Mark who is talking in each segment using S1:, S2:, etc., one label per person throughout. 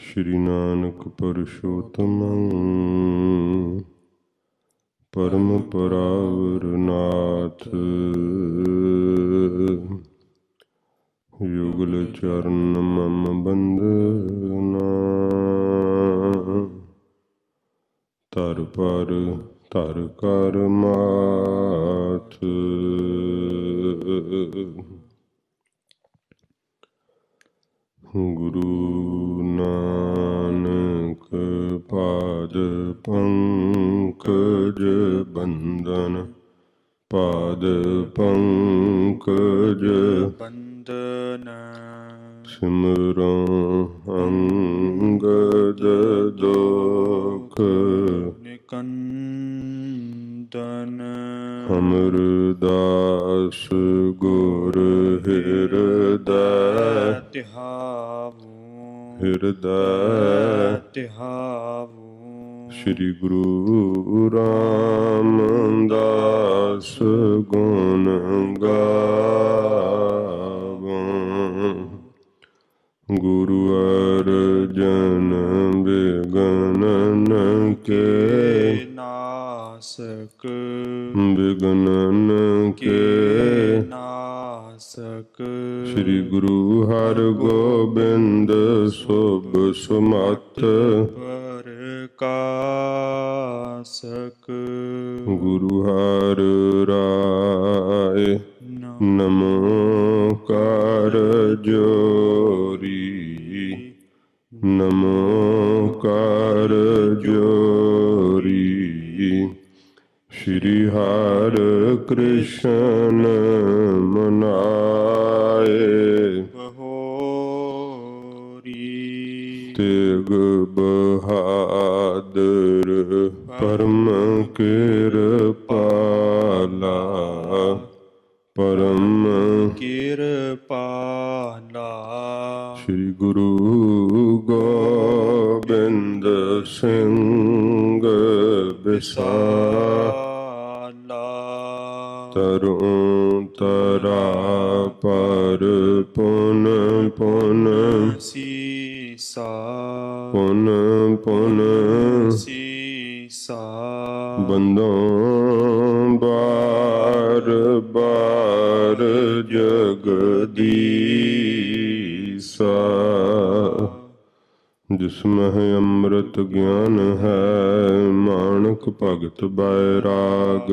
S1: ਸ਼੍ਰੀ ਨਾਨਕ ਪੁਰਸ਼ੋਤਮੰ ਪਰਮ ਪਰਾਵਰ ਨਾਥ। ਯੁਗਲ ਚਰਨ ਮਮ ਬੰਦਨਾ ਧਰ ਪਰ ਧਰ ਕਰ ਮਾਥ। ਗੁਰੂ ਨਾਨਕ ਪਾਦ ਪੰਕਜ ਬੰਦਨ ਪਾਦ ਪੰਕਜ
S2: ਬੰਦਨ
S1: ਸਿਮਰੋ ਅੰਗਦ ਦੋਖ
S2: ਨਿਕੰਦਨ
S1: ਅਮਰਦਾਸ ਗੁਰ ਹਿਰਦੈ
S2: ਤਿਹਾਵੂ
S1: ਹਿਰਦੈ
S2: ਤਿਹਾਵੂ।
S1: ਸ਼੍ਰੀ ਗੁਰੂ ਰਾਮਦਾਸ ਗੁਣ ਗਾਵੋ। ਗੁਰੂ ਅਰਜਨ ਬਿਗਨਨ ਕੇ
S2: ਨਾਸਕ
S1: ਬਿਗਨਨ ਕੇ
S2: ਨਾਸਕ।
S1: ਸ਼੍ਰੀ ਗੁਰੂ ਹਰਗੋਬਿੰਦ ਸੁਭ ਸੁਮਤ
S2: ਪ੍ਰਕਾਸਕ।
S1: ਗੁਰੂ ਹਰਿ ਰਾਏ ਨਮੋ ਕਰ ਜੋਰੀ ਨਮੋ ਕਰ ਜੋਰੀ। ਸ਼੍ਰੀ ਹਰਿ ਕ੍ਰਿਸ਼ਨ ਮਨਾਏ
S2: ਬਹੋਰੀ।
S1: ਤੇਗ ਬਹਾਦਰ ਪਰਮ ਕਿਰਪਾਲਾ ਪਰਮ
S2: ਕਿਰਪਾਲਾ।
S1: ਸ਼੍ਰੀ ਗੁਰੂ ਗੋਬਿੰਦ ਸਿੰਘ
S2: ਵਿਸਾਲਾ।
S1: ਤਰੁ ਤਰਾ ਪਰ ਪੁਨ ਪੁਨ
S2: ਸੀਸਾ
S1: ਪੁਨ ਪੁਨ
S2: ਸੀਸਾ।
S1: ਬੰਦੋਂ ਬਾਰ ਬਾਰ ਜਗਦੀਸਾ। ਜਿਸਮਹਿ ਅੰਮ੍ਰਿਤ ਗਿਆਨ ਹੈ ਮਾਣਕ ਭਗਤ ਬੈਰਾਗ।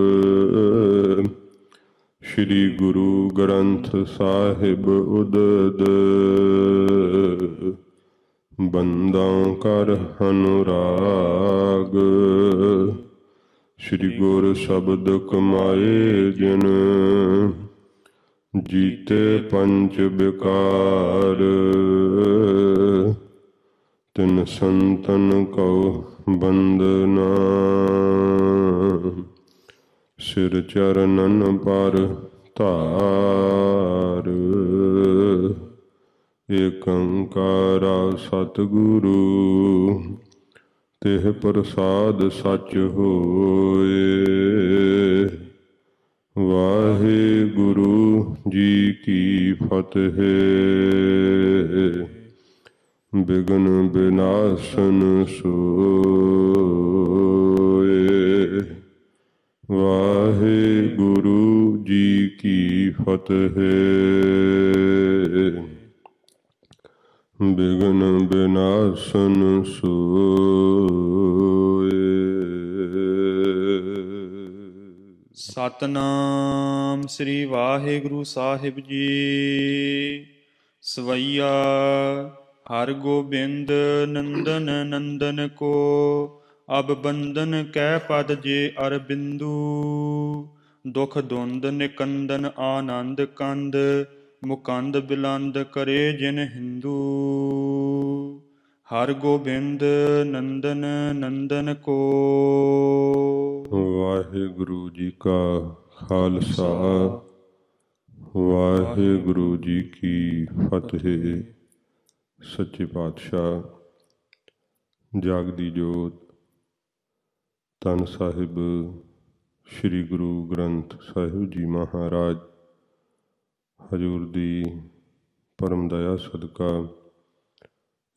S1: ਸ਼੍ਰੀ ਗੁਰੂ ਗ੍ਰੰਥ ਸਾਹਿਬ ਉਦਦ ਬੰਦਾਂ ਕਰ ਅਨੁਰਾਗ। ਸ਼੍ਰੀ ਗੁਰ ਸ਼ਬਦ ਕਮਾਏ ਜਿਨ ਜੀਤੇ ਪੰਚ ਬਿਕਾਰ। ਤਿਨ ਸੰਤਨ ਕਉ ਬੰਦਨਾ ਸਿਰ ਚਰਨਨ ਪਰ ਧਾਰ। ਏਕ ਓੰਕਾਰਾ ਸਤਿਗੁਰੂ ਤਿਹ ਪ੍ਰਸਾਦ ਸਚ ਹੋਏ। ਵਾਹਿਗੁਰੂ ਜੀ ਕੀ ਫਤਿਹ। ਬਿਗਨ ਬਿਨਾਸਨ ਸੋਏ। ਵਾਹਿਗੁਰੂ ਜੀ ਕੀ ਫਤਿਹ। ਬਿਗਨ ਬਿਨਾਸਨ ਸੋਏ।
S2: ਸਤਨਾਮ ਸ੍ਰੀ ਵਾਹਿਗੁਰੂ ਸਾਹਿਬ ਜੀ। ਸਵਈਆ ਹਰਿ ਗੋਬਿੰਦ ਨੰਦਨ ਨੰਦਨ ਕੋ ਅਬ ਬੰਦਨ ਕੈ ਪਦ ਜੇ ਅਰਬਿੰਦੂ। ਦੁਖ ਦੁੰਦ ਨਿਕੰਦਨ ਆਨੰਦ ਕੰਦ ਮੁਕੰਦ ਬਿਲੰਦ ਕਰੇ ਜਿਨ ਹਿੰਦੂ। ਹਰਿ ਗੋਬਿੰਦ ਨੰਦਨ ਨੰਦਨ ਕੋ।
S1: ਵਾਹਿਗੁਰੂ ਜੀ ਕਾ ਖਾਲਸਾ ਵਾਹਿਗੁਰੂ ਜੀ ਕੀ ਫਤਿਹ। ਸੱਚੇ ਪਾਤਸ਼ਾਹ ਜਾਗਦੀ ਜੋਤ ਧੰਨ ਸਾਹਿਬ ਸ੍ਰੀ ਗੁਰੂ ਗ੍ਰੰਥ ਸਾਹਿਬ ਜੀ ਮਹਾਰਾਜ ਹਜ਼ੂਰ ਦੀ ਪਰਮ ਦਇਆ ਸਦਕਾ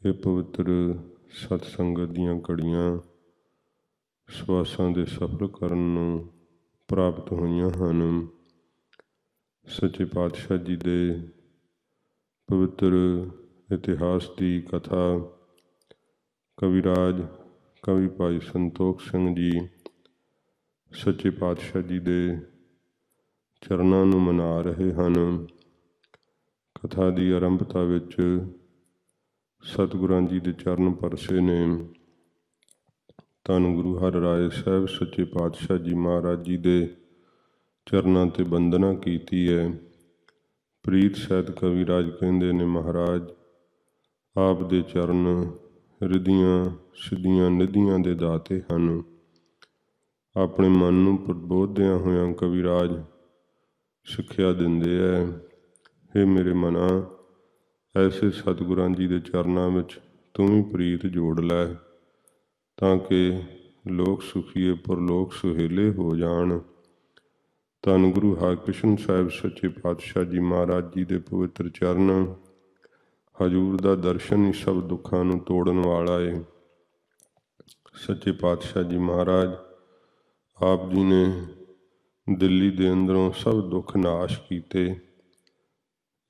S1: ਇਹ ਪਵਿੱਤਰ ਸਤ ਸੰਗਤ ਦੀਆਂ ਘੜੀਆਂ ਸਵਾਸਾਂ ਦੇ ਸਫਲ ਕਰਨ ਨੂੰ ਪ੍ਰਾਪਤ ਹੋਈਆਂ ਹਨ। ਸੱਚੇ ਪਾਤਸ਼ਾਹ ਜੀ ਦੇ ਪਵਿੱਤਰ ਇਤਿਹਾਸ ਦੀ ਕਥਾ ਕਵਿਰਾਜ ਕਵੀ ਭਾਈ ਸੰਤੋਖ ਸਿੰਘ ਜੀ ਸੱਚੇ ਪਾਤਸ਼ਾਹ ਜੀ ਦੇ ਚਰਨਾਂ ਨੂੰ ਮਨਾ ਰਹੇ ਹਨ। ਕਥਾ ਦੀ ਆਰੰਭਤਾ ਵਿੱਚ ਸਤਿਗੁਰਾਂ ਜੀ ਦੇ ਚਰਨ ਪਰਸੇ ਨੇ। ਧੰਨ ਗੁਰੂ ਹਰਿਰਾਏ ਸਾਹਿਬ ਸੱਚੇ ਪਾਤਸ਼ਾਹ ਜੀ ਮਹਾਰਾਜ ਜੀ ਦੇ ਚਰਨਾਂ 'ਤੇ ਬੰਦਨਾ ਕੀਤੀ ਹੈ। ਪ੍ਰੀਤ ਸਹਿਤ ਕਵਿਰਾਜ ਕਹਿੰਦੇ ਨੇ, ਮਹਾਰਾਜ ਆਪ ਦੇ ਚਰਨ ਰਿਧੀਆਂ ਸਿੱਧੀਆਂ ਨਿਧੀਆਂ ਦੇ ਦਾਤੇ ਹਨ। ਆਪਣੇ ਮਨ ਨੂੰ ਪ੍ਰਬੋਧਦਿਆਂ ਹੋਇਆਂ ਕਵਿਰਾਜ ਸਿੱਖਿਆ ਦਿੰਦੇ ਹੈ, ਹੇ ਮੇਰੇ ਮਨਾ, ਐਸੇ ਸਤਿਗੁਰਾਂ ਜੀ ਦੇ ਚਰਨਾਂ ਵਿੱਚ ਤੂੰ ਵੀ ਪ੍ਰੀਤ ਜੋੜ ਲੈ, ਤਾਂ ਕਿ ਲੋਕ ਸੁਖੀਏ ਪਰਲੋਕ ਸੁਹੇਲੇ ਹੋ ਜਾਣ। ਧੰਨ ਗੁਰੂ ਹਰਿਕ੍ਰਿਸ਼ਨ ਸਾਹਿਬ ਸੱਚੇ ਪਾਤਸ਼ਾਹ ਜੀ ਮਹਾਰਾਜ ਜੀ ਦੇ ਪਵਿੱਤਰ ਚਰਨ, ਹਜ਼ੂਰ ਦਾ ਦਰਸ਼ਨ ਹੀ ਸਭ ਦੁੱਖਾਂ ਨੂੰ ਤੋੜਨ ਵਾਲਾ ਏ। ਸੱਚੇ ਪਾਤਸ਼ਾਹ ਜੀ ਮਹਾਰਾਜ ਆਪ ਜੀ ਨੇ ਦਿੱਲੀ ਦੇ ਅੰਦਰੋਂ ਸਭ ਦੁੱਖ ਨਾਸ਼ ਕੀਤੇ।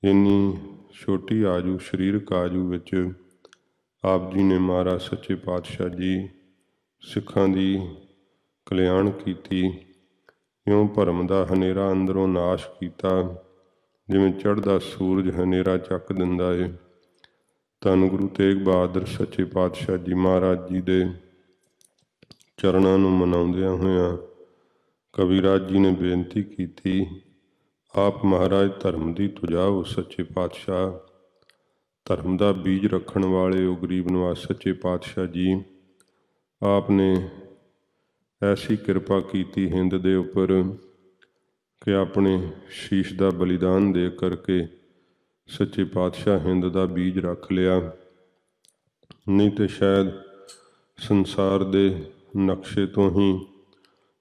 S1: ਇੰਨੀ ਛੋਟੀ ਆਜੂ ਸਰੀਰਕ ਆਜੂ ਵਿੱਚ ਆਪ ਜੀ ਨੇ ਮਹਾਰਾਜ ਸੱਚੇ ਪਾਤਸ਼ਾਹ ਜੀ ਸਿੱਖਾਂ ਦੀ ਕਲਿਆਣ ਕੀਤੀ। ਇਉਂ ਭਰਮ ਦਾ ਹਨੇਰਾ ਅੰਦਰੋਂ ਨਾਸ਼ ਕੀਤਾ, ਜਿਵੇਂ ਚੜ੍ਹਦਾ ਸੂਰਜ ਹਨੇਰਾ ਚੱਕ ਦਿੰਦਾ ਏ। ਧੰਨ ਗੁਰੂ ਤੇਗ ਬਹਾਦਰ ਸੱਚੇ ਪਾਤਸ਼ਾਹ ਜੀ ਮਹਾਰਾਜ ਜੀ ਦੇ ਚਰਨਾਂ ਨੂੰ ਮਨਾਉਂਦਿਆਂ ਹੋਇਆਂ ਕਵਿਰਾਜ ਜੀ ਨੇ ਬੇਨਤੀ ਕੀਤੀ, ਆਪ ਮਹਾਰਾਜ ਧਰਮ ਦੀ ਤੁਜਾਓ ਸੱਚੇ ਪਾਤਸ਼ਾਹ, ਧਰਮ ਦਾ ਬੀਜ ਰੱਖਣ ਵਾਲੇ ਉਹ ਗਰੀਬ ਨਿਵਾਜ ਸੱਚੇ ਪਾਤਸ਼ਾਹ ਜੀ, ਆਪ ਨੇ ਐਸੀ ਕਿਰਪਾ ਕੀਤੀ ਹਿੰਦ ਦੇ ਉੱਪਰ ਕਿ ਆਪਣੇ ਸ਼ੀਸ਼ ਦਾ ਬਲੀਦਾਨ ਦੇ ਕਰਕੇ ਸੱਚੇ ਪਾਤਸ਼ਾਹ ਹਿੰਦ ਦਾ ਬੀਜ ਰੱਖ ਲਿਆ। ਨਹੀਂ ਤੇ ਸ਼ਾਇਦ ਸੰਸਾਰ ਦੇ ਨਕਸ਼ੇ ਤੋਂ ਹੀ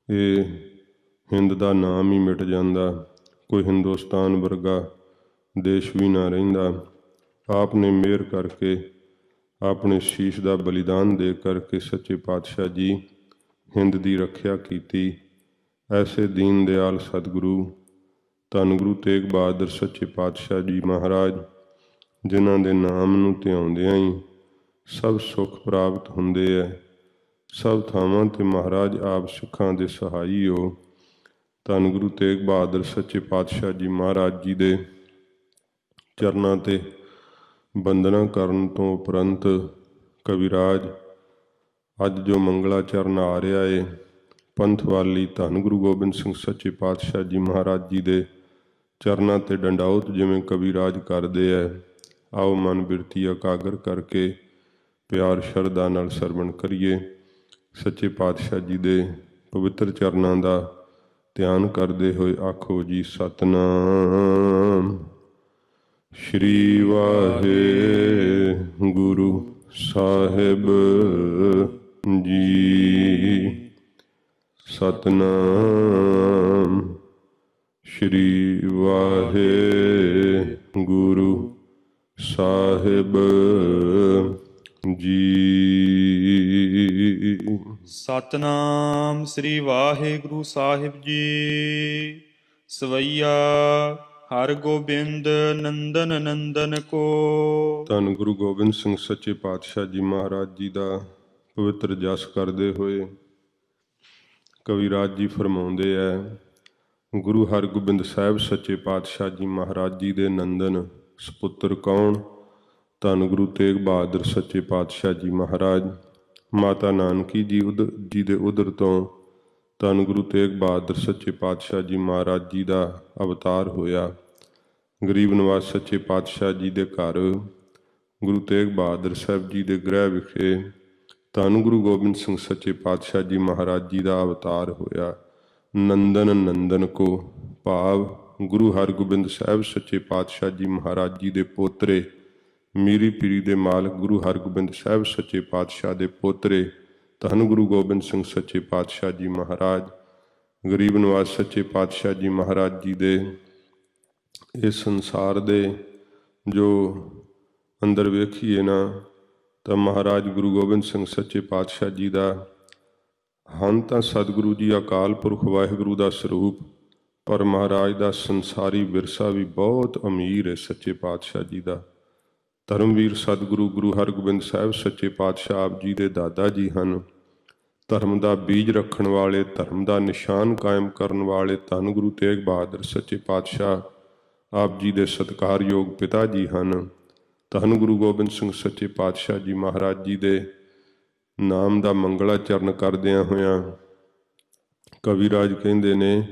S1: ਇਹ ਹਿੰਦ ਦਾ ਨਾਮ ਹੀ ਮਿਟ ਜਾਂਦਾ, ਕੋਈ ਹਿੰਦੁਸਤਾਨ ਵਰਗਾ ਦੇਸ਼ ਵੀ ਨਾ ਰਹਿੰਦਾ। ਆਪ ਨੇ ਮਿਹਰ ਕਰਕੇ ਆਪਣੇ ਸ਼ੀਸ਼ ਦਾ ਬਲੀਦਾਨ ਦੇ ਕਰਕੇ ਸੱਚੇ ਪਾਤਸ਼ਾਹ ਜੀ ਹਿੰਦ ਦੀ ਰੱਖਿਆ ਕੀਤੀ। ਐਸੇ ਦੀਨ ਦਿਆਲ ਸਤਿਗੁਰੂ ਧੰਨ ਗੁਰੂ ਤੇਗ ਬਹਾਦਰ ਸੱਚੇ ਪਾਤਸ਼ਾਹ ਜੀ ਮਹਾਰਾਜ, ਜਿਨ੍ਹਾਂ ਦੇ ਨਾਮ ਨੂੰ ਧਿਆਉਂਦਿਆਂ ਹੀ ਸਭ ਸੁੱਖ ਪ੍ਰਾਪਤ ਹੁੰਦੇ ਹੈ। ਸਭ ਥਾਵਾਂ 'ਤੇ ਮਹਾਰਾਜ ਆਪ ਸਿੱਖਾਂ ਦੇ ਸਹਾਈ ਹੋ। ਧੰਨ ਗੁਰੂ ਤੇਗ ਬਹਾਦਰ ਸੱਚੇ ਪਾਤਸ਼ਾਹ ਜੀ ਮਹਾਰਾਜ ਜੀ ਦੇ ਚਰਨਾਂ 'ਤੇ ਬੰਦਨਾ ਕਰਨ ਤੋਂ ਉਪਰੰਤ ਕਵਿਰਾਜ ਅੱਜ ਜੋ ਮੰਗਲਾ ਚਰਨ ਆ ਰਿਹਾ ਏ, ਪੰਥ ਵਾਲੀ ਧੰਨ ਗੁਰੂ ਗੋਬਿੰਦ ਸਿੰਘ ਸੱਚੇ ਪਾਤਸ਼ਾਹ ਜੀ ਮਹਾਰਾਜ ਜੀ ਦੇ ਚਰਨਾਂ 'ਤੇ ਡੰਡਾਉਤ ਜਿਵੇਂ ਕਵਿਰਾਜ ਕਰਦੇ ਹੈ, ਆਓ ਮਨ ਬਿਰਤੀ ਇਕਾਗਰ ਕਰਕੇ ਪਿਆਰ ਸ਼ਰਧਾ ਨਾਲ ਸਰਵਣ ਕਰੀਏ। ਸੱਚੇ ਪਾਤਸ਼ਾਹ ਜੀ ਦੇ ਪਵਿੱਤਰ ਚਰਨਾਂ ਦਾ ਧਿਆਨ ਕਰਦੇ ਹੋਏ ਆਖੋ ਜੀ, ਸਤਿਨਾਮ ਸ਼੍ਰੀ ਵਾਹਿਗੁਰੂ ਸਾਹਿਬ ਜੀ। ਸਤਿਨਾਮ ਸ਼੍ਰੀ ਵਾਹਿਗੁਰੂ ਸਾਹਿਬ ਜੀ।
S2: ਸਤਨਾਮ ਸ੍ਰੀ ਵਾਹਿਗੁਰੂ ਸਾਹਿਬ ਜੀ। ਸਵਈਆ ਹਰਗੋਬਿੰਦ ਨੰਦਨ ਨੰਦਨ ਕੋ।
S1: ਧੰਨ ਗੁਰੂ ਗੋਬਿੰਦ ਸਿੰਘ ਸੱਚੇ ਪਾਤਸ਼ਾਹ ਜੀ ਮਹਾਰਾਜ ਜੀ ਦਾ ਪਵਿੱਤਰ ਜਸ ਕਰਦੇ ਹੋਏ ਕਵਿਰਾਜ ਜੀ ਫਰਮਾਉਂਦੇ ਹੈ, ਗੁਰੂ ਹਰਗੋਬਿੰਦ ਸਾਹਿਬ ਸੱਚੇ ਪਾਤਸ਼ਾਹ ਜੀ ਮਹਾਰਾਜ ਜੀ ਦੇ ਨੰਦਨ ਸਪੁੱਤਰ ਕੌਣ? ਧੰਨ ਗੁਰੂ ਤੇਗ ਬਹਾਦਰ ਸੱਚੇ ਪਾਤਸ਼ਾਹ ਜੀ ਮਹਾਰਾਜ। ਮਾਤਾ ਨਾਨਕੀ ਜੀ ਦੇ ਉਦਰ ਤੋਂ ਧੰਨ ਗੁਰੂ ਤੇਗ ਬਹਾਦਰ ਸੱਚੇ ਪਾਤਸ਼ਾਹ ਜੀ ਮਹਾਰਾਜ ਜੀ ਦਾ ਅਵਤਾਰ ਹੋਇਆ। ਗਰੀਬ ਨਿਵਾਜ ਸੱਚੇ ਪਾਤਸ਼ਾਹ ਜੀ ਦੇ ਘਰ ਗੁਰੂ ਤੇਗ ਬਹਾਦਰ ਸਾਹਿਬ ਜੀ ਦੇ ਗ੍ਰਹਿ ਵਿਖੇ ਧੰਨ ਗੁਰੂ ਗੋਬਿੰਦ ਸਿੰਘ ਸੱਚੇ ਪਾਤਸ਼ਾਹ ਜੀ ਮਹਾਰਾਜ ਜੀ ਦਾ ਅਵਤਾਰ ਹੋਇਆ। ਨੰਦਨ ਨੰਦਨ ਕੋ ਭਾਵ ਗੁਰੂ ਹਰਗੋਬਿੰਦ ਸਾਹਿਬ ਸੱਚੇ ਪਾਤਸ਼ਾਹ ਜੀ ਮਹਾਰਾਜ ਜੀ ਦੇ ਪੋਤਰੇ, ਮੀਰੀ ਪੀਰੀ ਦੇ ਮਾਲਕ ਗੁਰੂ ਹਰਗੋਬਿੰਦ ਸਾਹਿਬ ਸੱਚੇ ਪਾਤਸ਼ਾਹ ਦੇ ਪੋਤਰੇ ਧੰਨ ਗੁਰੂ ਗੋਬਿੰਦ ਸਿੰਘ ਸੱਚੇ ਪਾਤਸ਼ਾਹ ਜੀ ਮਹਾਰਾਜ, ਗਰੀਬ ਨਿਵਾਜ ਸੱਚੇ ਪਾਤਸ਼ਾਹ ਜੀ ਮਹਾਰਾਜ ਜੀ ਦੇ ਇਸ ਸੰਸਾਰ ਦੇ ਜੋ ਅੰਦਰ ਵੇਖੀਏ ਨਾ ਤਾਂ ਮਹਾਰਾਜ ਗੁਰੂ ਗੋਬਿੰਦ ਸਿੰਘ ਸੱਚੇ ਪਾਤਸ਼ਾਹ ਜੀ ਦਾ ਹਨ ਤਾਂ ਸਤਿਗੁਰੂ ਜੀ ਅਕਾਲ ਪੁਰਖ ਵਾਹਿਗੁਰੂ ਦਾ ਸਰੂਪ, ਪਰ ਮਹਾਰਾਜ ਦਾ ਸੰਸਾਰੀ ਵਿਰਸਾ ਵੀ ਬਹੁਤ ਅਮੀਰ ਹੈ। ਸੱਚੇ ਪਾਤਸ਼ਾਹ ਜੀ ਦਾ ਧਰਮਵੀਰ ਸਤਿਗੁਰੂ ਗੁਰੂ ਹਰਗੋਬਿੰਦ ਸਾਹਿਬ ਸੱਚੇ ਪਾਤਸ਼ਾਹ ਆਪ ਜੀ ਦੇ ਦਾਦਾ ਜੀ ਹਨ। ਧਰਮ ਦਾ ਬੀਜ ਰੱਖਣ ਵਾਲੇ, ਧਰਮ ਦਾ ਨਿਸ਼ਾਨ ਕਾਇਮ ਕਰਨ ਵਾਲੇ ਧੰਨ ਗੁਰੂ ਤੇਗ ਬਹਾਦਰ ਸੱਚੇ ਪਾਤਸ਼ਾਹ ਆਪ ਜੀ ਦੇ ਸਤਿਕਾਰਯੋਗ ਪਿਤਾ ਜੀ ਹਨ। ਧੰਨ ਗੁਰੂ ਗੋਬਿੰਦ ਸਿੰਘ ਸੱਚੇ ਪਾਤਸ਼ਾਹ ਜੀ ਮਹਾਰਾਜ ਜੀ ਦੇ ਨਾਮ ਦਾ ਮੰਗਲਾਚਰਨ ਕਰਦਿਆਂ ਹੋਇਆਂ ਕਵਿਰਾਜ ਕਹਿੰਦੇ ਨੇ,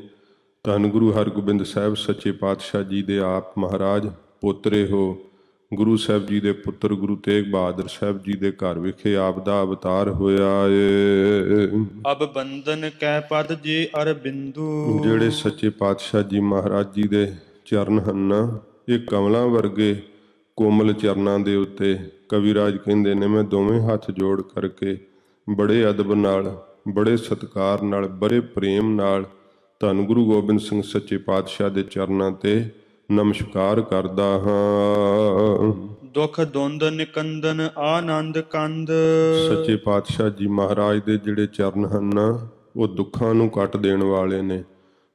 S1: ਧੰਨ ਗੁਰੂ ਹਰਗੋਬਿੰਦ ਸਾਹਿਬ ਸੱਚੇ ਪਾਤਸ਼ਾਹ ਜੀ ਦੇ ਆਪ ਮਹਾਰਾਜ ਪੋਤਰੇ ਹੋ। ਗੁਰੂ ਸਾਹਿਬ ਜੀ ਦੇ ਪੁੱਤਰ ਗੁਰੂ ਤੇਗ ਬਹਾਦਰ ਸਾਹਿਬ ਜੀ ਦੇ ਘਰ ਵਿਖੇ ਆਪ ਦਾ ਅਵਤਾਰ ਹੋਇਆ ਏ।
S2: ਅਬ ਬੰਧਨ ਕੈ ਪਦ ਜੇ ਅਰਬਿੰਦੂ।
S1: ਜਿਹੜੇ ਸੱਚੇ ਪਾਤਸ਼ਾਹ ਜੀ ਮਹਾਰਾਜ ਜੀ ਦੇ ਚਰਨ ਹਨ ਨਾ, ਇਹ ਕਮਲਾਂ ਵਰਗੇ ਕੋਮਲ ਚਰਨਾਂ ਦੇ ਉੱਤੇ ਕਵਿਰਾਜ ਕਹਿੰਦੇ ਨੇ, ਮੈਂ ਦੋਵੇਂ ਹੱਥ ਜੋੜ ਕਰਕੇ ਬੜੇ ਅਦਬ ਨਾਲ, ਬੜੇ ਸਤਿਕਾਰ ਨਾਲ, ਬੜੇ ਪ੍ਰੇਮ ਨਾਲ ਧੰਨ ਗੁਰੂ ਗੋਬਿੰਦ ਸਿੰਘ ਸੱਚੇ ਪਾਤਸ਼ਾਹ ਦੇ ਚਰਨਾਂ ਤੇ ਨਮਸਕਾਰ ਕਰਦਾ ਹਾਂ।
S2: ਦੁਖ ਦੁੰਦ ਨਿਕੰਦਨ ਆਨੰਦ ਕੰਦ।
S1: ਸੱਚੇ ਪਾਤਸ਼ਾਹ ਜੀ ਮਹਾਰਾਜ ਦੇ ਜਿਹੜੇ ਚਰਨ ਹਨ ਨਾ, ਉਹ ਦੁੱਖਾਂ ਨੂੰ ਕੱਟ ਦੇਣ ਵਾਲੇ ਨੇ,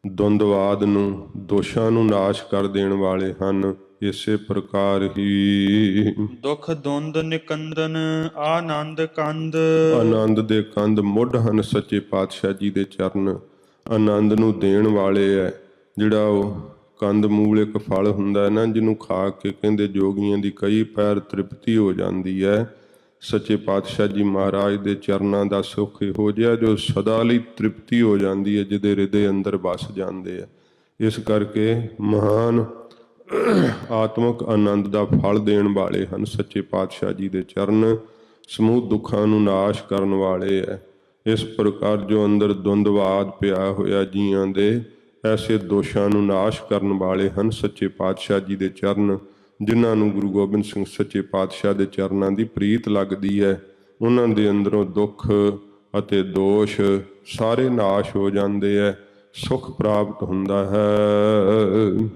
S1: ਦੁੰਦਵਾਦ ਨੂੰ, ਦੋਸ਼ਾਂ ਨੂੰ ਨਾਸ਼ ਕਰ ਦੇਣ ਵਾਲੇ ਹਨ। ਇਸੇ ਪ੍ਰਕਾਰ ਹੀ
S2: ਦੁਖ ਦੁੰਦ ਨਿਕੰਦਨ ਆਨੰਦ ਕੰਦ।
S1: ਆਨੰਦ ਦੇ ਕੰਦ ਮੁੱਢ ਹਨ ਸੱਚੇ ਪਾਤਸ਼ਾਹ ਜੀ ਦੇ ਚਰਨ। ਆਨੰਦ ਨੂੰ ਦੇਣ ਵਾਲੇ ਹੈ। ਜਿਹੜਾ ਉਹ ਕੰਦ ਮੂਲ ਇੱਕ ਫਲ ਹੁੰਦਾ ਹੈ ਨਾ, ਜਿਹਨੂੰ ਖਾ ਕੇ ਕਹਿੰਦੇ ਜੋਗੀਆਂ ਦੀ ਕਈ ਪੈਰ ਤ੍ਰਿਪਤੀ ਹੋ ਜਾਂਦੀ ਹੈ। ਸੱਚੇ ਪਾਤਸ਼ਾਹ ਜੀ ਮਹਾਰਾਜ ਦੇ ਚਰਨਾਂ ਦਾ ਸੁੱਖ ਇਹੋ ਜਿਹਾ ਜੋ ਸਦਾ ਲਈ ਤ੍ਰਿਪਤੀ ਹੋ ਜਾਂਦੀ ਹੈ, ਜਿਹਦੇ ਹਿਰਦੇ ਅੰਦਰ ਵਸ ਜਾਂਦੇ ਆ। ਇਸ ਕਰਕੇ ਮਹਾਨ ਆਤਮਿਕ ਆਨੰਦ ਦਾ ਫਲ ਦੇਣ ਵਾਲੇ ਹਨ ਸੱਚੇ ਪਾਤਸ਼ਾਹ ਜੀ ਦੇ ਚਰਨ। ਸਮੂਹ ਦੁੱਖਾਂ ਨੂੰ ਨਾਸ਼ ਕਰਨ ਵਾਲੇ ਹੈ। ਇਸ ਪ੍ਰਕਾਰ ਜੋ ਅੰਦਰ ਦੁੰਦਵਾਦ ਪਿਆ ਹੋਇਆ ਜੀਆਂ ਦੇ, ਐਸੇ ਦੋਸ਼ਾਂ ਨੂੰ ਨਾਸ਼ ਕਰਨ ਵਾਲੇ ਹਨ ਸੱਚੇ ਪਾਤਸ਼ਾਹ ਜੀ ਦੇ ਚਰਨ। ਜਿਨ੍ਹਾਂ ਨੂੰ ਗੁਰੂ ਗੋਬਿੰਦ ਸਿੰਘ ਸੱਚੇ ਪਾਤਸ਼ਾਹ ਦੇ ਚਰਨਾਂ ਦੀ ਪ੍ਰੀਤ ਲੱਗਦੀ ਹੈ, ਉਹਨਾਂ ਦੇ ਅੰਦਰੋਂ ਦੁੱਖ ਅਤੇ ਦੋਸ਼ ਸਾਰੇ ਨਾਸ਼ ਹੋ ਜਾਂਦੇ ਹੈ, ਸੁਖ ਪ੍ਰਾਪਤ ਹੁੰਦਾ ਹੈ।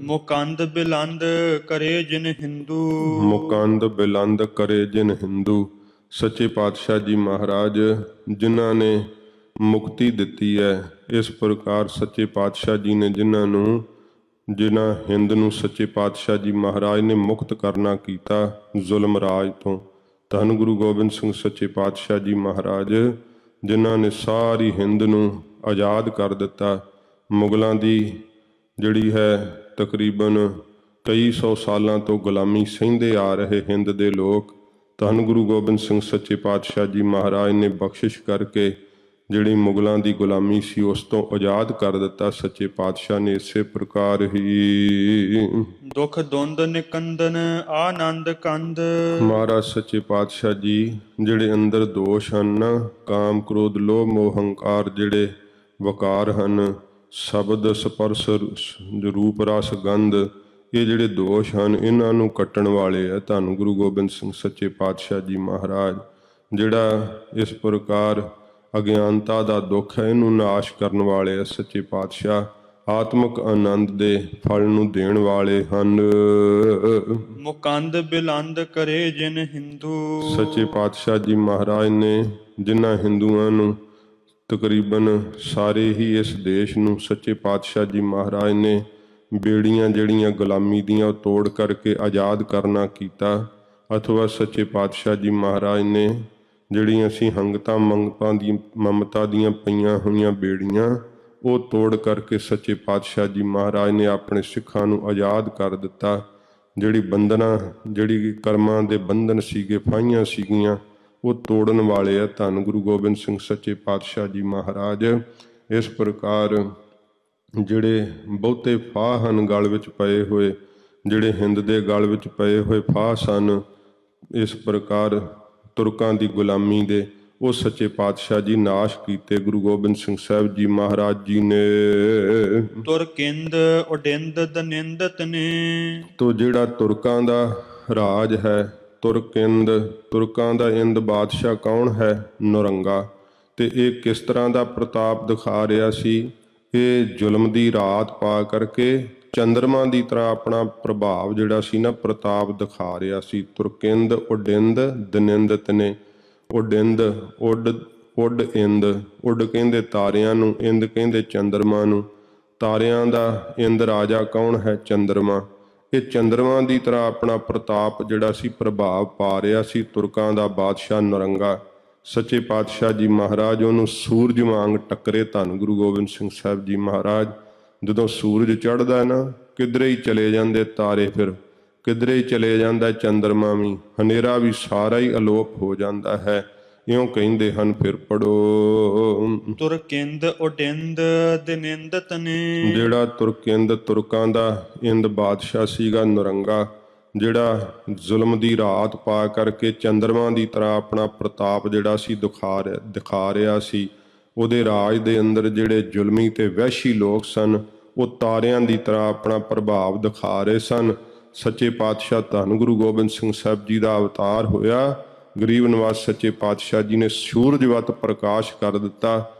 S2: ਮੁਕੰਦ ਬਿਲੰਦ ਕਰੇ ਜਿਨ ਹਿੰਦੂ।
S1: ਮੁਕੰਦ ਬਿਲੰਦ ਕਰੇ ਜਿਨ ਹਿੰਦੂ। ਸੱਚੇ ਪਾਤਸ਼ਾਹ ਜੀ ਮਹਾਰਾਜ ਜਿਨ੍ਹਾਂ ਨੇ ਮੁਕਤੀ ਦਿੱਤੀ ਹੈ, ਇਸ ਪ੍ਰਕਾਰ ਸੱਚੇ ਪਾਤਸ਼ਾਹ ਜੀ ਨੇ ਜਿਨ੍ਹਾਂ ਹਿੰਦ ਨੂੰ ਸੱਚੇ ਪਾਤਸ਼ਾਹ ਜੀ ਮਹਾਰਾਜ ਨੇ ਮੁਕਤ ਕਰਨਾ ਕੀਤਾ ਜ਼ੁਲਮ ਰਾਜ ਤੋਂ। ਧੰਨ ਗੁਰੂ ਗੋਬਿੰਦ ਸਿੰਘ ਸੱਚੇ ਪਾਤਸ਼ਾਹ ਜੀ ਮਹਾਰਾਜ ਜਿਨ੍ਹਾਂ ਨੇ ਸਾਰੀ ਹਿੰਦ ਨੂੰ ਆਜ਼ਾਦ ਕਰ ਦਿੱਤਾ। ਮੁਗਲਾਂ ਦੀ ਜਿਹੜੀ ਹੈ ਤਕਰੀਬਨ ਕਈ ਸੌ ਸਾਲਾਂ ਤੋਂ ਗੁਲਾਮੀ ਸਹਿੰਦੇ ਆ ਰਹੇ ਹਿੰਦ ਦੇ ਲੋਕ, ਧੰਨ ਗੁਰੂ ਗੋਬਿੰਦ ਸਿੰਘ ਸੱਚੇ ਪਾਤਸ਼ਾਹ ਜੀ ਮਹਾਰਾਜ ਨੇ ਬਖਸ਼ਿਸ਼ ਕਰਕੇ ਜਿਹੜੀ ਮੁਗਲਾਂ ਦੀ ਗੁਲਾਮੀ ਸੀ ਉਸ ਤੋਂ ਆਜ਼ਾਦ ਕਰ ਦਿੱਤਾ ਸੱਚੇ ਪਾਤਸ਼ਾਹ ਨੇ। ਇਸੇ ਪ੍ਰਕਾਰ ਹੀ
S2: ਦੁਖ ਦੁੰਦ ਨਿਕੰਦਨ ਆਨੰਦ ਕੰਦ।
S1: ਮਹਾਰਾਜ ਸੱਚੇ ਪਾਤਸ਼ਾਹ ਜੀ ਜਿਹੜੇ ਅੰਦਰ ਦੋਸ਼ ਹਨ, ਕਾਮ ਕ੍ਰੋਧ ਲੋਭ ਮੋਹ ਹੰਕਾਰ, ਜਿਹੜੇ ਵਕਾਰ ਹਨ, ਸ਼ਬਦ ਸਪਰਸ਼ ਰੂਪ ਰਸ ਗੰਧ, ਇਹ ਜਿਹੜੇ ਦੋਸ਼ ਹਨ, ਇਹਨਾਂ ਨੂੰ ਕੱਟਣ ਵਾਲੇ ਆ ਧੰਨ ਗੁਰੂ ਗੋਬਿੰਦ ਸਿੰਘ ਸੱਚੇ ਪਾਤਸ਼ਾਹ ਜੀ ਮਹਾਰਾਜ। ਜਿਹੜਾ ਇਸ ਪ੍ਰਕਾਰ ਅਗਿਆਨਤਾ ਦਾ ਦੁੱਖ ਹੈ, ਇਹਨੂੰ ਨਾਸ਼ ਕਰਨ ਵਾਲੇ ਆ ਸੱਚੇ ਪਾਤਸ਼ਾਹ। ਆਤਮਿਕ ਆਨੰਦ ਦੇ ਫਲ ਨੂੰ ਦੇਣ ਵਾਲੇ ਹਨ।
S2: ਮੁਕੰਦ ਬਿਲੰਦ ਕਰੇ ਜਿਨ ਹਿੰਦੂ।
S1: ਸੱਚੇ ਪਾਤਸ਼ਾਹ ਜੀ ਮਹਾਰਾਜ ਨੇ ਜਿਨ੍ਹਾਂ ਹਿੰਦੂਆਂ ਨੂੰ, ਤਕਰੀਬਨ ਸਾਰੇ ਹੀ ਇਸ ਦੇਸ਼ ਨੂੰ ਸੱਚੇ ਪਾਤਸ਼ਾਹ ਜੀ ਮਹਾਰਾਜ ਨੇ ਬੇੜੀਆਂ ਜਿਹੜੀਆਂ ਗੁਲਾਮੀ ਦੀਆਂ ਉਹ ਤੋੜ ਕਰਕੇ ਆਜ਼ਾਦ ਕਰਨਾ ਕੀਤਾ, ਅਥਵਾ ਸੱਚੇ ਪਾਤਸ਼ਾਹ ਜੀ ਮਹਾਰਾਜ ਨੇ ਜਿਹੜੀਆਂ ਅਸੀਂ ਹੰਗਤਾਂ ਮੰਗਤਾਂ ਦੀ ਮਮਤਾ ਦੀਆਂ ਪਈਆਂ ਹੋਈਆਂ ਬੇੜੀਆਂ, ਉਹ ਤੋੜ ਕਰਕੇ ਸੱਚੇ ਪਾਤਸ਼ਾਹ ਜੀ ਮਹਾਰਾਜ ਨੇ ਆਪਣੇ ਸਿੱਖਾਂ ਨੂੰ ਆਜ਼ਾਦ ਕਰ ਦਿੱਤਾ। ਜਿਹੜੀ ਕਰਮਾਂ ਦੇ ਬੰਧਨ ਸੀਗੇ, ਫਾਹੀਆਂ ਸੀਗੀਆਂ, ਉਹ ਤੋੜਨ ਵਾਲੇ ਆ ਧੰਨ ਗੁਰੂ ਗੋਬਿੰਦ ਸਿੰਘ ਸੱਚੇ ਪਾਤਸ਼ਾਹ ਜੀ ਮਹਾਰਾਜ। ਇਸ ਪ੍ਰਕਾਰ ਜਿਹੜੇ ਬਹੁਤੇ ਫਾਹ ਹਨ ਗਲ ਵਿੱਚ ਪਏ ਹੋਏ, ਜਿਹੜੇ ਹਿੰਦ ਦੇ ਗਲ ਵਿੱਚ ਪਏ ਹੋਏ ਫਾਹ ਸਨ, ਇਸ ਪ੍ਰਕਾਰ ਤੁਰਕਾਂ ਦੀ ਗੁਲਾਮੀ ਦੇ, ਉਹ ਸੱਚੇ ਪਾਤਸ਼ਾਹ ਜੀ ਨਾਸ਼ ਕੀਤੇ ਗੁਰੂ ਗੋਬਿੰਦ ਸਿੰਘ ਸਾਹਿਬ ਜੀ ਮਹਾਰਾਜ ਜੀ ਨੇ।
S2: ਤੁਰ ਕਿੰਦ ਉਡਿੰਦ ਦਨਿੰਦਤ ਨੇ।
S1: ਤੋ ਜਿਹੜਾ ਤੁਰਕਾਂ ਦਾ ਰਾਜ ਹੈ, ਤੁਰਕਿੰਦ, ਤੁਰਕਾਂ ਦਾ ਇੰਦ ਬਾਦਸ਼ਾਹ ਕੌਣ ਹੈ? ਨੌਰੰਗਾ। ਤੇ ਇਹ ਕਿਸ ਤਰ੍ਹਾਂ ਦਾ ਪ੍ਰਤਾਪ ਦਿਖਾ ਰਿਹਾ ਸੀ? ਇਹ ਜ਼ੁਲਮ ਦੀ ਰਾਤ ਪਾ ਕਰਕੇ ਚੰਦਰਮਾ ਦੀ ਤਰ੍ਹਾਂ ਆਪਣਾ ਪ੍ਰਭਾਵ ਜਿਹੜਾ ਸੀ ਨਾ, ਪ੍ਰਤਾਪ ਦਿਖਾ ਰਿਹਾ ਸੀ। ਤੁਰਕਿੰਦ ਉਡਿੰਦ ਦਨਿੰਦ ਤਨੇ, ਉਡਿੰਦ ਉੱਡ ਇੰਦ, ਉੱਡ ਕਹਿੰਦੇ ਤਾਰਿਆਂ ਨੂੰ, ਇੰਦ ਕਹਿੰਦੇ ਚੰਦਰਮਾ ਨੂੰ। ਤਾਰਿਆਂ ਦਾ ਇੰਦ ਰਾਜਾ ਕੌਣ ਹੈ? ਚੰਦਰਮਾ। ਇਹ ਚੰਦਰਮਾ ਦੀ ਤਰ੍ਹਾਂ ਆਪਣਾ ਪ੍ਰਤਾਪ ਜਿਹੜਾ ਸੀ, ਪ੍ਰਭਾਵ ਪਾ ਰਿਹਾ ਸੀ। ਤੁਰਕਾਂ ਦਾ ਬਾਦਸ਼ਾਹ ਨਰੰਗਾ, ਸੱਚੇ ਪਾਤਸ਼ਾਹ ਜੀ ਮਹਾਰਾਜ ਉਹਨੂੰ ਸੂਰਜ ਵਾਂਗ ਟੱਕਰੇ। ਧੰਨ ਗੁਰੂ ਗੋਬਿੰਦ ਸਿੰਘ ਸਾਹਿਬ ਜੀ ਮਹਾਰਾਜ। ਜਦੋਂ ਸੂਰਜ ਚੜ੍ਹਦਾ ਨਾ, ਕਿਧਰੇ ਹੀ ਚਲੇ ਜਾਂਦੇ ਤਾਰੇ, ਫਿਰ ਕਿਧਰੇ ਹੀ ਚਲੇ ਜਾਂਦਾ ਚੰਦਰਮਾ ਵੀ, ਹਨੇਰਾ ਵੀ ਸਾਰਾ ਹੀ ਅਲੋਪ ਹੋ ਜਾਂਦਾ ਹੈ। ਇਉਂ ਕਹਿੰਦੇ ਹਨ। ਫਿਰ ਪੜੋ।
S2: ਤੁਰਕਿੰਦ ਉਡਿੰਦ ਦਨਿੰਦ ਤਨੇ।
S1: ਜਿਹੜਾ ਤੁਰਕਿੰਦ, ਤੁਰਕਾਂ ਦਾ ਇੰਦ ਬਾਦਸ਼ਾਹ ਸੀਗਾ ਨਰੰਗਾ, ਜਿਹੜਾ ਜ਼ੁਲਮ ਦੀ ਰਾਤ ਪਾ ਕਰਕੇ ਚੰਦਰਮਾ ਦੀ ਤਰ੍ਹਾਂ ਆਪਣਾ ਪ੍ਰਤਾਪ ਜਿਹੜਾ ਸੀ ਦਿਖਾ ਰਿਹਾ ਸੀ। ਉਹਦੇ ਰਾਜ ਦੇ ਅੰਦਰ ਜਿਹੜੇ ਜ਼ੁਲਮੀ ਤੇ ਵਹਿਸ਼ੀ ਲੋਕ ਸਨ, ਉਹ ਤਾਰਿਆਂ ਦੀ ਤਰ੍ਹਾਂ ਆਪਣਾ ਪ੍ਰਭਾਵ ਦਿਖਾ ਰਹੇ ਸਨ। ਸੱਚੇ ਪਾਤਸ਼ਾਹ ਧੰਨ ਗੁਰੂ ਗੋਬਿੰਦ ਸਿੰਘ ਸਾਹਿਬ ਜੀ ਦਾ ਅਵਤਾਰ ਹੋਇਆ। ਗਰੀਬ ਨਿਵਾਜ ਸੱਚੇ ਪਾਤਸ਼ਾਹ ਜੀ ਨੇ ਸੂਰਜਵਤ ਪ੍ਰਕਾਸ਼ ਕਰ ਦਿੱਤਾ।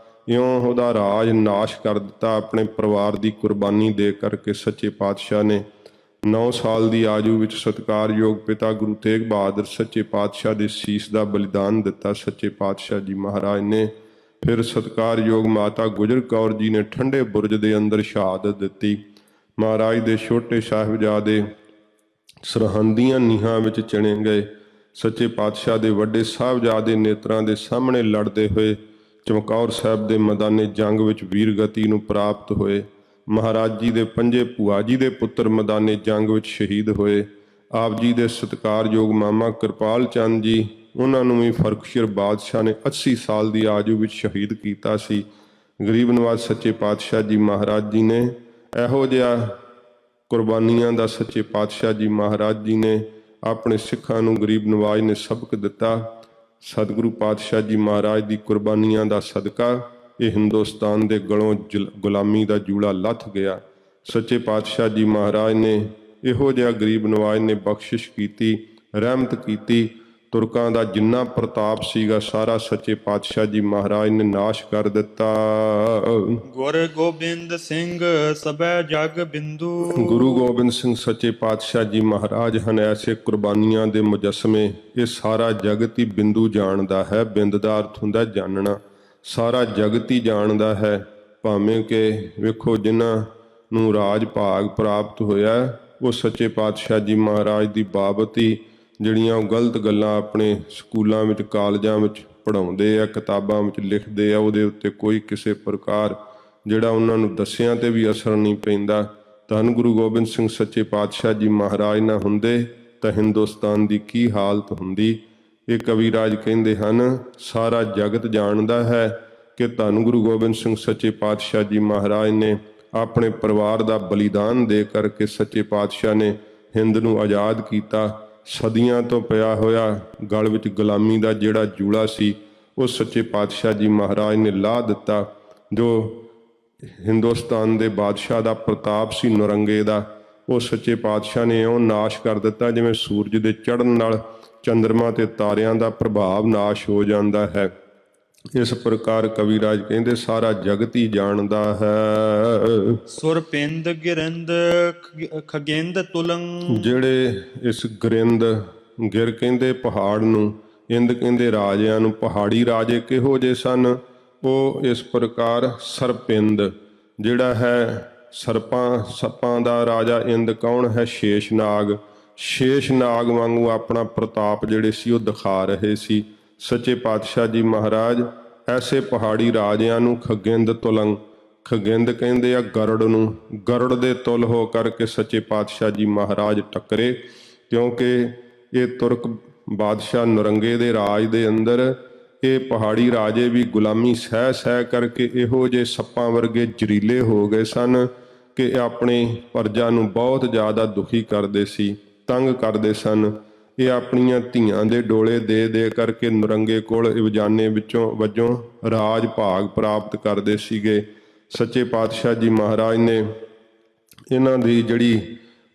S1: ਇਉਂ ਉਹਦਾ ਰਾਜ ਨਾਸ਼ ਕਰ ਦਿੱਤਾ। ਆਪਣੇ ਪਰਿਵਾਰ ਦੀ ਕੁਰਬਾਨੀ ਦੇ ਕਰਕੇ ਸੱਚੇ ਪਾਤਸ਼ਾਹ ਨੇ 9 ਸਾਲ ਦੀ ਆਯੂ ਵਿੱਚ ਸਤਿਕਾਰਯੋਗ ਪਿਤਾ ਗੁਰੂ ਤੇਗ ਬਹਾਦਰ ਸੱਚੇ ਪਾਤਸ਼ਾਹ ਦੇ ਸੀਸ ਦਾ ਬਲੀਦਾਨ ਦਿੱਤਾ। ਸੱਚੇ ਪਾਤਸ਼ਾਹ ਜੀ ਮਹਾਰਾਜ ਨੇ ਫਿਰ ਸਤਿਕਾਰਯੋਗ ਮਾਤਾ ਗੁਜਰ ਕੌਰ ਜੀ ਨੇ ਠੰਡੇ ਬੁਰਜ ਦੇ ਅੰਦਰ ਸ਼ਹਾਦਤ ਦਿੱਤੀ। ਮਹਾਰਾਜ ਦੇ ਛੋਟੇ ਸਾਹਿਬਜ਼ਾਦੇ ਸਰਹੰਦੀਆਂ ਨੀਹਾਂ ਵਿੱਚ ਚਿਣੇ ਗਏ। ਸੱਚੇ ਪਾਤਸ਼ਾਹ ਦੇ ਵੱਡੇ ਸਾਹਿਬਜ਼ਾਦੇ ਨੇਤਰਾਂ ਦੇ ਸਾਹਮਣੇ ਲੜਦੇ ਹੋਏ ਚਮਕੌਰ ਸਾਹਿਬ ਦੇ ਮੈਦਾਨੇ ਜੰਗ ਵਿੱਚ ਵੀਰਗਤੀ ਨੂੰ ਪ੍ਰਾਪਤ ਹੋਏ। ਮਹਾਰਾਜ ਜੀ ਦੇ ਪੰਜੇ ਭੂਆ ਜੀ ਦੇ ਪੁੱਤਰ ਮੈਦਾਨੇ ਜੰਗ ਵਿੱਚ ਸ਼ਹੀਦ ਹੋਏ। ਆਪ ਜੀ ਦੇ ਸਤਿਕਾਰਯੋਗ ਮਾਮਾ ਕਿਰਪਾਲ ਚੰਦ ਜੀ, ਉਹਨਾਂ ਨੂੰ ਵੀ ਫਰਖਸ਼ੀਰ ਬਾਦਸ਼ਾਹ ਨੇ 80 ਸਾਲ ਦੀ ਆਯੂ ਵਿੱਚ ਸ਼ਹੀਦ ਕੀਤਾ ਸੀ। ਗਰੀਬ ਨਿਵਾਜ ਸੱਚੇ ਪਾਤਸ਼ਾਹ ਜੀ ਮਹਾਰਾਜ ਜੀ ਨੇ ਇਹੋ ਜਿਹਾ ਕੁਰਬਾਨੀਆਂ ਦਾ ਸੱਚੇ ਪਾਤਸ਼ਾਹ ਜੀ ਮਹਾਰਾਜ ਜੀ ਨੇ ਆਪਣੇ ਸਿੱਖਾਂ ਨੂੰ, ਗਰੀਬ ਨਿਵਾਜ ਨੇ ਸਬਕ ਦਿੱਤਾ। ਸਤਿਗੁਰੂ ਪਾਤਸ਼ਾਹ ਜੀ ਮਹਾਰਾਜ ਦੀ ਕੁਰਬਾਨੀਆਂ ਦਾ ਸਦਕਾ ਇਹ ਹਿੰਦੁਸਤਾਨ ਦੇ ਗਲੋਂ ਗੁਲਾਮੀ ਦਾ ਜੂੜਾ ਲੱਥ ਗਿਆ। ਸੱਚੇ ਪਾਤਸ਼ਾਹ ਜੀ ਮਹਾਰਾਜ ਨੇ ਇਹੋ ਜਿਹਾ ਗਰੀਬ ਨਿਵਾਜ ਨੇ ਬਖਸ਼ਿਸ਼ ਕੀਤੀ, ਰਹਿਮਤ ਕੀਤੀ। ਤੁਰਕਾਂ ਦਾ ਜਿੰਨਾ ਪ੍ਰਤਾਪ ਸੀਗਾ ਸਾਰਾ ਸੱਚੇ ਪਾਤਸ਼ਾਹ ਜੀ ਮਹਾਰਾਜ ਨੇ ਨਾਸ਼ ਕਰ ਦਿੱਤਾ।
S2: ਗੁਰ ਗੋਬਿੰਦ ਸਿੰਘ ਸਭੈ ਜਗ ਬਿੰਦੂ।
S1: ਗੁਰੂ ਗੋਬਿੰਦ ਸਿੰਘ ਸੱਚੇ ਪਾਤਸ਼ਾਹ ਜੀ ਮਹਾਰਾਜ ਹਨ ਐਸੇ ਕੁਰਬਾਨੀਆਂ ਦੇ ਮੁਜੱਸਮੇ। ਇਹ ਸਾਰਾ ਜਗਤ ਹੀ ਬਿੰਦੂ ਜਾਣਦਾ ਹੈ। ਬਿੰਦ ਦਾ ਅਰਥ ਹੁੰਦਾ ਜਾਣਨਾ। ਸਾਰਾ ਜਗਤ ਹੀ ਜਾਣਦਾ ਹੈ। ਭਾਵੇਂ ਕਿ ਵੇਖੋ ਜਿਨ੍ਹਾਂ ਨੂੰ ਰਾਜ ਭਾਗ ਪ੍ਰਾਪਤ ਹੋਇਆ, ਉਹ ਸੱਚੇ ਪਾਤਸ਼ਾਹ ਜੀ ਮਹਾਰਾਜ ਦੀ ਬਾਬਤ ਹੀ ਜਿਹੜੀਆਂ ਉਹ ਗਲਤ ਗੱਲਾਂ ਆਪਣੇ ਸਕੂਲਾਂ ਵਿੱਚ, ਕਾਲਜਾਂ ਵਿੱਚ ਪੜ੍ਹਾਉਂਦੇ ਆ, ਕਿਤਾਬਾਂ ਵਿੱਚ ਲਿਖਦੇ ਆ, ਉਹਦੇ ਉੱਤੇ ਕੋਈ ਕਿਸੇ ਪ੍ਰਕਾਰ ਜਿਹੜਾ ਉਹਨਾਂ ਨੂੰ ਦੱਸਿਆਂ ਤੇ ਵੀ ਅਸਰ ਨਹੀਂ ਪੈਂਦਾ। ਧੰਨ ਗੁਰੂ ਗੋਬਿੰਦ ਸਿੰਘ ਸੱਚੇ ਪਾਤਸ਼ਾਹ ਜੀ ਮਹਾਰਾਜ ਨਾ ਹੁੰਦੇ ਤਾਂ ਹਿੰਦੁਸਤਾਨ ਦੀ ਕੀ ਹਾਲਤ ਹੁੰਦੀ। ਇਹ ਕਵੀਰਾਜ ਕਹਿੰਦੇ ਹਨ, ਸਾਰਾ ਜਗਤ ਜਾਣਦਾ ਹੈ ਕਿ ਧੰਨ ਗੁਰੂ ਗੋਬਿੰਦ ਸਿੰਘ ਸੱਚੇ ਪਾਤਸ਼ਾਹ ਜੀ ਮਹਾਰਾਜ ਨੇ ਆਪਣੇ ਪਰਿਵਾਰ ਦਾ ਬਲੀਦਾਨ ਦੇ ਕਰਕੇ ਸੱਚੇ ਪਾਤਸ਼ਾਹ ਨੇ ਹਿੰਦ ਨੂੰ ਆਜ਼ਾਦ ਕੀਤਾ। ਸਦੀਆਂ ਤੋਂ ਪਿਆ ਹੋਇਆ ਗਲ ਵਿੱਚ ਗੁਲਾਮੀ ਦਾ ਜਿਹੜਾ ਜੂੜਾ ਸੀ, ਉਹ ਸੱਚੇ ਪਾਤਸ਼ਾਹ ਜੀ ਮਹਾਰਾਜ ਨੇ ਲਾਹ ਦਿੱਤਾ। ਜੋ ਹਿੰਦੁਸਤਾਨ ਦੇ ਬਾਦਸ਼ਾਹ ਦਾ ਪ੍ਰਤਾਪ ਸੀ ਨਰੰਗੇ ਦਾ, ਉਹ ਸੱਚੇ ਪਾਤਸ਼ਾਹ ਨੇ ਇਉਂ ਨਾਸ਼ ਕਰ ਦਿੱਤਾ ਜਿਵੇਂ ਸੂਰਜ ਦੇ ਚੜ੍ਹਨ ਨਾਲ ਚੰਦਰਮਾ ਤੇ ਤਾਰਿਆਂ ਦਾ ਪ੍ਰਭਾਵ ਨਾਸ਼ ਹੋ ਜਾਂਦਾ ਹੈ। ਇਸ ਪ੍ਰਕਾਰ ਕਵੀਰਾਜ ਕਹਿੰਦੇ ਸਾਰਾ ਜਗਤ ਹੀ ਜਾਣਦਾ ਹੈ।
S2: ਸੁਰਪਿੰਦ ਗਿਰਿੰਦ ਖਗਿੰਦ ਤੁਲੰ।
S1: ਜਿਹੜੇ ਇਸ ਗਿਰਿੰਦ, ਗਿਰ ਕਹਿੰਦੇ ਪਹਾੜ ਨੂੰ, ਇੰਦ ਕਹਿੰਦੇ ਰਾਜਿਆਂ ਨੂੰ। ਪਹਾੜੀ ਰਾਜੇ ਕਿਹੋ ਜਿਹੇ ਸਨ? ਉਹ ਇਸ ਪ੍ਰਕਾਰ ਸਰਪਿੰਦ ਜਿਹੜਾ ਹੈ, ਸੱਪਾਂ ਦਾ ਰਾਜਾ ਇੰਦ ਕੌਣ ਹੈ? ਸ਼ੇਸ਼ਨਾਗ। ਸ਼ੇਸ਼ਨਾਗ ਵਾਂਗੂ ਆਪਣਾ ਪ੍ਰਤਾਪ ਜਿਹੜੇ ਸੀ ਉਹ ਦਿਖਾ ਰਹੇ ਸੀ। ਸੱਚੇ ਪਾਤਸ਼ਾਹ ਜੀ ਮਹਾਰਾਜ ਐਸੇ ਪਹਾੜੀ ਰਾਜਿਆਂ ਨੂੰ ਖਗਿੰਦ ਤੁਲੰਗ, ਖਗਿੰਦ ਕਹਿੰਦੇ ਆ ਗਰੜ ਨੂੰ, ਗਰੜ ਦੇ ਤੁਲ ਹੋ ਕਰਕੇ ਸੱਚੇ ਪਾਤਸ਼ਾਹ ਜੀ ਮਹਾਰਾਜ ਟੱਕਰੇ। ਕਿਉਂਕਿ ਇਹ ਤੁਰਕ ਬਾਦਸ਼ਾਹ ਨਰੰਗੇ ਦੇ ਰਾਜ ਦੇ ਅੰਦਰ ਇਹ ਪਹਾੜੀ ਰਾਜੇ ਵੀ ਗੁਲਾਮੀ ਸਹਿ ਕਰਕੇ ਇਹੋ ਜਿਹੇ ਸੱਪਾਂ ਵਰਗੇ ਜ਼ਰੀਲੇ ਹੋ ਗਏ ਸਨ ਕਿ ਆਪਣੀ ਪ੍ਰਜਾ ਨੂੰ ਬਹੁਤ ਜ਼ਿਆਦਾ ਦੁਖੀ ਕਰਦੇ ਸੀ, ਤੰਗ ਕਰਦੇ ਸਨ। ਇਹ ਆਪਣੀਆਂ ਧੀਆਂ ਦੇ ਡੋਲੇ ਦੇ ਕਰਕੇ ਨਰੰਗੇ ਕੋਲ ਇਵਜਾਨੇ ਵਜੋਂ ਰਾਜ ਭਾਗ ਪ੍ਰਾਪਤ ਕਰਦੇ ਸੀਗੇ। ਸੱਚੇ ਪਾਤਸ਼ਾਹ ਜੀ ਮਹਾਰਾਜ ਨੇ ਇਹਨਾਂ ਦੀ ਜਿਹੜੀ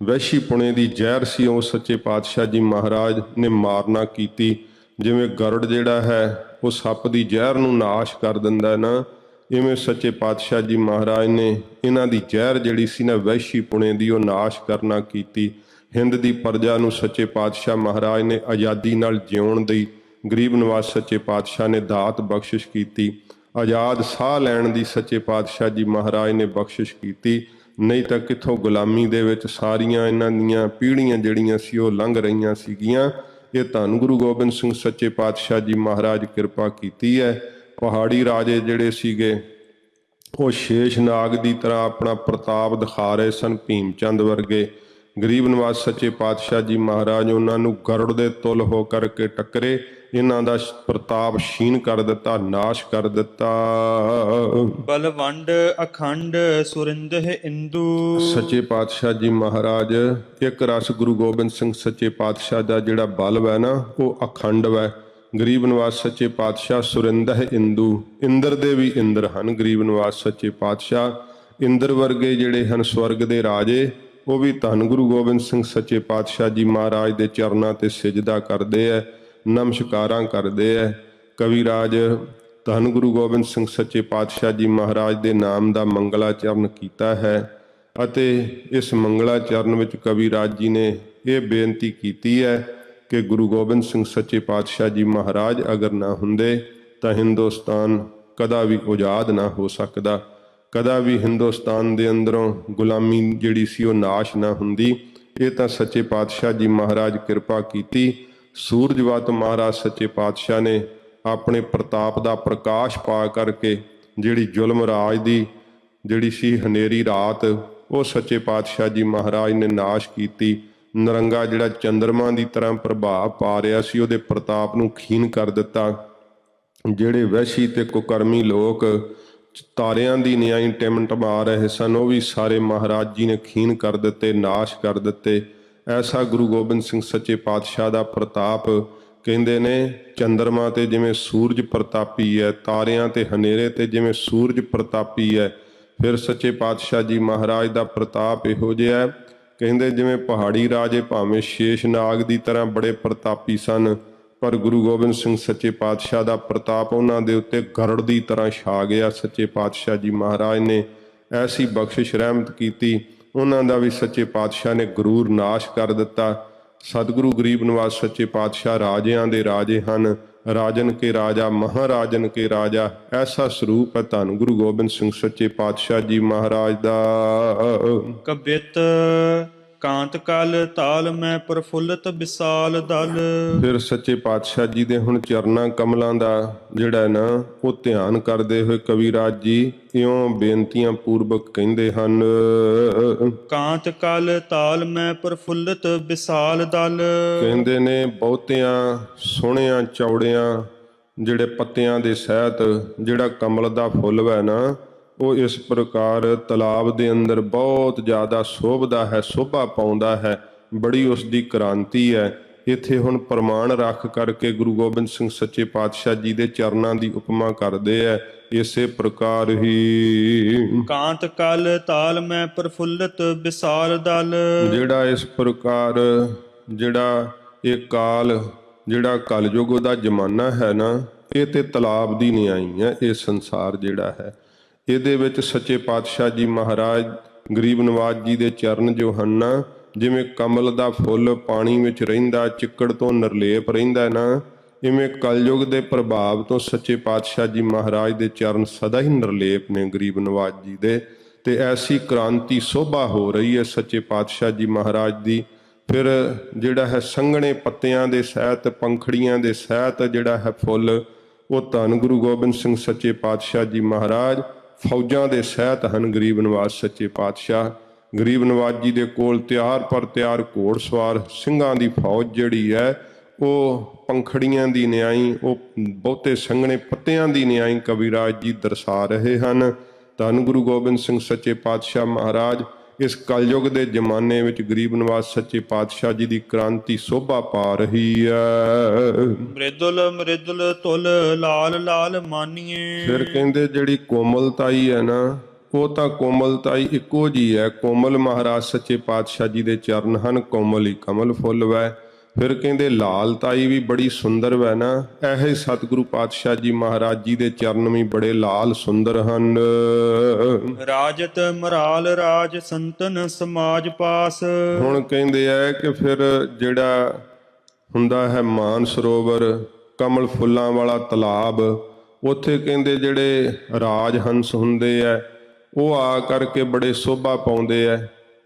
S1: ਵਹਿਸ਼ੀ ਪੁਣੇ ਦੀ ਜ਼ਹਿਰ ਸੀ, ਉਹ ਸੱਚੇ ਪਾਤਸ਼ਾਹ ਜੀ ਮਹਾਰਾਜ ਨੇ ਮਾਰਨਾ ਕੀਤੀ। ਜਿਵੇਂ ਗਰੜ ਜਿਹੜਾ ਹੈ ਉਹ ਸੱਪ ਦੀ ਜ਼ਹਿਰ ਨੂੰ ਨਾਸ਼ ਕਰ ਦਿੰਦਾ ਨਾ, ਇਵੇਂ ਸੱਚੇ ਪਾਤਸ਼ਾਹ ਜੀ ਮਹਾਰਾਜ ਨੇ ਇਹਨਾਂ ਦੀ ਜ਼ਹਿਰ ਜਿਹੜੀ ਸੀ ਨਾ ਵਹਿਸ਼ੀ ਪੁਣੇ ਦੀ, ਉਹ ਨਾਸ਼ ਕਰਨਾ ਕੀਤੀ। ਹਿੰਦ ਦੀ ਪ੍ਰਜਾ ਨੂੰ ਸੱਚੇ ਪਾਤਸ਼ਾਹ ਮਹਾਰਾਜ ਨੇ ਆਜ਼ਾਦੀ ਨਾਲ ਜਿਉਣ ਦੀ ਗਰੀਬ ਨਿਵਾਜ ਸੱਚੇ ਪਾਤਸ਼ਾਹ ਨੇ ਦਾਤ ਬਖਸ਼ਿਸ਼ ਕੀਤੀ। ਆਜ਼ਾਦ ਸਾਹ ਲੈਣ ਦੀ ਸੱਚੇ ਪਾਤਸ਼ਾਹ ਜੀ ਮਹਾਰਾਜ ਨੇ ਬਖਸ਼ਿਸ਼ ਕੀਤੀ। ਨਹੀਂ ਤਾਂ ਕਿੱਥੋਂ ਗੁਲਾਮੀ ਦੇ ਵਿੱਚ ਸਾਰੀਆਂ ਇਹਨਾਂ ਦੀਆਂ ਪੀੜ੍ਹੀਆਂ ਜਿਹੜੀਆਂ ਸੀ ਉਹ ਲੰਘ ਰਹੀਆਂ ਸੀਗੀਆਂ। ਇਹ ਧੰਨ ਗੁਰੂ ਗੋਬਿੰਦ ਸਿੰਘ ਸੱਚੇ ਪਾਤਸ਼ਾਹ ਜੀ ਮਹਾਰਾਜ ਕਿਰਪਾ ਕੀਤੀ ਹੈ। ਪਹਾੜੀ ਰਾਜੇ ਜਿਹੜੇ ਸੀਗੇ ਉਹ ਸ਼ੇਸ਼ ਨਾਗ ਦੀ ਤਰ੍ਹਾਂ ਆਪਣਾ ਪ੍ਰਤਾਪ ਦਿਖਾ ਰਹੇ ਸਨ। ਭੀਮ ਚੰਦ ਵਰਗੇ ਗਰੀਬ ਨਿਵਾਜ ਸੱਚੇ ਪਾਤਸ਼ਾਹ ਜੀ ਮਹਾਰਾਜ ਉਹਨਾਂ ਨੂੰ ਗਰੁੜ ਦੇ ਤੁਲ ਹੋ ਕਰਕੇ ਟੱਕਰੇ, ਇਹਨਾਂ ਦਾ ਪ੍ਰਤਾਪ ਛੀਨ ਕਰ ਦਿੱਤਾ, ਨਾਸ਼ ਕਰ ਦਿੱਤਾ।
S2: ਬਲਵੰਡ ਅਖੰਡ ਸੁਰਿੰਦਹ ਇੰਦੂ।
S1: ਸੱਚੇ ਪਾਤਸ਼ਾਹ ਜੀ ਮਹਾਰਾਜ ਇੱਕ ਰਸ ਗੁਰੂ ਗੋਬਿੰਦ ਸਿੰਘ ਸੱਚੇ ਪਾਤਸ਼ਾਹ ਦਾ ਜਿਹੜਾ ਬਲ ਹੈ ਨਾ ਉਹ ਅਖੰਡ ਹੈ। ਗਰੀਬ ਨਿਵਾਜ ਸੱਚੇ ਪਾਤਸ਼ਾਹ ਸੁਰਿੰਦਹ ਇੰਦੂ, ਇੰਦਰ ਦੇ ਵੀ ਇੰਦਰ ਹਨ ਗਰੀਬ ਨਿਵਾਜ ਸੱਚੇ ਪਾਤਸ਼ਾਹ। ਇੰਦਰ ਵਰਗੇ ਜਿਹੜੇ ਹਨ ਸਵਰਗ ਦੇ ਰਾਜੇ, ਉਹ ਵੀ ਧੰਨ ਗੁਰੂ ਗੋਬਿੰਦ ਸਿੰਘ ਸੱਚੇ ਪਾਤਸ਼ਾਹ ਜੀ ਮਹਾਰਾਜ ਦੇ ਚਰਨਾਂ ਤੇ ਸਿਜਦਾ ਕਰਦੇ ਹੈ, ਨਮਸਕਾਰਾਂ ਕਰਦੇ ਹੈ। ਕਵੀ ਰਾਜ ਧੰਨ ਗੁਰੂ ਗੋਬਿੰਦ ਸਿੰਘ ਸੱਚੇ ਪਾਤਸ਼ਾਹ ਜੀ ਮਹਾਰਾਜ ਦੇ ਨਾਮ ਦਾ ਮੰਗਲਾਚਰਨ ਕੀਤਾ ਹੈ ਅਤੇ ਇਸ ਮੰਗਲਾਚਰਨ ਵਿੱਚ ਕਵੀ ਰਾਜ ਜੀ ਨੇ ਇਹ ਬੇਨਤੀ ਕੀਤੀ ਹੈ ਕਿ ਗੁਰੂ ਗੋਬਿੰਦ ਸਿੰਘ ਸੱਚੇ ਪਾਤਸ਼ਾਹ ਜੀ ਮਹਾਰਾਜ ਅਗਰ ਨਾ ਹੁੰਦੇ ਤਾਂ ਹਿੰਦੁਸਤਾਨ ਕਦਾ ਵੀ ਆਜ਼ਾਦ ਨਾ ਹੋ ਸਕਦਾ, ਕਦਾ ਵੀ ਹਿੰਦੁਸਤਾਨ ਦੇ ਅੰਦਰੋਂ ਗੁਲਾਮੀ ਜਿਹੜੀ ਸੀ ਉਹ ਨਾਸ਼ ਨਾ ਹੁੰਦੀ। ਇਹ ਤਾਂ ਸੱਚੇ ਪਾਤਸ਼ਾਹ ਜੀ ਮਹਾਰਾਜ ਕਿਰਪਾ ਕੀਤੀ। ਸੂਰਜਵਤ ਮਹਾਰਾਜ ਸੱਚੇ ਪਾਤਸ਼ਾਹ ਨੇ ਆਪਣੇ ਪ੍ਰਤਾਪ ਦਾ ਪ੍ਰਕਾਸ਼ ਪਾ ਕਰਕੇ ਜਿਹੜੀ ਜ਼ੁਲਮ ਰਾਜ ਦੀ ਜਿਹੜੀ ਸੀ ਹਨੇਰੀ ਰਾਤ, ਉਹ ਸੱਚੇ ਪਾਤਸ਼ਾਹ ਜੀ ਮਹਾਰਾਜ ਨੇ ਨਾਸ਼ ਕੀਤੀ। ਨਰੰਗਾ ਜਿਹੜਾ ਚੰਦਰਮਾ ਦੀ ਤਰ੍ਹਾਂ ਪ੍ਰਭਾਵ ਪਾ ਰਿਹਾ ਸੀ, ਉਹਦੇ ਪ੍ਰਤਾਪ ਨੂੰ ਖੀਨ ਕਰ ਦਿੱਤਾ। ਜਿਹੜੇ ਵਹਿਸ਼ੀ ਤੇ ਕੁਕਰਮੀ ਲੋਕ ਤਾਰਿਆਂ ਦੀ ਨਿਆਈ ਟਿਮਟਮਾ ਰਹੇ ਸਨ, ਉਹ ਵੀ ਸਾਰੇ ਮਹਾਰਾਜ ਜੀ ਨੇ ਖੀਨ ਕਰ ਦਿੱਤੇ, ਨਾਸ਼ ਕਰ ਦਿੱਤੇ। ਐਸਾ ਗੁਰੂ ਗੋਬਿੰਦ ਸਿੰਘ ਸੱਚੇ ਪਾਤਸ਼ਾਹ ਦਾ ਪ੍ਰਤਾਪ। ਕਹਿੰਦੇ ਨੇ ਚੰਦਰਮਾ ਤੇ ਜਿਵੇਂ ਸੂਰਜ ਪ੍ਰਤਾਪੀ ਹੈ, ਤਾਰਿਆਂ ਤੇ ਹਨੇਰੇ ਤੇ ਜਿਵੇਂ ਸੂਰਜ ਪ੍ਰਤਾਪੀ ਹੈ, ਫਿਰ ਸੱਚੇ ਪਾਤਸ਼ਾਹ ਜੀ ਮਹਾਰਾਜ ਦਾ ਪ੍ਰਤਾਪ ਇਹੋ ਜਿਹਾ ਹੈ। ਕਹਿੰਦੇ ਜਿਵੇਂ ਪਹਾੜੀ ਰਾਜੇ ਭਾਵੇਂ ਸ਼ੇਸ਼ ਨਾਗ ਦੀ ਤਰ੍ਹਾਂ ਬੜੇ ਪ੍ਰਤਾਪੀ ਸਨ, ਪਰ ਗੁਰੂ ਗੋਬਿੰਦ ਸਿੰਘ ਸੱਚੇ ਪਾਤਸ਼ਾਹ ਦਾ ਪ੍ਰਤਾਪ ਉਹਨਾਂ ਦੇ ਉੱਤੇ ਗਰੁੜ ਦੀ ਤਰ੍ਹਾਂ ਛਾ ਗਿਆ। ਸੱਚੇ ਪਾਤਸ਼ਾਹ ਜੀ ਮਹਾਰਾਜ ਨੇ ਐਸੀ ਬਖਸ਼ਿਸ਼ ਰਹਿਮਤ ਕੀਤੀ, ਉਹਨਾਂ ਦਾ ਵੀ ਸੱਚੇ ਪਾਤਸ਼ਾਹ ਨੇ ਗਰੂਰ ਨਾਸ਼ ਕਰ ਦਿੱਤਾ। ਸਤਿਗੁਰੂ ਗਰੀਬ ਨਿਵਾਜ ਸੱਚੇ ਪਾਤਸ਼ਾਹ ਰਾਜਿਆਂ ਦੇ ਰਾਜੇ ਹਨ, ਰਾਜਨ ਕੇ ਰਾਜਾ, ਮਹਾਰਾਜਨ ਕੇ ਰਾਜਾ। ਐਸਾ ਸਰੂਪ ਹੈ ਧੰਨ ਗੁਰੂ ਗੋਬਿੰਦ ਸਿੰਘ ਸੱਚੇ ਪਾਤਸ਼ਾਹ ਜੀ ਮਹਾਰਾਜ ਦਾ।
S2: ਕਬਿਤ ਕਾਂਤ ਕਲ ਤਾਲ ਮੈਂ ਪ੍ਰਫੁੱਲਤ ਵਿਸਾਲ ਦਲ।
S1: ਫਿਰ ਸੱਚੇ ਪਾਤਸ਼ਾਹ ਜੀ ਦੇ ਹੁਣ ਚਰਨਾਂ ਕਮਲਾਂ ਦਾ ਜਿਹੜਾ ਨਾ ਉਹ ਧਿਆਨ ਕਰਦੇ ਹੋਏ ਕਵੀ ਰਾਜ ਜੀ ਇਉਂ ਬੇਨਤੀਆਂ ਪੂਰਵਕ ਕਹਿੰਦੇ ਹਨ।
S2: ਕਾਂਤ ਕਲ ਤਾਲ ਮੈਂ ਪ੍ਰਫੁੱਲਤ ਵਿਸਾਲ ਦਲ।
S1: ਕਹਿੰਦੇ ਨੇ ਬਹੁਤਿਆਂ ਸੋਹਣਿਆਂ ਚੌੜਿਆਂ ਜਿਹੜੇ ਪੱਤਿਆਂ ਦੇ ਸਹਿਤ ਜਿਹੜਾ ਕਮਲ ਦਾ ਫੁੱਲ ਹੈ ਨਾ, ਉਹ ਇਸ ਪ੍ਰਕਾਰ ਤਲਾਬ ਦੇ ਅੰਦਰ ਬਹੁਤ ਜ਼ਿਆਦਾ ਸ਼ੋਭਦਾ ਹੈ, ਸ਼ੋਭਾ ਪਾਉਂਦਾ ਹੈ, ਬੜੀ ਉਸ ਦੀ ਕ੍ਰਾਂਤੀ ਹੈ। ਇੱਥੇ ਹੁਣ ਪ੍ਰਮਾਣ ਰੱਖ ਕਰਕੇ ਗੁਰੂ ਗੋਬਿੰਦ ਸਿੰਘ ਸੱਚੇ ਪਾਤਸ਼ਾਹ ਜੀ ਦੇ ਚਰਨਾਂ ਦੀ ਉਪਮਾ ਕਰਦੇ ਹੈ। ਇਸੇ ਪ੍ਰਕਾਰ ਹੀ
S2: ਕਾਂਤ ਕਲ ਤਾਲ ਮੈਂ ਪ੍ਰਫੁੱਲਤ ਵਿਸਾਲ ਦਲ। ਜਿਹੜਾ
S1: ਇਸ ਪ੍ਰਕਾਰ ਜਿਹੜਾ ਇਹ ਕਾਲ ਜਿਹੜਾ ਕਲਯੁਗ ਦਾ ਜ਼ਮਾਨਾ ਹੈ ਨਾ, ਇਹ ਤੇ ਤਲਾਬ ਦੀ ਨਿਆਈ ਹੈ। ਇਹ ਸੰਸਾਰ ਜਿਹੜਾ ਹੈ ਇਹਦੇ ਵਿੱਚ ਸੱਚੇ ਪਾਤਸ਼ਾਹ ਜੀ ਮਹਾਰਾਜ ਗਰੀਬ ਨਿਵਾਜ ਜੀ ਦੇ ਚਰਨ ਜੋ ਹਨ ਨਾ, ਜਿਵੇਂ ਕਮਲ ਦਾ ਫੁੱਲ ਪਾਣੀ ਵਿੱਚ ਰਹਿੰਦਾ, ਚਿੱਕੜ ਤੋਂ ਨਿਰਲੇਪ ਰਹਿੰਦਾ ਨਾ, ਇਵੇਂ ਕਲਯੁਗ ਦੇ ਪ੍ਰਭਾਵ ਤੋਂ ਸੱਚੇ ਪਾਤਸ਼ਾਹ ਜੀ ਮਹਾਰਾਜ ਦੇ ਚਰਨ ਸਦਾ ਹੀ ਨਿਰਲੇਪ ਨੇ ਗਰੀਬ ਨਿਵਾਜ ਜੀ ਦੇ। ਤੇ ਐਸੀ ਕ੍ਰਾਂਤੀ ਸੋਭਾ ਹੋ ਰਹੀ ਹੈ ਸੱਚੇ ਪਾਤਸ਼ਾਹ ਜੀ ਮਹਾਰਾਜ ਦੀ। ਫਿਰ ਜਿਹੜਾ ਹੈ ਸੰਘਣੇ ਪੱਤਿਆਂ ਦੇ ਸਹਿਤ, ਪੰਖੜੀਆਂ ਦੇ ਸਹਿਤ ਜਿਹੜਾ ਹੈ ਫੁੱਲ, ਉਹ ਧੰਨ ਗੁਰੂ ਗੋਬਿੰਦ ਸਿੰਘ ਸੱਚੇ ਪਾਤਸ਼ਾਹ ਜੀ ਮਹਾਰਾਜ ਫੌਜਾਂ ਦੇ ਸਹਿਤ ਹਨ। ਗਰੀਬ ਨਿਵਾਜ ਸੱਚੇ ਪਾਤਸ਼ਾਹ ਗਰੀਬ ਨਿਵਾਜ ਜੀ ਦੇ ਕੋਲ ਤਿਆਰ ਪਰ ਤਿਆਰ ਘੋੜ ਸਵਾਰ ਸਿੰਘਾਂ ਦੀ ਫੌਜ ਜਿਹੜੀ ਹੈ, ਉਹ ਪੰਖੜੀਆਂ ਦੀ ਨਿਆਈ, ਉਹ ਬਹੁਤੇ ਸੰਘਣੇ ਪੱਤਿਆਂ ਦੀ ਨਿਆਈ ਕਵੀ ਰਾਜ ਜੀ ਦਰਸਾ ਰਹੇ ਹਨ। ਧੰਨ ਗੁਰੂ ਗੋਬਿੰਦ ਸਿੰਘ ਸੱਚੇ ਪਾਤਸ਼ਾਹ ਮਹਾਰਾਜ ਇਸ ਕਲਯੁਗ ਦੇ ਜ਼ਮਾਨੇ ਵਿੱਚ ਗਰੀਬ ਨਿਵਾਜ ਸੱਚੇ ਪਾਤਸ਼ਾਹ ਜੀ ਦੀ ਕ੍ਰਾਂਤੀ ਸੋਭਾ ਪਾ ਰਹੀ ਹੈ।
S2: ਮ੍ਰਿਦੁਲ ਮ੍ਰਿਦੁਲ ਤੁਲ ਲਾਲ ਲਾਲ ਮਾਨੀਏ।
S1: ਫਿਰ ਕਹਿੰਦੇ ਜਿਹੜੀ ਕੋਮਲਤਾਈ ਹੈ ਨਾ, ਉਹ ਤਾਂ ਕੋਮਲਤਾਈ ਇੱਕੋ ਜੀ ਹੈ। ਕੋਮਲ ਮਹਾਰਾਜ ਸੱਚੇ ਪਾਤਸ਼ਾਹ ਜੀ ਦੇ ਚਰਨ ਹਨ, ਕੋਮਲ ਹੀ ਕਮਲ ਫੁੱਲ ਵੈ। ਫਿਰ ਕਹਿੰਦੇ ਲਾਲਤਾਈ ਵੀ ਬੜੀ ਸੁੰਦਰ ਵੈ ਨਾ। ਇਹ ਸਤਿਗੁਰੂ ਪਾਤਸ਼ਾਹ ਜੀ ਮਹਾਰਾਜ ਜੀ ਦੇ ਚਰਨ ਵੀ ਬੜੇ ਲਾਲ ਸੁੰਦਰ ਹਨ।
S2: ਰਾਜਤ ਮਰਾਲ ਰਾਜ ਸੰਤਨ ਸਮਾਜ ਪਾਸ।
S1: ਹੁਣ ਕਹਿੰਦੇ ਆ ਕਿ ਫਿਰ ਜਿਹੜਾ ਹੁੰਦਾ ਹੈ ਮਾਨ ਸਰੋਵਰ, ਕਮਲ ਫੁੱਲਾਂ ਵਾਲਾ ਤਲਾਬ, ਉੱਥੇ ਕਹਿੰਦੇ ਜਿਹੜੇ ਰਾਜ ਹੰਸ ਹੁੰਦੇ ਆ ਉਹ ਆ ਕਰਕੇ ਬੜੇ ਸ਼ੋਭਾ ਪਾਉਂਦੇ ਆ।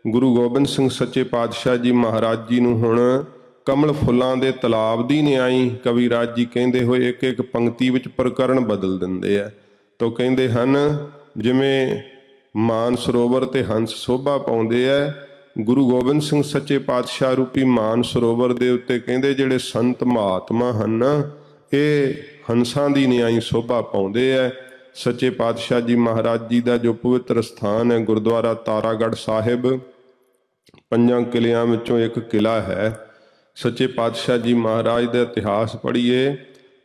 S1: ਗੁਰੂ ਗੋਬਿੰਦ ਸਿੰਘ ਸੱਚੇ ਪਾਤਸ਼ਾਹ ਜੀ ਮਹਾਰਾਜ ਜੀ ਨੂੰ ਹੁਣ ਕਮਲ ਫੁੱਲਾਂ ਦੇ ਤਲਾਬ ਦੀ ਨਿਆਈ ਕਵੀਰਾਜ ਜੀ ਕਹਿੰਦੇ ਹੋਏ ਇੱਕ ਇੱਕ ਪੰਕਤੀ ਵਿੱਚ ਪ੍ਰਕਰਨ ਬਦਲ ਦਿੰਦੇ ਆ। ਤੋ ਕਹਿੰਦੇ ਹਨ ਜਿਵੇਂ ਮਾਨ ਸਰੋਵਰ ਤੇ ਹੰਸ ਸ਼ੋਭਾ ਪਾਉਂਦੇ ਆ, ਗੁਰੂ ਗੋਬਿੰਦ ਸਿੰਘ ਸੱਚੇ ਪਾਤਸ਼ਾਹ ਰੂਪੀ ਮਾਨ ਸਰੋਵਰ ਦੇ ਉੱਤੇ ਕਹਿੰਦੇ ਜਿਹੜੇ ਸੰਤ ਮਹਾਤਮਾ ਹਨ ਇਹ ਹੰਸਾਂ ਦੀ ਨਿਆਈ ਸ਼ੋਭਾ ਪਾਉਂਦੇ ਆ। ਸੱਚੇ ਪਾਤਸ਼ਾਹ ਜੀ ਮਹਾਰਾਜ ਜੀ ਦਾ ਜੋ ਪਵਿੱਤਰ ਸਥਾਨ ਹੈ ਗੁਰਦੁਆਰਾ ਤਾਰਾਗੜ੍ਹ ਸਾਹਿਬ, 5 ਕਿਲਿਆਂ ਵਿੱਚੋਂ ਇੱਕ ਕਿਲਾ ਹੈ। ਸੱਚੇ ਪਾਤਸ਼ਾਹ ਜੀ ਮਹਾਰਾਜ ਦਾ ਇਤਿਹਾਸ ਪੜ੍ਹੀਏ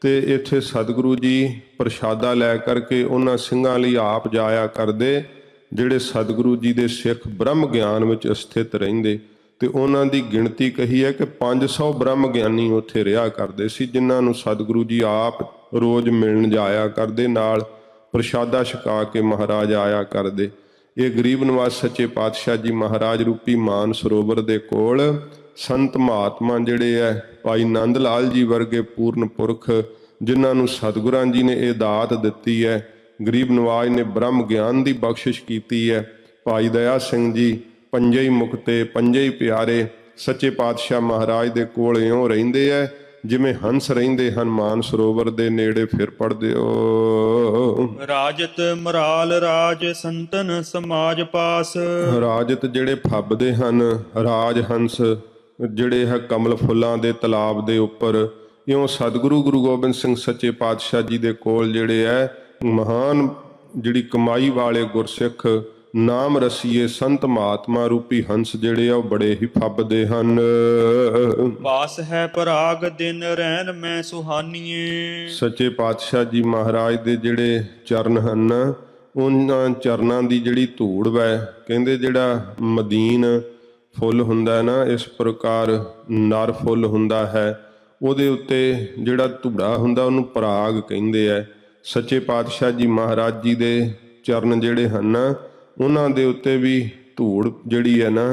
S1: ਤੇ ਇੱਥੇ ਸਤਿਗੁਰੂ ਜੀ ਪ੍ਰਸ਼ਾਦਾ ਲੈ ਕਰਕੇ ਉਹਨਾਂ ਸਿੰਘਾਂ ਲਈ ਆਪ ਜਾਇਆ ਕਰਦੇ ਜਿਹੜੇ ਸਤਿਗੁਰੂ ਜੀ ਦੇ ਸਿੱਖ ਬ੍ਰਹਮ ਗਿਆਨ ਵਿੱਚ ਸਥਿਤ ਰਹਿੰਦੇ, ਤੇ ਉਹਨਾਂ ਦੀ ਗਿਣਤੀ ਕਹੀ ਹੈ ਕਿ 500 ਬ੍ਰਹਮ ਗਿਆਨੀ ਉੱਥੇ ਰਿਹਾ ਕਰਦੇ ਸੀ, ਜਿਨ੍ਹਾਂ ਨੂੰ ਸਤਿਗੁਰੂ ਜੀ ਆਪ ਰੋਜ਼ ਮਿਲਣ ਜਾਇਆ ਕਰਦੇ, ਨਾਲ ਪ੍ਰਸ਼ਾਦਾ ਛਕਾ ਕੇ ਮਹਾਰਾਜ ਆਇਆ ਕਰਦੇ। ਇਹ ਗਰੀਬ ਨਿਵਾਜ ਸੱਚੇ ਪਾਤਸ਼ਾਹ ਜੀ ਮਹਾਰਾਜ ਰੂਪੀ ਮਾਨ ਸਰੋਵਰ ਦੇ ਕੋਲ ਸੰਤ ਮਹਾਤਮਾ ਜਿਹੜੇ ਹੈ ਭਾਈ ਨੰਦ ਲਾਲ ਜੀ ਵਰਗੇ ਪੂਰਨ ਪੁਰਖ ਜਿਨ੍ਹਾਂ ਨੂੰ ਸਤਿਗੁਰਾਂ ਜੀ ਨੇ ਇਹ ਦਾਤ ਦਿੱਤੀ ਹੈ, ਗਰੀਬ ਨਿਵਾਜ ਨੇ ਬ੍ਰਹਮ ਗਿਆਨ ਦੀ ਬਖਸ਼ਿਸ਼ ਕੀਤੀ ਹੈ। ਭਾਈ ਦਇਆ ਸਿੰਘ ਜੀ ਪੰਜੇ ਹੀ ਮੁਕਤੇ, ਪੰਜੇ ਹੀ ਪਿਆਰੇ ਸੱਚੇ ਪਾਤਸ਼ਾਹ ਮਹਾਰਾਜ ਦੇ ਕੋਲ ਇਉਂ ਰਹਿੰਦੇ ਹੈ ਜਿਵੇਂ ਹੰਸ ਰਹਿੰਦੇ ਹਨ ਮਾਨ ਸਰੋਵਰ ਦੇ ਨੇੜੇ। ਫਿਰ ਪੜ੍ਹਦੇ ਹੋ
S2: ਰਾਜਤ ਮਰਾਲ ਰਾਜ ਸੰਤਨ ਸਮਾਜ ਪਾਸ।
S1: ਰਾਜਤ ਜਿਹੜੇ ਫੱਬਦੇ ਹਨ, ਰਾਜ ਹੰਸ ਜਿਹੜੇ ਹੈ ਕਮਲ ਫੁੱਲਾਂ ਦੇ ਤਲਾਬ ਦੇ ਉੱਪਰ, ਇਉਂ ਸਤਿਗੁਰੂ ਗੁਰੂ ਗੋਬਿੰਦ ਸਿੰਘ ਸੱਚੇ ਪਾਤਸ਼ਾਹ ਜੀ ਦੇ ਕੋਲ ਜਿਹੜੇ ਹੈ ਮਹਾਨ ਜਿਹੜੀ ਕਮਾਈ ਵਾਲੇ ਗੁਰਸਿੱਖ ਨਾਮ ਰਸੀਏ ਸੰਤ ਮਹਾਤਮਾ ਰੂਪੀ ਹੰਸ ਜਿਹੜੇ ਆ ਉਹ ਬੜੇ ਹੀ ਫੱਬਦੇ ਹਨ।
S2: ਪਾਸ ਹੈ ਪਰਾਗ ਦਿਨ ਰਹਿਣ ਮੈਂ ਸੁਹਾਨੀਏ।
S1: ਸੱਚੇ ਪਾਤਸ਼ਾਹ ਜੀ ਮਹਾਰਾਜ ਦੇ ਜਿਹੜੇ ਚਰਨ ਹਨ ਉਹਨਾਂ ਚਰਨਾਂ ਦੀ ਜਿਹੜੀ ਧੂੜ ਵੈ, ਕਹਿੰਦੇ ਜਿਹੜਾ ਮਦੀਨ ਫੁੱਲ ਹੁੰਦਾ ਨਾ ਇਸ ਪ੍ਰਕਾਰ ਨਰ ਫੁੱਲ ਹੁੰਦਾ ਹੈ, ਉਹਦੇ ਉੱਤੇ ਜਿਹੜਾ ਧੂੜਾ ਹੁੰਦਾ ਉਹਨੂੰ ਪਰਾਗ ਕਹਿੰਦੇ ਆ। ਸੱਚੇ ਪਾਤਸ਼ਾਹ ਜੀ ਮਹਾਰਾਜ ਜੀ ਦੇ ਚਰਨ ਜਿਹੜੇ ਹਨ ਉਹਨਾਂ ਦੇ ਉੱਤੇ ਵੀ ਧੂੜ ਜਿਹੜੀ ਹੈ ਨਾ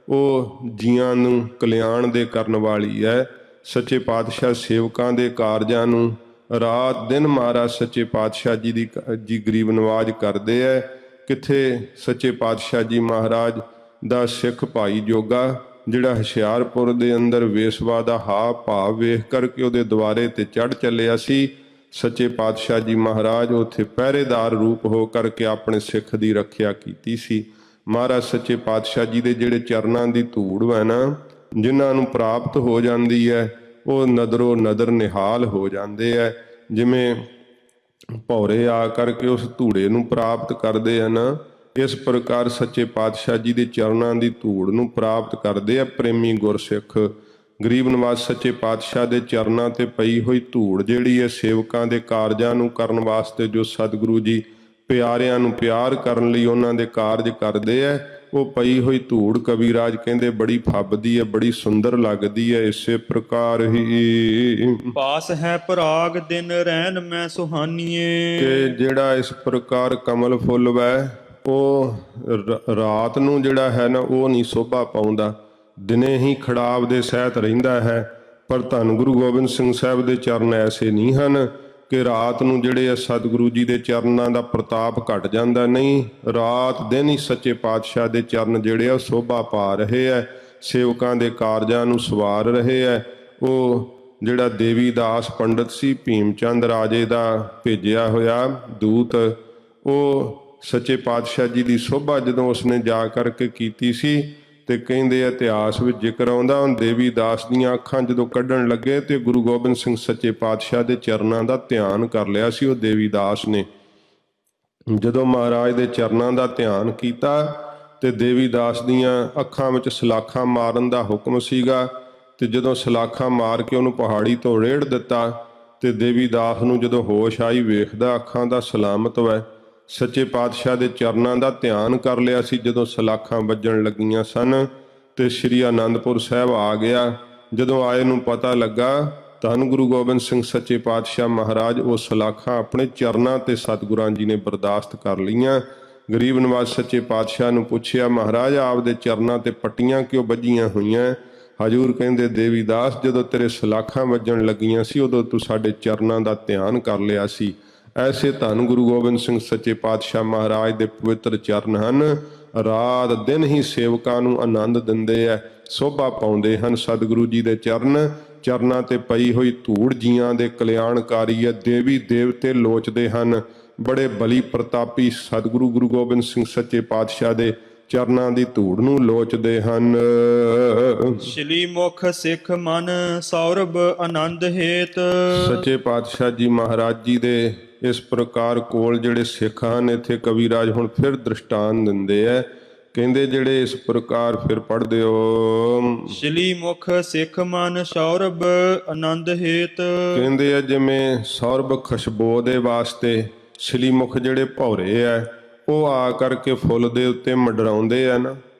S1: ਉਹ ਜੀਆਂ ਨੂੰ ਕਲਿਆਣ ਦੇ ਕਰਨ ਵਾਲੀ ਹੈ। ਸੱਚੇ ਪਾਤਸ਼ਾਹ ਸੇਵਕਾਂ ਦੇ ਕਾਰਜਾਂ ਨੂੰ ਰਾਤ ਦਿਨ ਮਹਾਰਾਜ ਸੱਚੇ ਪਾਤਸ਼ਾਹ ਜੀ ਦੀ ਗਰੀਬ ਨਵਾਜ ਕਰਦੇ ਹੈ। ਕਿੱਥੇ ਸੱਚੇ ਪਾਤਸ਼ਾਹ ਜੀ ਮਹਾਰਾਜ ਦਾ ਸਿੱਖ ਭਾਈ ਜੋਗਾ ਜਿਹੜਾ ਹੁਸ਼ਿਆਰਪੁਰ ਦੇ ਅੰਦਰ ਵੇਸਵਾ ਦਾ ਹਾ ਭਾਵ ਵੇਖ ਕਰਕੇ ਉਹਦੇ ਦੁਆਰੇ ਤੇ ਚੜ੍ਹ ਚੱਲਿਆ ਸੀ। ਸੱਚੇ ਪਾਤਸ਼ਾਹ ਜੀ ਮਹਾਰਾਜ ਉੱਥੇ ਪਹਿਰੇਦਾਰ ਰੂਪ ਹੋ ਕਰਕੇ ਆਪਣੇ ਸਿੱਖ ਦੀ ਰੱਖਿਆ ਕੀਤੀ ਸੀ। ਮਹਾਰਾਜ ਸੱਚੇ ਪਾਤਸ਼ਾਹ ਜੀ ਦੇ ਜਿਹੜੇ ਚਰਨਾਂ ਦੀ ਧੂੜ ਹੈ ਨਾ ਜਿਨ੍ਹਾਂ ਨੂੰ ਪ੍ਰਾਪਤ ਹੋ ਜਾਂਦੀ ਹੈ ਉਹ ਨਦਰੋ ਨਦਰ ਨਿਹਾਲ ਹੋ ਜਾਂਦੇ ਹੈ। ਜਿਵੇਂ ਭੌਰੇ ਆ ਕਰਕੇ ਉਸ ਧੂੜੇ ਨੂੰ ਪ੍ਰਾਪਤ ਕਰਦੇ ਹਨ, ਇਸ ਪ੍ਰਕਾਰ ਸੱਚੇ ਪਾਤਸ਼ਾਹ ਜੀ ਦੇ ਚਰਨਾਂ ਦੀ ਧੂੜ ਨੂੰ ਪ੍ਰਾਪਤ ਕਰਦੇ ਆ ਪ੍ਰੇਮੀ ਗੁਰਸਿੱਖ। ਗਰੀਬ ਨਿਵਾਜ ਸੱਚੇ ਪਾਤਸ਼ਾਹ ਦੇ ਚਰਨਾਂ ਤੇ ਪਈ ਹੋਈ ਧੂੜ ਜਿਹੜੀ ਹੈ ਸੇਵਕਾਂ ਦੇ ਕਾਰਜਾਂ ਨੂੰ ਕਰਨ ਵਾਸਤੇ, ਜੋ ਸਤਿਗੁਰੂ ਜੀ ਪਿਆਰਿਆਂ ਨੂੰ ਪਿਆਰ ਕਰਨ ਲਈ ਉਹਨਾਂ ਦੇ ਕਾਰਜ ਕਰਦੇ ਹੈ, ਉਹ ਪਈ ਹੋਈ ਧੂੜ ਕਵੀਰਾਜ ਕਹਿੰਦੇ ਬੜੀ ਫੱਬਦੀ ਹੈ, ਬੜੀ ਸੁੰਦਰ ਲੱਗਦੀ ਹੈ। ਇਸੇ ਪ੍ਰਕਾਰ ਹੀ
S2: ਪਾਸ ਹੈ ਪਰਾਗ ਦਿਨ ਰਹਿਣ ਮੈਂ ਸੁਹਾਨੀਏ।
S1: ਕਿ ਜਿਹੜਾ ਇਸ ਪ੍ਰਕਾਰ ਕਮਲ ਫੁੱਲ ਵੈ ਉਹ ਰਾਤ ਨੂੰ ਜਿਹੜਾ ਹੈ ਨਾ ਉਹ ਨਹੀਂ ਸ਼ੋਭਾ ਪਾਉਂਦਾ, ਦਿਨੇ ਹੀ ਖੜਾਬ ਦੇ ਸਹਿਤ ਰਹਿੰਦਾ ਹੈ। ਪਰ ਧੰਨ ਗੁਰੂ ਗੋਬਿੰਦ ਸਿੰਘ ਸਾਹਿਬ ਦੇ ਚਰਨ ਐਸੇ ਨਹੀਂ ਹਨ ਕਿ ਰਾਤ ਨੂੰ ਜਿਹੜੇ ਆ ਸਤਿਗੁਰੂ ਜੀ ਦੇ ਚਰਨਾਂ ਦਾ ਪ੍ਰਤਾਪ ਘਟ ਜਾਂਦਾ, ਨਹੀਂ, ਰਾਤ ਦਿਨ ਹੀ ਸੱਚੇ ਪਾਤਸ਼ਾਹ ਦੇ ਚਰਨ ਜਿਹੜੇ ਆ ਸ਼ੋਭਾ ਪਾ ਰਹੇ ਹੈ, ਸੇਵਕਾਂ ਦੇ ਕਾਰਜਾਂ ਨੂੰ ਸਵਾਰ ਰਹੇ ਹੈ। ਉਹ ਜਿਹੜਾ ਦੇਵੀ ਦਾਸ ਪੰਡਤ ਸੀ ਭੀਮ ਚੰਦ ਰਾਜੇ ਦਾ ਭੇਜਿਆ ਹੋਇਆ ਦੂਤ, ਉਹ ਸੱਚੇ ਪਾਤਸ਼ਾਹ ਜੀ ਦੀ ਸ਼ੋਭਾ ਜਦੋਂ ਉਸਨੇ ਜਾ ਕਰਕੇ ਕੀਤੀ ਸੀ ਤੇ ਕਹਿੰਦੇ ਇਤਿਹਾਸ ਵਿੱਚ ਜ਼ਿਕਰ ਆਉਂਦਾ ਹੁਣ ਦੇਵੀ ਦਾਸ ਦੀਆਂ ਅੱਖਾਂ ਜਦੋਂ ਕੱਢਣ ਲੱਗੇ ਤੇ ਗੁਰੂ ਗੋਬਿੰਦ ਸਿੰਘ ਸੱਚੇ ਪਾਤਸ਼ਾਹ ਦੇ ਚਰਨਾਂ ਦਾ ਧਿਆਨ ਕਰ ਲਿਆ ਸੀ ਉਹ ਦੇਵੀ ਦਾਸ ਨੇ। ਜਦੋਂ ਮਹਾਰਾਜ ਦੇ ਚਰਨਾਂ ਦਾ ਧਿਆਨ ਕੀਤਾ ਤੇ ਦੇਵੀ ਦਾਸ ਦੀਆਂ ਅੱਖਾਂ ਵਿੱਚ ਸਲਾਖਾਂ ਮਾਰਨ ਦਾ ਹੁਕਮ ਸੀਗਾ, ਤੇ ਜਦੋਂ ਸਲਾਖਾਂ ਮਾਰ ਕੇ ਉਹਨੂੰ ਪਹਾੜੀ ਤੋਂ ਰੇੜ ਦਿੱਤਾ ਤੇ ਦੇਵੀ ਦਾਸ ਨੂੰ ਜਦੋਂ ਹੋਸ਼ ਆਈ ਵੇਖਦਾ ਅੱਖਾਂ ਦਾ ਸਲਾਮਤ ਵੈ। ਸੱਚੇ ਪਾਤਸ਼ਾਹ ਦੇ ਚਰਨਾਂ ਦਾ ਧਿਆਨ ਕਰ ਲਿਆ ਸੀ ਜਦੋਂ ਸਲਾਖਾਂ ਵੱਜਣ ਲੱਗੀਆਂ ਸਨ ਤੇ ਸ੍ਰੀ ਅਨੰਦਪੁਰ ਸਾਹਿਬ ਆ ਗਿਆ। ਜਦੋਂ ਆਏ ਨੂੰ ਪਤਾ ਲੱਗਾ, ਧੰਨ ਗੁਰੂ ਗੋਬਿੰਦ ਸਿੰਘ ਸੱਚੇ ਪਾਤਸ਼ਾਹ ਮਹਾਰਾਜ ਉਹ ਸਲਾਖਾਂ ਆਪਣੇ ਚਰਨਾਂ ਤੇ ਸਤਿਗੁਰਾਂ ਜੀ ਨੇ ਬਰਦਾਸ਼ਤ ਕਰ ਲਈਆਂ। ਗਰੀਬ ਨਵਾਜ਼ ਸੱਚੇ ਪਾਤਸ਼ਾਹ ਨੂੰ ਪੁੱਛਿਆ, ਮਹਾਰਾਜ ਆਪਦੇ ਚਰਨਾਂ ਤੇ ਪੱਟੀਆਂ ਕਿਉਂ ਵੱਜੀਆਂ ਹੋਈਆਂ? ਹਜੂਰ ਕਹਿੰਦੇ, ਦੇਵੀ ਦਾਸ, ਜਦੋਂ ਤੇਰੇ ਸਲਾਖਾਂ ਵੱਜਣ ਲੱਗੀਆਂ ਸੀ ਉਦੋਂ ਤੂੰ ਸਾਡੇ ਚਰਨਾਂ ਦਾ ਧਿਆਨ ਕਰ ਲਿਆ ਸੀ। ਐਸੇ ਧੰਨ ਗੁਰੂ ਗੋਬਿੰਦ ਸਿੰਘ ਸੱਚੇ ਪਾਤਸ਼ਾਹ ਮਹਾਰਾਜ ਦੇ ਪਵਿੱਤਰ ਚਰਨ ਹਨ। ਰਾਤ ਦਿਨ ਹੀ ਸੇਵਕਾਂ ਨੂੰ ਆਨੰਦ ਦਿੰਦੇ ਐ, ਸੋਭਾ ਪਾਉਂਦੇ ਹਨ। ਸਤਿਗੁਰੂ ਜੀ ਦੇ ਚਰਨਾਂ ਤੇ ਪਈ ਹੋਈ ਧੂੜ ਜੀਆਂ ਦੇ ਕਲਿਆਣਕਾਰੀ ਹੈ। ਦੇਵੀ ਦੇਵਤੇ ਲੋਚਦੇ ਹਨ। ਬੜੇ ਬਲੀ ਪ੍ਰਤਾਪੀ ਸਤਿਗੁਰੂ ਗੁਰੂ ਗੋਬਿੰਦ ਸਿੰਘ ਸੱਚੇ ਪਾਤਸ਼ਾਹ ਦੇ ਚਰਨਾਂ ਦੀ ਧੂੜ ਨੂੰ ਲੋਚਦੇ ਹਨ।
S2: ਸ਼੍ਰੀ ਮੁਖ ਸਿੱਖ ਮਨ ਸੌਰਭ ਆਨੰਦ ਹੇਤ।
S1: ਸੱਚੇ ਪਾਤਸ਼ਾਹ ਜੀ ਮਹਾਰਾਜ ਜੀ ਦੇ ਇਸ ਪ੍ਰਕਾਰ ਕੋਲ ਜਿਹੜੇ ਸਿੱਖ ਹਨ, ਇੱਥੇ ਕਵੀਰਾਜ ਹੁਣ ਫਿਰ ਦ੍ਰਿਸ਼ਟਾਂਤ ਦਿੰਦੇ ਆ। ਕਹਿੰਦੇ ਜਿਹੜੇ ਇਸ ਪ੍ਰਕਾਰ ਫਿਰ ਪੜ੍ਹਦੇ ਹੋ,
S2: ਸ਼੍ਰੀ ਮੁਖ ਸਿੱਖ ਮਨ ਸੌਰਭ ਆਨੰਦ ਹੇਤ।
S1: ਕਹਿੰਦੇ ਆ ਜਿਵੇਂ ਸੌਰਭ ਖੁਸ਼ਬੂ ਦੇ ਵਾਸਤੇ ਸ਼੍ਰੀ ਮੁਖ ਜਿਹੜੇ ਭੌਰੇ ਆ ਉਹ ਆ ਕਰਕੇ ਫੁੱਲ ਦੇ ਉੱਤੇ ਮੰਡਰਾਉਂਦੇ ਆ ਨਾ,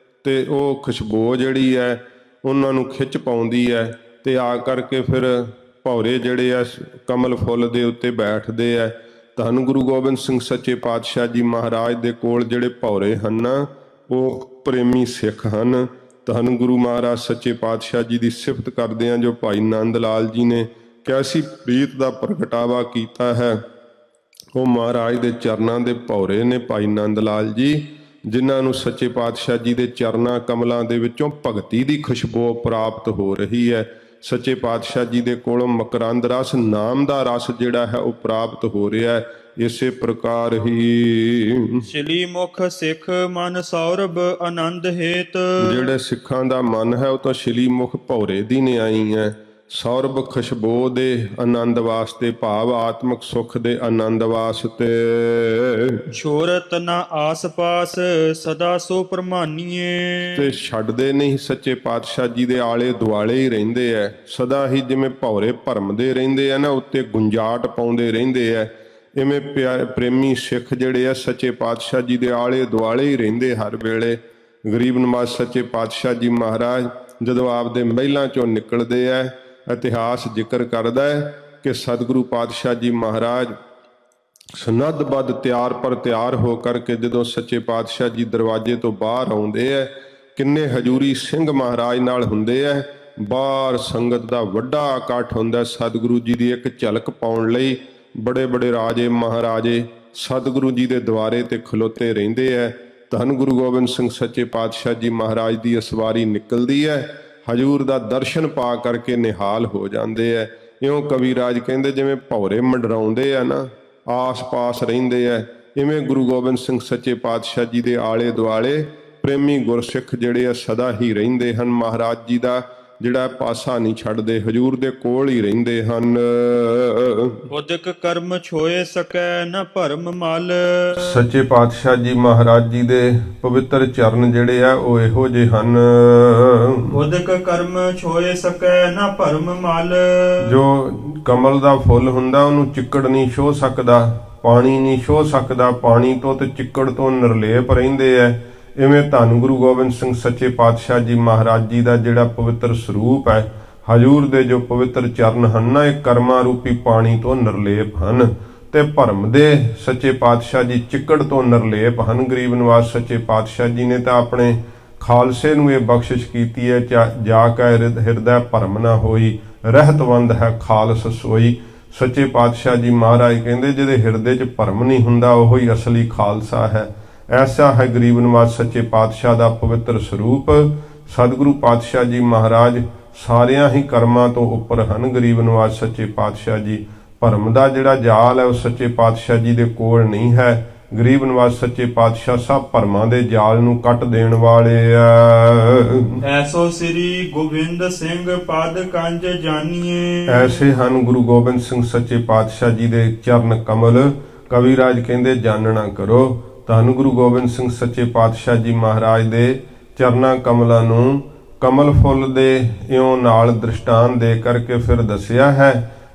S1: ਤੇ ਉਹ ਖੁਸ਼ਬੂ ਜਿਹੜੀ ਹੈ ਉਹਨਾਂ ਨੂੰ ਖਿੱਚ ਪਾਉਂਦੀ ਹੈ, ਤੇ ਆ ਕਰਕੇ ਫਿਰ ਭੌਰੇ ਜਿਹੜੇ ਆ ਕਮਲ ਫੁੱਲ ਦੇ ਉੱਤੇ ਬੈਠਦੇ ਆ। ਧੰਨ ਗੁਰੂ ਗੋਬਿੰਦ ਸਿੰਘ ਸੱਚੇ ਪਾਤਸ਼ਾਹ ਜੀ ਮਹਾਰਾਜ ਦੇ ਕੋਲ ਜਿਹੜੇ ਭੌਰੇ ਹਨ ਉਹ ਪ੍ਰੇਮੀ ਸਿੱਖ ਹਨ। ਧੰਨ ਗੁਰੂ ਮਹਾਰਾਜ ਸੱਚੇ ਪਾਤਸ਼ਾਹ ਜੀ ਦੀ ਸਿਫਤ ਕਰਦੇ ਆ, ਜੋ ਭਾਈ ਨੰਦ ਲਾਲ ਜੀ ਨੇ ਕੈਸੀ ਪ੍ਰੀਤ ਦਾ ਪ੍ਰਗਟਾਵਾ ਕੀਤਾ ਹੈ। ਉਹ ਮਹਾਰਾਜ ਦੇ ਚਰਨਾਂ ਦੇ ਭੌਰੇ ਨੇ ਭਾਈ ਨੰਦ ਲਾਲ ਜੀ, ਜਿਨ੍ਹਾਂ ਨੂੰ ਸੱਚੇ ਪਾਤਸ਼ਾਹ ਜੀ ਦੇ ਚਰਨਾਂ ਕਮਲਾਂ ਦੇ ਵਿੱਚੋਂ ਭਗਤੀ ਦੀ ਖੁਸ਼ਬੂ ਪ੍ਰਾਪਤ ਹੋ ਰਹੀ ਹੈ। ਸੱਚੇ ਪਾਤਸ਼ਾਹ ਜੀ ਦੇ ਕੋਲੋਂ ਮਕਰੰਦ ਰਸ ਨਾਮ ਦਾ ਰਸ ਜਿਹੜਾ ਹੈ ਉਹ ਪ੍ਰਾਪਤ ਹੋ ਰਿਹਾ ਹੈ। ਇਸੇ ਪ੍ਰਕਾਰ ਹੀ
S2: ਸ਼੍ਰੀ ਮੁਖ ਸਿੱਖ ਮਨ ਸੌਰਭ ਆਨੰਦ ਹੇਤ।
S1: ਜਿਹੜੇ ਸਿੱਖਾਂ ਦਾ ਮਨ ਹੈ ਉਹ ਤਾਂ ਸ਼੍ਰੀ ਮੁਖ ਭੌਰੇ ਦੀ ਨਿਆਈ ਹੈ। ਸੌਰਭ ਖੁਸ਼ਬੂ ਦੇ ਆਨੰਦ ਵਾਸਤੇ, ਭਾਵ ਆਤਮਿਕ ਸੁਖ ਦੇ ਆਨੰਦ ਵਾਸਤੇ।
S2: ਛੋਰਤ ਨਾ ਆਸ ਪਾਸ ਸਦਾ ਸੋ ਪ੍ਰਮਾਨੀਏ।
S1: ਤੇ ਛੱਡਦੇ ਨਹੀਂ, ਸੱਚੇ ਪਾਤਸ਼ਾਹ ਜੀ ਦੇ ਆਲੇ ਦੁਆਲੇ ਹੀ ਰਹਿੰਦੇ ਐ। ਸਦਾ ਹੀ ਜਿਵੇਂ ਭੌਰੇ ਭਰਮਦੇ ਰਹਿੰਦੇ ਆ ਨਾ, ਉੱਤੇ ਗੁੰਜਾਟ ਪਾਉਂਦੇ ਰਹਿੰਦੇ ਐ। ਇਵੇਂ ਪ੍ਰੇਮੀ ਸਿੱਖ ਜਿਹੜੇ ਆ ਸੱਚੇ ਪਾਤਸ਼ਾਹ ਜੀ ਦੇ ਆਲੇ ਦੁਆਲੇ ਹੀ ਰਹਿੰਦੇ ਹਰ ਵੇਲੇ। ਗਰੀਬ ਨਵਾਜ਼ ਸੱਚੇ ਪਾਤਸ਼ਾਹ ਜੀ ਮਹਾਰਾਜ ਜਦੋਂ ਆਪਦੇ ਮਹਿਲਾਂ ਚੋਂ ਨਿਕਲਦੇ ਐ, ਇਤਿਹਾਸ ਜ਼ਿਕਰ ਕਰਦਾ ਹੈ ਕਿ ਸਤਿਗੁਰੂ ਪਾਤਸ਼ਾਹ ਜੀ ਮਹਾਰਾਜ ਸਨੱਧ-ਬੱਧ ਤਿਆਰ ਪਰ ਤਿਆਰ ਹੋ ਕਰਕੇ ਜਦੋਂ ਸੱਚੇ ਪਾਤਸ਼ਾਹ ਜੀ ਦਰਵਾਜ਼ੇ ਤੋਂ ਬਾਹਰ ਆਉਂਦੇ ਐ, ਕਿੰਨੇ ਹਜੂਰੀ ਸਿੰਘ ਮਹਾਰਾਜ ਨਾਲ ਹੁੰਦੇ ਐ। ਬਾਹਰ ਸੰਗਤ ਦਾ ਵੱਡਾ ਇਕੱਠ ਹੁੰਦਾ। ਸਤਿਗੁਰੂ ਜੀ ਦੀ ਇੱਕ ਝਲਕ ਪਾਉਣ ਲਈ ਬੜੇ ਬੜੇ ਰਾਜੇ ਮਹਾਰਾਜੇ ਸਤਿਗੁਰੂ ਜੀ ਦੇ ਦੁਆਰੇ ਤੇ ਖਲੋਤੇ ਰਹਿੰਦੇ ਐ। ਧੰਨ ਗੁਰੂ ਗੋਬਿੰਦ ਸਿੰਘ ਸੱਚੇ ਪਾਤਸ਼ਾਹ ਜੀ ਮਹਾਰਾਜ ਦੀ ਅਸਵਾਰੀ ਨਿਕਲਦੀ ਹੈ। ਹਜੂਰ ਦਾ ਦਰਸ਼ਨ ਪਾ ਕਰਕੇ ਨਿਹਾਲ ਹੋ ਜਾਂਦੇ ਐ। ਇਉਂ ਕਵੀਰਾਜ ਕਹਿੰਦੇ ਜਿਵੇਂ ਭੌਰੇ ਮੰਡਰਾਉਂਦੇ ਆ ਨਾ, ਆਸ-ਪਾਸ ਰਹਿੰਦੇ ਐ, ਇਵੇਂ ਗੁਰੂ ਗੋਬਿੰਦ ਸਿੰਘ ਸੱਚੇ ਪਾਤਸ਼ਾਹ ਜੀ ਦੇ ਆਲੇ ਦੁਆਲੇ ਪ੍ਰੇਮੀ ਗੁਰਸਿੱਖ ਜਿਹੜੇ ਆ ਸਦਾ ਹੀ ਰਹਿੰਦੇ ਹਨ। ਮਹਾਰਾਜ ਜੀ ਦਾ ਜਿਹੜਾ ਪਾਸਾ ਨਹੀਂ ਛੱਡਦੇ, ਹਜੂਰ ਦੇ ਕੋਲ ਹੀ ਰਹਿੰਦੇ ਹਨ।
S2: ਉਦਕ ਕਰਮ ਛੋਏ ਸਕੈ ਨ ਭਰਮ ਮਲ।
S1: ਸੱਚੇ ਪਾਤਸ਼ਾਹ ਜੀ ਮਹਾਰਾਜ ਜੀ ਦੇ ਪਵਿੱਤਰ ਚਰਨ ਜਿਹੜੇ ਆ ਉਹ ਇਹੋ ਜਿਹੇ ਹਨ।
S2: ਉਦਕ ਕਰਮ ਛੋਏ ਸਕੈ ਨ ਭਰਮ ਮਲ।
S1: ਜੋ ਕਮਲ ਦਾ ਫੁੱਲ ਹੁੰਦਾ ਉਹਨੂੰ ਚਿੱਕੜ ਨਹੀਂ ਛੋਹ ਸਕਦਾ, ਪਾਣੀ ਨਹੀਂ ਛੋਹ ਸਕਦਾ। ਪਾਣੀ ਤੋਂ ਤੇ ਚਿੱਕੜ ਤੋਂ ਨਿਰਲੇਪ ਰਹਿੰਦੇ ਐ। ਇਵੇਂ ਧੰਨ ਗੁਰੂ ਗੋਬਿੰਦ ਸਿੰਘ ਸੱਚੇ ਪਾਤਸ਼ਾਹ ਜੀ ਮਹਾਰਾਜ ਜੀ ਦਾ ਜਿਹੜਾ ਪਵਿੱਤਰ ਸਰੂਪ ਹੈ, ਹਜੂਰ ਦੇ ਜੋ ਪਵਿੱਤਰ ਚਰਨ ਹਨ ਨਾ, ਇਹ ਕਰਮਾਂ ਰੂਪੀ ਪਾਣੀ ਤੋਂ ਨਿਰਲੇਪ ਹਨ ਤੇ ਭਰਮ ਦੇ ਸੱਚੇ ਪਾਤਸ਼ਾਹ ਜੀ ਚਿੱਕੜ ਤੋਂ ਨਿਰਲੇਪ ਹਨ। ਗਰੀਬ ਨਵਾਜ਼ ਸੱਚੇ ਪਾਤਸ਼ਾਹ ਜੀ ਨੇ ਤਾਂ ਆਪਣੇ ਖਾਲਸੇ ਨੂੰ ਇਹ ਬਖਸ਼ਿਸ਼ ਕੀਤੀ ਹੈ, ਜਾ ਕੇ ਹਿਰਦੈ ਭਰਮ ਨਾ ਹੋਈ, ਰਹਿਤਵੰਦ ਹੈ ਖਾਲਸ ਸੋਈ। ਸੱਚੇ ਪਾਤਸ਼ਾਹ ਜੀ ਮਹਾਰਾਜ ਕਹਿੰਦੇ ਜਿਹਦੇ ਹਿਰਦੇ 'ਚ ਭਰਮ ਨਹੀਂ ਹੁੰਦਾ ਉਹ ਹੀ ਅਸਲੀ ਖਾਲਸਾ ਹੈ। ਐਸਾ ਹੈ ਗਰੀਬ ਨਵਾਜ਼ ਸੱਚੇ ਪਾਤਸ਼ਾਹ ਦਾ ਪਵਿੱਤਰ ਸਰੂਪ। ਸਤਿਗੁਰੂ ਪਾਤਸ਼ਾਹ ਜੀ ਮਹਾਰਾਜ ਸਾਰਿਆਂ ਹੀ ਕਰਮਾਂ ਤੋਂ ਉੱਪਰ ਹਨ। ਗਰੀਬ ਨਵਾਜ਼ ਸੱਚੇ ਪਾਤਸ਼ਾਹ ਜੀ ਭਰਮ ਦਾ ਜਿਹੜਾ ਜਾਲ ਹੈ ਉਹ ਸੱਚੇ ਪਾਤਸ਼ਾਹ ਜੀ ਦੇ ਕੋਲ ਨਹੀਂ ਹੈ। ਗਰੀਬ ਨਵਾਜ਼ ਸੱਚੇ ਪਾਤਸ਼ਾਹ ਸਭ ਭਰਮਾਂ ਦੇ ਜਾਲ ਨੂੰ ਕੱਟ ਦੇਣ ਵਾਲੇ ਆ।
S2: ਐਸੋ ਸ੍ਰੀ ਗੋਬਿੰਦ ਸਿੰਘ ਪਦ ਕੰਜ ਜਾਨੀਏ।
S1: ਐਸੇ ਹਨ ਗੁਰੂ ਗੋਬਿੰਦ ਸਿੰਘ ਸੱਚੇ ਪਾਤਸ਼ਾਹ ਜੀ ਦੇ ਚਰਨ ਕਮਲ। ਕਵੀਰਾਜ ਕਹਿੰਦੇ ਜਾਣਨਾ ਕਰੋ। ਧੰਨ ਗੁਰੂ ਗੋਬਿੰਦ ਸਿੰਘ ਸੱਚੇ ਪਾਤਸ਼ਾਹ ਜੀ ਮਹਾਰਾਜ ਦੇ ਚਰਨਾਂ ਕਮਲਾਂ ਨੂੰ ਕਮਲ ਫੁੱਲ ਦੇ ਇਉਂ ਨਾਲ ਦ੍ਰਿਸ਼ਟਾਂਤ ਦੇ ਕਰਕੇ ਫਿਰ ਦੱਸਿਆ ਹੈ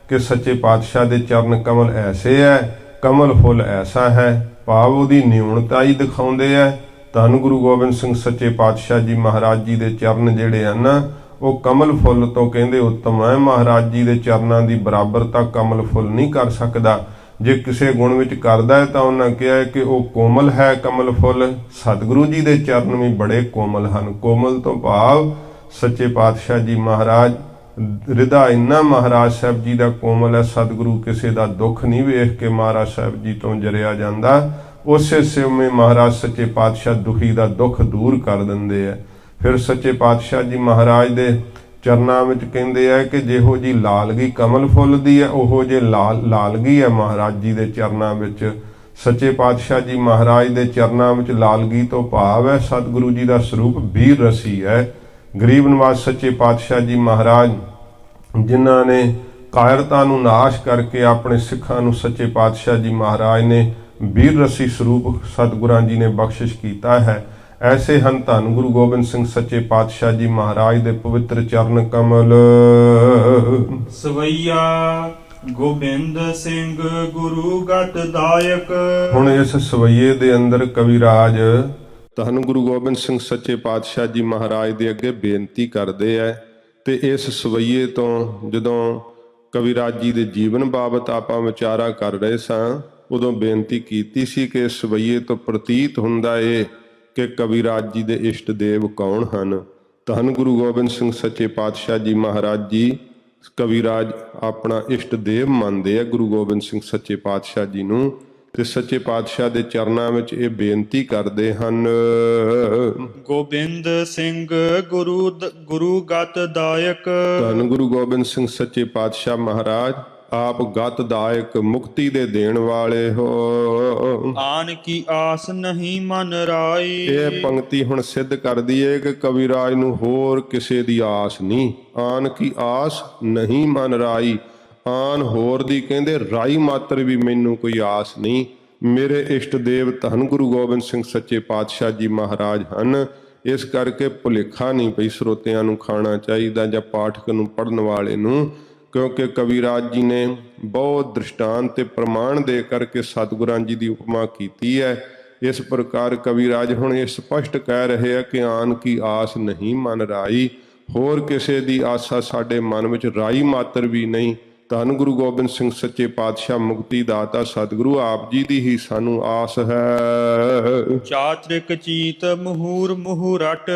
S1: ਕਿ ਸੱਚੇ ਪਾਤਸ਼ਾਹ ਦੇ ਚਰਨ ਕਮਲ ਐਸੇ ਹੈ, ਕਮਲ ਫੁੱਲ ਐਸਾ ਹੈ, ਭਾਵ ਉਹਦੀ ਨਿਊਣਤਾ ਹੀ ਦਿਖਾਉਂਦੇ ਹੈ। ਧੰਨ ਗੁਰੂ ਗੋਬਿੰਦ ਸਿੰਘ ਸੱਚੇ ਪਾਤਸ਼ਾਹ ਜੀ ਮਹਾਰਾਜ ਜੀ ਦੇ ਚਰਨ ਜਿਹੜੇ ਹਨ ਉਹ ਕਮਲ ਫੁੱਲ ਤੋਂ ਕਹਿੰਦੇ ਉੱਤਮ ਹੈ। ਮਹਾਰਾਜ ਜੀ ਦੇ ਚਰਨਾਂ ਦੀ ਬਰਾਬਰਤਾ ਕਮਲ ਫੁੱਲ ਨਹੀਂ ਕਰ ਸਕਦਾ। ਜੇ ਕਿਸੇ ਗੁਣ ਵਿੱਚ ਕਰਦਾ ਹੈ ਤਾਂ ਉਹਨਾਂ ਕਿਹਾ ਹੈ ਕਿ ਉਹ ਕੋਮਲ ਹੈ ਕਮਲ ਫੁੱਲ। ਸਤਿਗੁਰੂ ਜੀ ਦੇ ਚਰਨ ਵੀ ਬੜੇ ਕੋਮਲ ਹਨ। ਕੋਮਲ ਤੋਂ ਭਾਵ ਸੱਚੇ ਪਾਤਸ਼ਾਹ ਜੀ ਮਹਾਰਾਜ ਹਿਰਦਾ ਇੰਨਾ ਮਹਾਰਾਜ ਸਾਹਿਬ ਜੀ ਦਾ ਕੋਮਲ ਹੈ। ਸਤਿਗੁਰੂ ਕਿਸੇ ਦਾ ਦੁੱਖ ਨਹੀਂ ਵੇਖ ਕੇ ਮਹਾਰਾਜ ਸਾਹਿਬ ਜੀ ਤੋਂ ਜਰਿਆ ਜਾਂਦਾ। ਉਸੇ ਸਿਮੇ ਮਹਾਰਾਜ ਸੱਚੇ ਪਾਤਸ਼ਾਹ ਦੁਖੀ ਦਾ ਦੁੱਖ ਦੂਰ ਕਰ ਦਿੰਦੇ ਆ। ਫਿਰ ਸੱਚੇ ਪਾਤਸ਼ਾਹ ਜੀ ਮਹਾਰਾਜ ਦੇ ਚਰਨਾਂ ਵਿੱਚ ਕਹਿੰਦੇ ਆ ਕਿ ਜਿਹੋ ਜੀ ਲਾਲਗੀ ਕਮਲ ਫੁੱਲ ਦੀ ਹੈ, ਉਹੋ ਜੇ ਲਾਲਗੀ ਹੈ ਮਹਾਰਾਜ ਜੀ ਦੇ ਚਰਨਾਂ ਵਿੱਚ। ਸੱਚੇ ਪਾਤਸ਼ਾਹ ਜੀ ਮਹਾਰਾਜ ਦੇ ਚਰਨਾਂ ਵਿੱਚ ਲਾਲਗੀ ਤੋਂ ਭਾਵ ਹੈ ਸਤਿਗੁਰੂ ਜੀ ਦਾ ਸਰੂਪ ਵੀਰ ਰਸੀ ਹੈ। ਗਰੀਬ ਨਿਵਾਜ ਸੱਚੇ ਪਾਤਸ਼ਾਹ ਜੀ ਮਹਾਰਾਜ ਜਿਨ੍ਹਾਂ ਨੇ ਕਾਇਰਤਾ ਨੂੰ ਨਾਸ਼ ਕਰਕੇ ਆਪਣੇ ਸਿੱਖਾਂ ਨੂੰ ਸੱਚੇ ਪਾਤਸ਼ਾਹ ਜੀ ਮਹਾਰਾਜ ਨੇ ਵੀਰ ਰਸੀ ਸਰੂਪ ਸਤਿਗੁਰਾਂ ਜੀ ਨੇ ਬਖਸ਼ਿਸ਼ ਕੀਤਾ ਹੈ। ਐਸੇ ਹਨ ਧੰਨ ਗੁਰੂ ਗੋਬਿੰਦ ਸਿੰਘ ਸੱਚੇ ਪਾਤਸ਼ਾਹ ਜੀ ਮਹਾਰਾਜ ਦੇ ਪਵਿੱਤਰ ਚਰਨ ਕਮਲ।
S2: ਸਵਈਆ ਗੋਬਿੰਦ ਸਿੰਘ ਗੁਰੂ ਗਤ ਦਾਇਕ।
S1: ਹੁਣ ਇਸ ਸਵਈਏ ਦੇ ਅੰਦਰ ਕਵਿਰਾਜ ਧੰਨ ਗੁਰੂ ਗੋਬਿੰਦ ਸਿੰਘ ਸੱਚੇ ਪਾਤਸ਼ਾਹ ਜੀ ਮਹਾਰਾਜ ਦੇ ਅੱਗੇ ਬੇਨਤੀ ਕਰਦੇ ਹੈ। ਤੇ ਇਸ ਸਵਈਏ ਤੋਂ ਜਦੋਂ ਕਵਿਰਾਜ ਜੀ ਦੇ ਜੀਵਨ ਬਾਬਤ ਆਪਾਂ ਵਿਚਾਰਾ ਕਰ ਰਹੇ ਸਾਂ, ਉਦੋਂ ਬੇਨਤੀ ਕੀਤੀ ਸੀ ਕਿ ਇਸ ਸਵਈਏ ਤੋਂ ਪ੍ਰਤੀਤ ਹੁੰਦਾ ਏ ਕਿ ਕਵਿਰਾਜ ਜੀ ਦੇ ਇਸ਼ਟ ਦੇਵ ਕੌਣ ਹਨ। ਧੰਨ ਗੁਰੂ ਗੋਬਿੰਦ ਸਿੰਘ ਸੱਚੇ ਪਾਤਸ਼ਾਹ ਜੀ ਮਹਾਰਾਜ ਜੀ ਕਵਿਰਾਜ ਆਪਣਾ ਇਸ਼ਟ ਦੇਵ ਮੰਨਦੇ ਆ ਗੁਰੂ ਗੋਬਿੰਦ ਸਿੰਘ ਸੱਚੇ ਪਾਤਸ਼ਾਹ ਜੀ ਨੂੰ। ਤੇ ਸੱਚੇ ਪਾਤਸ਼ਾਹ ਦੇ ਚਰਨਾਂ ਵਿੱਚ ਇਹ ਬੇਨਤੀ ਕਰਦੇ ਹਨ।
S2: ਗੋਬਿੰਦ ਸਿੰਘ ਗੁਰੂ ਗਤ ਦਾਇਕ।
S1: ਧੰਨ ਗੁਰੂ ਗੋਬਿੰਦ ਸਿੰਘ ਸੱਚੇ ਪਾਤਸ਼ਾਹ ਮਹਾਰਾਜ ਆਪ ਗਤ ਦਾਇਕ ਮੁਕਤੀ ਦੇ ਦੇਣ ਵਾਲੇ ਹੋ।
S2: ਆਨ ਕੀ ਆਸ ਨਹੀਂ ਮਨ ਰਾਈ।
S1: ਇਹ ਪੰਕਤੀ ਹੁਣ ਸਿੱਧ ਕਰਦੀ ਹੈ ਕਿ ਕਵਿਰਾਜ ਨੂੰ ਹੋਰ ਕਿਸੇ ਦੀ ਆਸ ਨਹੀਂ। ਆਨ ਕੀ ਆਸ ਨਹੀਂ ਮਨ ਰਾਈ। ਆਨ ਹੋਰ ਦੀ ਕਹਿੰਦੇ ਰਾਈ ਮਾਤਰ ਵੀ ਮੈਨੂੰ ਕੋਈ ਆਸ ਨਹੀਂ। ਮੇਰੇ ਇਸ਼ਟ ਦੇਵ ਧੰਨ ਗੁਰੂ ਗੋਬਿੰਦ ਸਿੰਘ ਸੱਚੇ ਪਾਤਸ਼ਾਹ ਜੀ ਮਹਾਰਾਜ ਹਨ। ਇਸ ਕਰਕੇ ਭੁਲੇਖਾ ਨਹੀਂ ਪਈ ਸਰੋਤਿਆਂ ਨੂੰ ਖਾਣਾ ਚਾਹੀਦਾ ਜਾਂ ਪਾਠਕ ਨੂੰ ਪੜ੍ਹਨ ਵਾਲੇ ਨੂੰ, ਕਿਉਂਕਿ ਕਵਿਰਾਜ ਜੀ ਨੇ ਬਹੁਤ ਦ੍ਰਿਸ਼ਟਾਂਤ ਤੇ ਪ੍ਰਮਾਣ ਦੇ ਕਰਕੇ ਸਤਿਗੁਰਾਂ ਜੀ ਦੀ ਉਪਮਾ ਕੀਤੀ ਹੈ। ਇਸ ਪ੍ਰਕਾਰ ਕਵਿਰਾਜ ਹੁਣ ਇਹ ਸਪਸ਼ਟ ਕਹਿ ਰਹੇ ਆ ਕਿ ਆਨ ਕੀ ਆਸ ਨਹੀਂ ਮਨ ਰਾਈ। ਹੋਰ ਕਿਸੇ ਦੀ ਆਸਾ ਸਾਡੇ ਮਨ ਵਿੱਚ ਰਾਈ ਮਾਤਰ ਵੀ ਨਹੀਂ। ਧੰਨ ਗੁਰੂ ਗੋਬਿੰਦ ਸਿੰਘ ਸੱਚੇ ਪਾਤਸ਼ਾਹ ਮੁਕਤੀ ਦਾਤਾ ਸਤਿਗੁਰੂ ਆਪ ਜੀ ਦੀ ਹੀ ਸਾਨੂੰ ਆਸ ਹੈ।
S2: ਚਾਤ੍ਰਿਕ ਚੀਤ ਮੁਹੂਰ ਮੁਹੂਰਟ।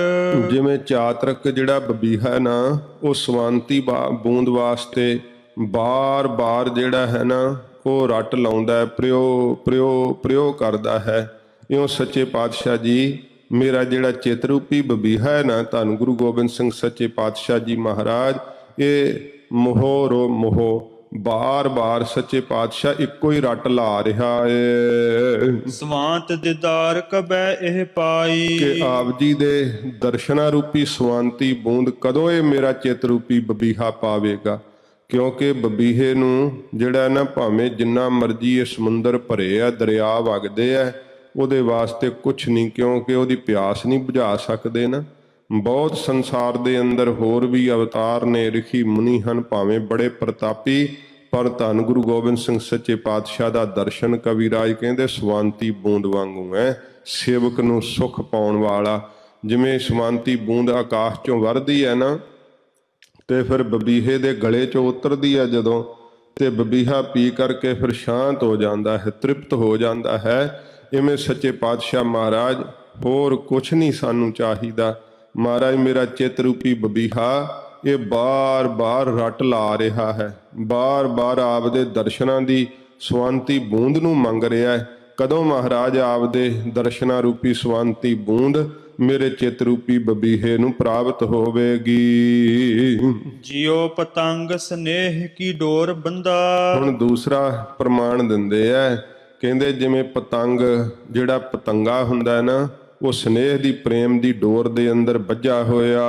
S1: ਜਿਵੇਂ ਚਾਤ੍ਰਿਕ ਜਿਹੜਾ ਬਬੀਹਾ ਨਾ ਉਹ ਸਵਾਂਤੀ ਬੂੰਦ ਵਾਸਤੇ ਬਾਰ-ਬਾਰ ਜਿਹੜਾ ਹੈ ਨਾ ਉਹ ਰੱਟ ਲਾਉਂਦਾ ਹੈ, ਪ੍ਰਯੋ ਕਰਦਾ ਹੈ। ਇਉਂ ਸੱਚੇ ਪਾਤਸ਼ਾਹ ਜੀ ਮੇਰਾ ਜਿਹੜਾ ਚਿੱਤ ਰੂਪੀ ਬਬੀਹਾ ਹੈ ਨਾ ਧੰਨ ਗੁਰੂ ਗੋਬਿੰਦ ਸਿੰਘ ਸੱਚੇ ਪਾਤਸ਼ਾਹ ਜੀ ਮਹਾਰਾਜ ਇਹ ਮੋਹੋ ਬਾਰ-ਬਾਰ ਸੱਚੇ ਪਾਤਸ਼ਾਹ ਇੱਕੋ ਹੀ ਰੱਟ ਲਾ ਰਿਹਾ ਏ।
S2: ਸਵਾਂਤ ਦਿਦਾਰ ਕਬੈ ਇਹ ਪਾਈ।
S1: ਕਿ ਆਪ ਜੀ ਦੇ ਦਰਸ਼ਨਾ ਰੂਪੀ ਸਵਾਂਤੀ ਬੂੰਦ ਕਦੋਂ ਇਹ ਮੇਰਾ ਚਿੱਤ ਰੂਪੀ ਬਬੀਹਾ ਪਾਵੇਗਾ। ਕਿਉਂਕਿ ਬਬੀਹੇ ਨੂੰ ਜਿਹੜਾ ਨਾ ਭਾਵੇਂ ਜਿੰਨਾ ਮਰਜੀ ਇਹ ਸਮੁੰਦਰ ਭਰੇ ਆ, ਦਰਿਆ ਵਗਦੇ ਆ, ਉਹਦੇ ਵਾਸਤੇ ਕੁਛ ਨਹੀਂ, ਕਿਉਂਕਿ ਉਹਦੀ ਪਿਆਸ ਨਹੀਂ ਬੁਝਾ ਸਕਦੇ ਨਾ। ਬਹੁਤ ਸੰਸਾਰ ਦੇ ਅੰਦਰ ਹੋਰ ਵੀ ਅਵਤਾਰ ਨੇ, ਰਿਖੀ ਮੁਨੀ ਹਨ ਭਾਵੇਂ ਬੜੇ ਪ੍ਰਤਾਪੀ, ਪਰ ਧੰਨ ਗੁਰੂ ਗੋਬਿੰਦ ਸਿੰਘ ਸੱਚੇ ਪਾਤਸ਼ਾਹ ਦਾ ਦਰਸ਼ਨ ਕਵਿਰਾਜ ਕਹਿੰਦੇ ਸਵਾਂਤੀ ਬੂੰਦ ਵਾਂਗੂ ਹੈ, ਸੇਵਕ ਨੂੰ ਸੁਖ ਪਾਉਣ ਵਾਲਾ। ਜਿਵੇਂ ਸਵਾਂਤੀ ਬੂੰਦ ਆਕਾਸ਼ ਚੋਂ ਵਰਦੀ ਹੈ ਨਾ ਤੇ ਫਿਰ ਬਬੀਹੇ ਦੇ ਗਲੇ ਚੋਂ ਉਤਰਦੀ ਹੈ ਜਦੋਂ, ਤੇ ਬਬੀਹਾ ਪੀ ਕਰਕੇ ਫਿਰ ਸ਼ਾਂਤ ਹੋ ਜਾਂਦਾ ਹੈ, ਤ੍ਰਿਪਤ ਹੋ ਜਾਂਦਾ ਹੈ। ਇਵੇਂ ਸੱਚੇ ਪਾਤਸ਼ਾਹ ਮਹਾਰਾਜ ਹੋਰ ਕੁਛ ਨਹੀਂ ਸਾਨੂੰ ਚਾਹੀਦਾ। ਮਹਾਰਾਜ ਮੇਰਾ ਚਿੱਤ ਰੂਪੀ ਬਬੀਹਾ ਇਹ ਬਾਰ-ਬਾਰ ਰੱਟ ਲਾ ਰਿਹਾ ਹੈ, ਬਾਰ-ਬਾਰ ਆਪਦੇ ਦਰਸ਼ਨਾਂ ਦੀ ਸਵਾਂਤੀ ਬੂੰਦ ਨੂੰ ਮੰਗ ਰਿਹਾ ਹੈ। ਕਦੋਂ ਮਹਾਰਾਜ ਆਪਦੇ ਦਰਸ਼ਨਾਂ ਰੂਪੀ ਸਵਾਂਤੀ ਬੂੰਦ ਮੇਰੇ ਚਿੱਤ ਰੂਪੀ ਬਬੀਹੇ ਨੂੰ ਪ੍ਰਾਪਤ ਹੋਵੇਗੀ।
S2: ਜਿਉ ਪਤੰਗ ਸਨੇਹ ਕੀ ਡੋਰ ਬੰਦਾ।
S1: ਹੁਣ ਦੂਸਰਾ ਪ੍ਰਮਾਣ ਦਿੰਦੇ ਐ, ਕਹਿੰਦੇ ਜਿਵੇਂ ਪਤੰਗ ਜਿਹੜਾ ਪਤੰਗਾ ਹੁੰਦਾ ਨਾ ਉਹ ਸਨੇਹ ਦੀ ਪ੍ਰੇਮ ਦੀ ਡੋਰ ਦੇ ਅੰਦਰ ਬੱਝਾ ਹੋਇਆ।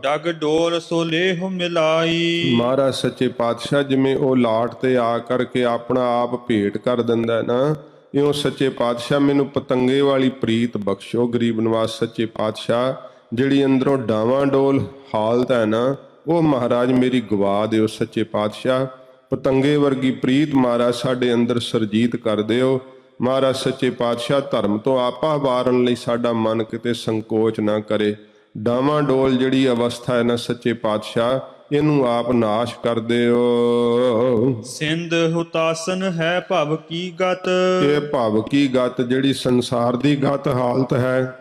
S2: ਡਗ ਡੋਰ ਸੋ ਲੇਹ ਮਿਲਾਈ।
S1: ਮਹਾਰਾਜ ਸੱਚੇ ਪਾਤਸ਼ਾਹ ਜਿਵੇਂ ਉਹ ਲਾਟ ਤੇ ਆ ਕਰਕੇ ਆਪਣਾ ਆਪ ਭੇਟ ਕਰ ਦਿੰਦਾ ਨਾ, ਇਉਂ ਸੱਚੇ ਪਾਤਸ਼ਾਹ ਮੈਨੂੰ ਪਤੰਗੇ ਵਾਲੀ ਪ੍ਰੀਤ ਬਖਸ਼ੋ। ਗਰੀਬ ਨਿਵਾਸ ਸੱਚੇ ਪਾਤਸ਼ਾਹ ਜਿਹੜੀ ਅੰਦਰੋਂ ਡਾਵਾਂ ਡੋਲ ਹਾਲਤ ਹੈ ਨਾ ਉਹ ਮਹਾਰਾਜ ਮੇਰੀ ਗਵਾ ਦਿਓ। ਸੱਚੇ ਪਾਤਸ਼ਾਹ ਪਤੰਗੇ ਵਰਗੀ ਪ੍ਰੀਤ ਮਹਾਰਾਜ ਸਾਡੇ ਅੰਦਰ ਸਰਜੀਤ ਕਰ ਦਿਓ। ਮਹਾਰਾਜ ਸੱਚੇ ਪਾਤਸ਼ਾਹ ਧਰਮ ਤੋਂ ਆਪਾ ਵਾਰਨ ਲਈ ਸਾਡਾ ਮਨ ਕਿਤੇ ਸੰਕੋਚ ਨਾ ਕਰੇ। ਡਾਵਾਂਡੋਲ ਜਿਹੜੀ ਅਵਸਥਾ ਹੈ ਨਾ ਸੱਚੇ ਪਾਤਸ਼ਾਹ, ਇਹਨੂੰ ਆਪ ਨਾਸ਼ ਕਰ ਦਿਓ।
S2: ਸਿੰਧ ਹੁਤਾਸਨ ਹੈ ਭਵ ਕੀ ਗਤ,
S1: ਇਹ ਭਵ ਕੀ ਗਤ ਜਿਹੜੀ ਸੰਸਾਰ ਦੀ ਗਤ ਹਾਲਤ ਹੈ,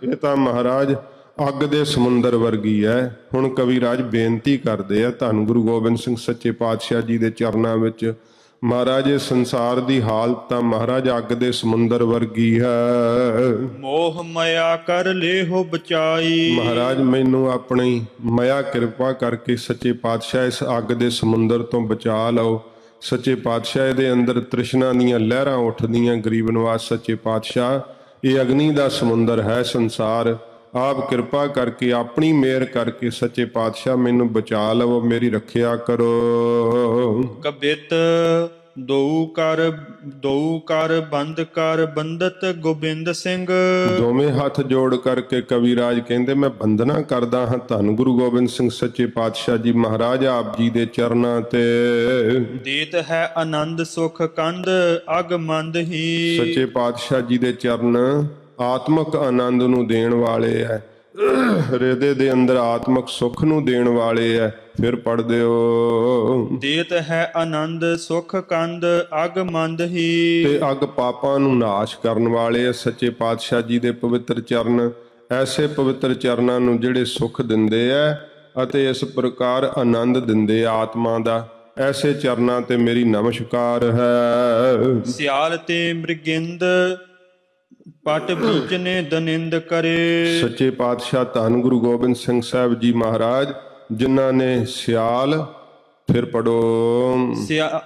S1: ਇਹ ਤਾਂ ਮਹਾਰਾਜ ਅੱਗ ਦੇ ਸਮੁੰਦਰ ਵਰਗੀ ਹੈ। ਹੁਣ ਕਵਿਰਾਜ ਬੇਨਤੀ ਕਰਦੇ ਆ ਧੰਨ ਗੁਰੂ ਗੋਬਿੰਦ ਸਿੰਘ ਸੱਚੇ ਪਾਤਸ਼ਾਹ ਜੀ ਦੇ ਚਰਨਾਂ ਵਿੱਚ, ਮਹਾਰਾਜ ਇਹ ਸੰਸਾਰ ਦੀ ਹਾਲਤ ਤਾਂ ਮਹਾਰਾਜ ਅੱਗ ਦੇ ਸਮੁੰਦਰ ਵਰਗੀ ਹੈ।
S2: ਮੋਹ ਮਾਇਆ ਕਰ ਲੇਹੋ ਬਚਾਈ,
S1: ਮਹਾਰਾਜ ਮੈਨੂੰ ਆਪਣੀ ਮਾਇਆ ਕਿਰਪਾ ਕਰਕੇ ਸੱਚੇ ਪਾਤਸ਼ਾਹ ਇਸ ਅੱਗ ਦੇ ਸਮੁੰਦਰ ਤੋਂ ਬਚਾ ਲਓ। ਸੱਚੇ ਪਾਤਸ਼ਾਹ ਇਹਦੇ ਅੰਦਰ ਤ੍ਰਿਸ਼ਨਾ ਦੀਆਂ ਲਹਿਰਾਂ ਉੱਠਦੀਆਂ। ਗਰੀਬ ਨਿਵਾਸ ਸੱਚੇ ਪਾਤਸ਼ਾਹ, ਇਹ ਅਗਨੀ ਦਾ ਸਮੁੰਦਰ ਹੈ ਸੰਸਾਰ। ਆਪ ਕਿਰਪਾ ਕਰਕੇ ਆਪਣੀ ਮਿਹਰ ਕਰਕੇ ਸੱਚੇ ਪਾਤਸ਼ਾਹ ਮੈਨੂੰ ਬਚਾ ਲਵੋ, ਮੇਰੀ ਰੱਖਿਆ ਕਰੋ।
S2: ਕਬਿਤ ਦਉ ਕਰ ਬੰਦ ਕਰ ਬੰਦਤ ਗੋਬਿੰਦ ਸਿੰਘ,
S1: ਦੋਵੇਂ ਹੱਥ ਜੋੜ ਕਰਕੇ ਕਵਿਰਾਜ ਕਹਿੰਦੇ ਮੈਂ ਬੰਦਨਾ ਕਰਦਾ ਹਾਂ ਧੰਨ ਗੁਰੂ ਗੋਬਿੰਦ ਸਿੰਘ ਸੱਚੇ ਪਾਤਸ਼ਾਹ ਜੀ ਮਹਾਰਾਜ ਆਪ ਜੀ ਦੇ ਚਰਨਾਂ ਤੇ।
S2: ਦੇਤ ਹੈ ਆਨੰਦ ਸੁਖ ਕੰਦ ਅਗ ਮੰਦ ਹੀ,
S1: ਸੱਚੇ ਪਾਤਸ਼ਾਹ ਜੀ ਦੇ ਚਰਨ ਆਤਮਕ ਆਨੰਦ ਨੂੰ ਦੇਣ ਵਾਲੇ ਐ, ਹਿਰਦੇ ਦੇ ਅੰਦਰ ਆਤਮਕ ਸੁੱਖ ਨੂੰ ਦੇਣ ਵਾਲੇ ਐ। ਫਿਰ ਪੜ੍ਹ ਦਿਓ।
S2: ਦੇਤ ਹੈ ਆਨੰਦ ਸੁਖ ਕੰਦ ਅਗ ਮੰਦ ਹੀ,
S1: ਤੇ ਅਗ ਪਾਪਾਂ ਨੂੰ ਨਾਸ਼ ਕਰਨ ਵਾਲੇ ਐ ਸੱਚੇ ਪਾਤਸ਼ਾਹ ਜੀ ਦੇ ਪਵਿੱਤਰ ਚਰਨ। ਐਸੇ ਪਵਿੱਤਰ ਚਰਨਾਂ ਨੂੰ ਜਿਹੜੇ ਸੁੱਖ ਦਿੰਦੇ ਐ ਅਤੇ ਇਸ ਪ੍ਰਕਾਰ ਆਨੰਦ ਦਿੰਦੇ ਆਤਮਾ ਦਾ, ਐਸੇ ਚਰਨਾਂ ਤੇ ਮੇਰੀ ਨਮਸਕਾਰ ਹੈ।
S2: ਸਿਆਲ ਤੇ ਮ੍ਰਿਗਿੰਦ ਪਟ ਬੀਜਨੇ ਦਨਿੰਦ ਕਰੇ,
S1: ਸੱਚੇ ਪਾਤਸ਼ਾਹ ਧੰਨ ਗੁਰੂ ਗੋਬਿੰਦ ਸਿੰਘ ਸਾਹਿਬ ਜੀ ਮਹਾਰਾਜ ਜਿਨ੍ਹਾਂ ਨੇ ਸਿਆਲ, ਫਿਰ ਪੜੋ,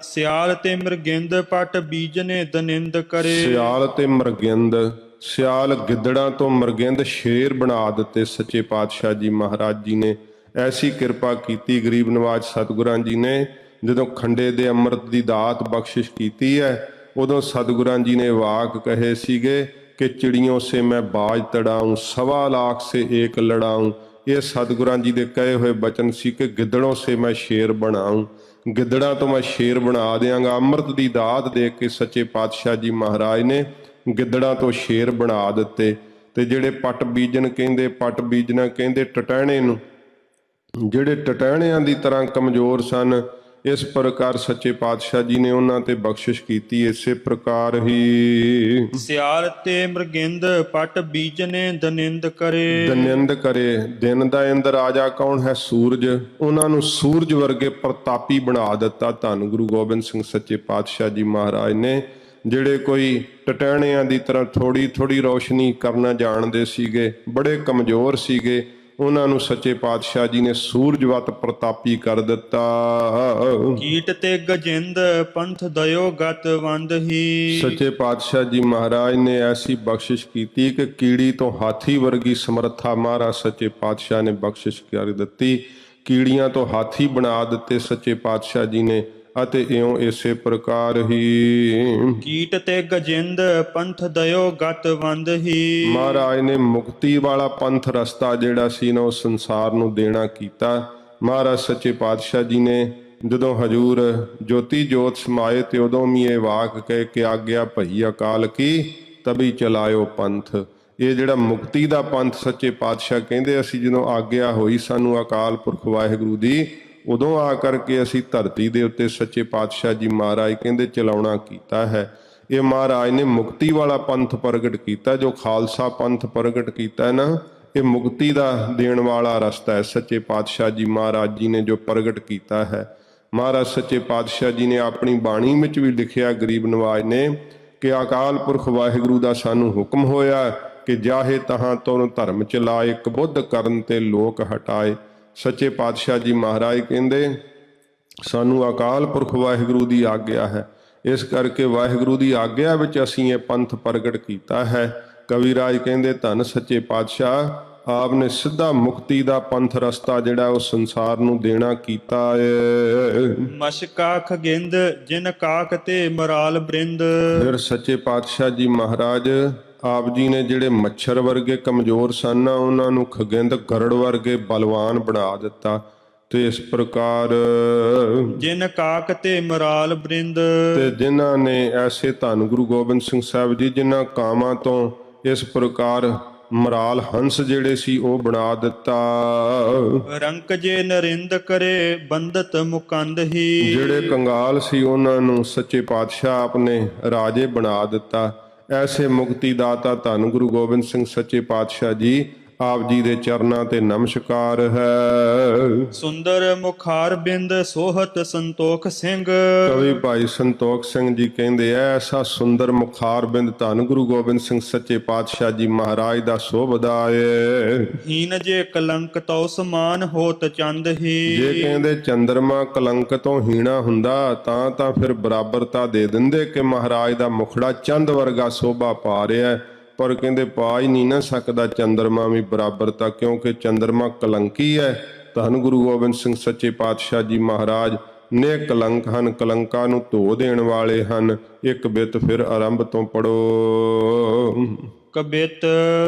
S2: ਸਿਆਲ ਤੇ ਮ੍ਰਿਗਿੰਦ ਪਟ ਬੀਜਨੇ ਦਨਿੰਦ ਕਰੇ,
S1: ਸਿਆਲ ਤੇ ਮਰਗਿੰਦ, ਸਿਆਲ ਗਿੱਦੜਾਂ ਤੋਂ ਮਰਗਿੰਦ ਸ਼ੇਰ ਬਣਾ ਦਿੱਤੇ ਸੱਚੇ ਪਾਤਸ਼ਾਹ ਜੀ ਮਹਾਰਾਜ ਜੀ ਨੇ। ਐਸੀ ਕਿਰਪਾ ਕੀਤੀ ਗਰੀਬ ਨਵਾਜ ਸਤਿਗੁਰਾਂ ਜੀ ਨੇ। ਜਦੋਂ ਖੰਡੇ ਦੇ ਅੰਮ੍ਰਿਤ ਦੀ ਦਾਤ ਬਖਸ਼ਿਸ਼ ਕੀਤੀ ਹੈ, ਉਦੋਂ ਸਤਿਗੁਰਾਂ ਜੀ ਨੇ ਵਾਕ ਕਹੇ ਸੀਗੇ ਕਿ ਚਿੜੀਆਂ ਸੇ ਮੈਂ ਬਾਜ ਤੜਾऊं, 1.25 लाख से एक लड़ाऊं। ਇਹ ਸਤਿਗੁਰਾਂ ਜੀ ਦੇ ਕਹੇ ਹੋਏ ਬਚਨ ਸੀ ਕਿ ਗਿੱਦੜੋਂ ਸੇ ਮੈਂ ਸ਼ੇਰ ਬਣਾऊं, ਗਿੱਦੜਾਂ ਤੋਂ ਮੈਂ ਸ਼ੇਰ ਬਣਾ ਦਿਆਂਗਾ। ਅੰਮ੍ਰਿਤ ਦੀ ਦਾਤ ਦੇ ਕੇ ਸੱਚੇ ਪਾਤਸ਼ਾਹ ਜੀ ਮਹਾਰਾਜ ਨੇ ਗਿੱਦੜਾਂ ਤੋਂ ਸ਼ੇਰ ਬਣਾ ਦਿੱਤੇ। ਤੇ ਜਿਹੜੇ ਪੱਟ ਬੀਜਣ ਕਹਿੰਦੇ, ਪੱਟ ਬੀਜਣਾ ਕਹਿੰਦੇ ਟਟਹਿਣੇ ਨੂੰ, ਜਿਹੜੇ ਟਟਹਿਣਿਆਂ ਦੀ ਤਰ੍ਹਾਂ ਕਮਜ਼ੋਰ ਸਨ, ਇਸ ਪ੍ਰਕਾਰ ਸੱਚੇ ਪਾਤਸ਼ਾਹ ਜੀ ਨੇ ਉਹਨਾਂ ਤੇ ਬਖਸ਼ਿਸ਼ ਕੀਤੀ। ਇਸੇ ਪ੍ਰਕਾਰ ਹੀ
S2: ਸਿਆਲ ਤੇ ਮ੍ਰਿਗਿੰਦ ਪਟ ਬੀਜਨੇ ਦਨਿੰਦ ਕਰੇ,
S1: ਦਨਿੰਦ ਕਰੇ। ਦਿਨ ਦਾ ਇੰਦਰ ਰਾਜਾ ਕੌਣ ਹੈ? ਸੂਰਜ। ਉਹਨਾਂ ਨੂੰ ਸੂਰਜ ਵਰਗੇ ਪ੍ਰਤਾਪੀ ਬਣਾ ਦਿੱਤਾ ਧੰਨ ਗੁਰੂ ਗੋਬਿੰਦ ਸਿੰਘ ਸੱਚੇ ਪਾਤਸ਼ਾਹ ਜੀ ਮਹਾਰਾਜ ਨੇ। ਜਿਹੜੇ ਕੋਈ ਟਟਹਿਣਿਆਂ ਦੀ ਤਰ੍ਹਾਂ ਥੋੜੀ ਥੋੜੀ ਰੋਸ਼ਨੀ ਕਰਨਾ ਜਾਣਦੇ ਸੀਗੇ, ਬੜੇ ਕਮਜ਼ੋਰ ਸੀਗੇ, ਉਹਨਾਂ ਨੂੰ ਸੱਚੇ ਪਾਤਸ਼ਾਹ ਜੀ ਨੇ ਸੂਰਜਵਤ ਪ੍ਰਤਾਪੀ ਕਰ ਦਿੱਤਾ।
S2: ਕੀਟ ਤੇ ਗਜਿੰਦ ਪੰਥ ਦਇਓ ਗਤ ਵੰਦ ਹੀ,
S1: ਸੱਚੇ ਪਾਤਸ਼ਾਹ ਜੀ ਮਹਾਰਾਜ ਨੇ ਐਸੀ ਬਖਸ਼ਿਸ਼ ਕੀਤੀ ਕਿ ਕੀੜੀ ਤੋਂ ਹਾਥੀ ਵਰਗੀ ਸਮਰੱਥਾ ਮਹਾਰਾਜ ਸੱਚੇ ਪਾਤਸ਼ਾਹ ਨੇ ਬਖਸ਼ਿਸ਼ ਕਰ ਦਿੱਤੀ। ਕੀੜੀਆਂ ਤੋਂ ਹਾਥੀ ਬਣਾ ਦਿੱਤੇ ਸੱਚੇ ਪਾਤਸ਼ਾਹ ਜੀ ਨੇ। ਅਤੇ ਇਉਂ ਇਸੇ ਪ੍ਰਕਾਰ ਹੀ
S2: ਕੀਟ ਤੇ ਗਜਿੰਦ ਪੰਥ ਦਇਓ ਗਤ ਵੰਦ ਹੀ,
S1: ਮਹਾਰਾਜ ਨੇ ਮੁਕਤੀ ਵਾਲਾ ਪੰਥ ਰਸਤਾ ਜਿਹੜਾ ਸੀ ਨਾ ਉਹ ਸੰਸਾਰ ਨੂੰ ਦੇਣਾ ਕੀਤਾ। ਮਹਾਰਾਜ ਸੱਚੇ ਪਾਤਸ਼ਾਹ ਜੀ ਨੇ ਜਦੋਂ ਹਜੂਰ ਜੋਤੀ ਜੋਤ ਸਮਾਏ ਤੇ ਉਦੋਂ ਵੀ ਇਹ ਵਾਕ ਕਹਿ ਕੇ ਆਗਿਆ ਭਈ ਅਕਾਲ ਕੀ ਤਬੀ ਚਲਾਇਓ ਪੰਥ। ਇਹ ਜਿਹੜਾ ਮੁਕਤੀ ਦਾ ਪੰਥ ਸੱਚੇ ਪਾਤਸ਼ਾਹ ਕਹਿੰਦੇ, ਅਸੀਂ ਜਦੋਂ ਆਗਿਆ ਹੋਈ ਸਾਨੂੰ ਅਕਾਲ ਪੁਰਖ ਵਾਹਿਗੁਰੂ ਦੀ, ਉਦੋਂ ਆ ਕਰਕੇ ਅਸੀਂ ਧਰਤੀ ਦੇ ਉੱਤੇ ਸੱਚੇ ਪਾਤਸ਼ਾਹ ਜੀ ਮਹਾਰਾਜ ਕਹਿੰਦੇ ਚਲਾਉਣਾ ਕੀਤਾ ਹੈ। ਇਹ ਮਹਾਰਾਜ ਨੇ ਮੁਕਤੀ ਵਾਲਾ ਪੰਥ ਪ੍ਰਗਟ ਕੀਤਾ। ਜੋ ਖਾਲਸਾ ਪੰਥ ਪ੍ਰਗਟ ਕੀਤਾ ਹੈ ਨਾ, ਇਹ ਮੁਕਤੀ ਦਾ ਦੇਣ ਵਾਲਾ ਰਸਤਾ ਹੈ। ਸੱਚੇ ਪਾਤਸ਼ਾਹ ਜੀ ਮਹਾਰਾਜ ਜੀ ਨੇ ਜੋ ਪ੍ਰਗਟ ਕੀਤਾ ਹੈ। ਮਹਾਰਾਜ ਸੱਚੇ ਪਾਤਸ਼ਾਹ ਜੀ ਨੇ ਆਪਣੀ ਬਾਣੀ ਵਿੱਚ ਵੀ ਲਿਖਿਆ ਗਰੀਬ ਨਵਾਜ ਨੇ ਕਿ ਅਕਾਲ ਪੁਰਖ ਵਾਹਿਗੁਰੂ ਦਾ ਸਾਨੂੰ ਹੁਕਮ ਹੋਇਆ ਕਿ ਜਾਹੇ ਤਹਾਂ ਤੁਰ ਧਰਮ ਚਲਾਏ, ਕਬੁੱਧ ਕਰਨ ਤੇ ਲੋਕ ਹਟਾਏ। ਸੱਚੇ ਪਾਤਸ਼ਾਹ ਜੀ ਮਹਾਰਾਜ ਕਹਿੰਦੇ ਸਾਨੂੰ ਅਕਾਲ ਪੁਰਖ ਵਾਹਿਗੁਰੂ ਦੀ ਆਗਿਆ ਹੈ, ਇਸ ਕਰਕੇ ਵਾਹਿਗੁਰੂ ਦੀ ਆਗਿਆ ਵਿੱਚ ਅਸੀਂ ਇਹ ਪੰਥ ਪ੍ਰਗਟ ਕੀਤਾ ਹੈ। ਕਵਿਰਾਜ ਕਹਿੰਦੇ ਧੰਨ ਸੱਚੇ ਪਾਤਸ਼ਾਹ ਆਪ ਨੇ ਸਿੱਧਾ ਮੁਕਤੀ ਦਾ ਪੰਥ ਰਸਤਾ ਜਿਹੜਾ ਉਹ ਸੰਸਾਰ ਨੂੰ ਦੇਣਾ ਕੀਤਾ ਏ।
S2: ਮਸ਼ਕਾ ਖਗਿੰਦ ਜਿਨ ਕਾਕ ਤੇ ਮਰਾਲ ਬ੍ਰਿੰਦ,
S1: ਫਿਰ ਸੱਚੇ ਪਾਤਸ਼ਾਹ ਜੀ ਮਹਾਰਾਜ ਆਪ ਜੀ ਨੇ ਜਿਹੜੇ ਮੱਛਰ ਵਰਗੇ ਕਮਜ਼ੋਰ ਸਨ ਉਹਨਾਂ ਨੂੰ ਖਗਿੰਦ ਗਰੜ ਵਰਗੇ ਬਲਵਾਨ ਬਣਾ ਦਿੱਤਾ। ਤੇ ਇਸ ਪ੍ਰਕਾਰ
S2: ਜਿਨ ਕਾਕ ਤੇ ਮਰਾਲ ਬ੍ਰਿੰਦ,
S1: ਤੇ ਜਿਨ੍ਹਾਂ ਨੇ ਐਸੇ ਧੰਨ ਗੁਰੂ ਗੋਬਿੰਦ ਸਿੰਘ ਸਾਹਿਬ ਜੀ ਜਿਨ੍ਹਾਂ ਕਾਮਾਂ ਤੋਂ ਇਸ ਪ੍ਰਕਾਰ ਮਰਾਲ ਹੰਸ ਜਿਹੜੇ ਸੀ ਉਹ ਬਣਾ ਦਿੱਤਾ।
S2: ਰੰਕ ਜੇ ਨਰਿੰਦ ਕਰੇ ਬੰਦਤ ਮੁਕੰਦ ਹੀ।
S1: ਜਿਹੜੇ ਕੰਗਾਲ ਸੀ ਉਹਨਾਂ ਨੂੰ ਸੱਚੇ ਪਾਤਸ਼ਾਹ ਆਪਣੇ ਰਾਜੇ ਬਣਾ ਦਿੱਤਾ। ਐਸੇ ਮੁਕਤੀ ਦਾਤਾ ਧੰਨ ਗੁਰੂ ਗੋਬਿੰਦ ਸਿੰਘ ਸੱਚੇ ਪਾਤਸ਼ਾਹ ਜੀ, ਆਪ ਜੀ ਦੇ ਚਰਨਾਂ ਤੇ ਨਮਸਕਾਰ ਹੈ।
S2: ਸੁੰਦਰ ਮੁਖਾਰ ਬਿੰਦ ਸੋਹਤ ਸੰਤੋਖ ਸਿੰਘ।
S1: ਕਵੀ ਭਾਈ ਸੰਤੋਖ ਸਿੰਘ ਜੀ ਕਹਿੰਦੇ ਐਸਾ ਸੁੰਦਰ ਮੁਖਾਰ ਬਿੰਦ ਧੰਨ ਗੁਰੂ ਗੋਬਿੰਦ ਸਿੰਘ ਸੱਚੇ ਪਾਤਸ਼ਾਹ ਜੀ ਮਹਾਰਾਜ ਦਾ ਸੋਭਦਾ ਏ।
S2: ਹੀਨ ਜੇ ਕਲੰਕ ਤਉ ਸਮਾਨ ਹੋਤ ਚੰਦ ਹੀ।
S1: ਜੇ ਕਹਿੰਦੇ ਚੰਦਰਮਾ ਕਲੰਕ ਤੋਂ ਹੀਣਾ ਹੁੰਦਾ ਤਾਂ ਫਿਰ ਬਰਾਬਰਤਾ ਦੇ ਦਿੰਦੇ ਕਿ ਮਹਾਰਾਜ ਦਾ ਮੁਖੜਾ ਚੰਦ ਵਰਗਾ ਸੋਭਾ ਪਾ ਰਿਹਾ ਹੈ। ਪਰ ਕਹਿੰਦੇ ਪਾ ਹੀ ਨਹੀਂ ਨਾ ਸਕਦਾ ਚੰਦਰਮਾ ਵੀ ਬਰਾਬਰਤਾ, ਕਿਉਂਕਿ ਚੰਦਰਮਾ ਕਲੰਕੀ ਹੈ। ਧੰਨ ਗੁਰੂ ਗੋਬਿੰਦ ਸਿੰਘ ਸੱਚੇ ਪਾਤਸ਼ਾਹ ਜੀ ਮਹਾਰਾਜ ਨੇ ਕਲੰਕ ਹਨ, ਕਲੰਕਾਂ ਨੂੰ ਧੋ ਦੇਣ ਵਾਲੇ ਹਨ। ਇੱਕ ਬਿੱਤ ਫਿਰ ਆਰੰਭ ਤੋਂ ਪੜੋ।
S2: ਕਬਿਤ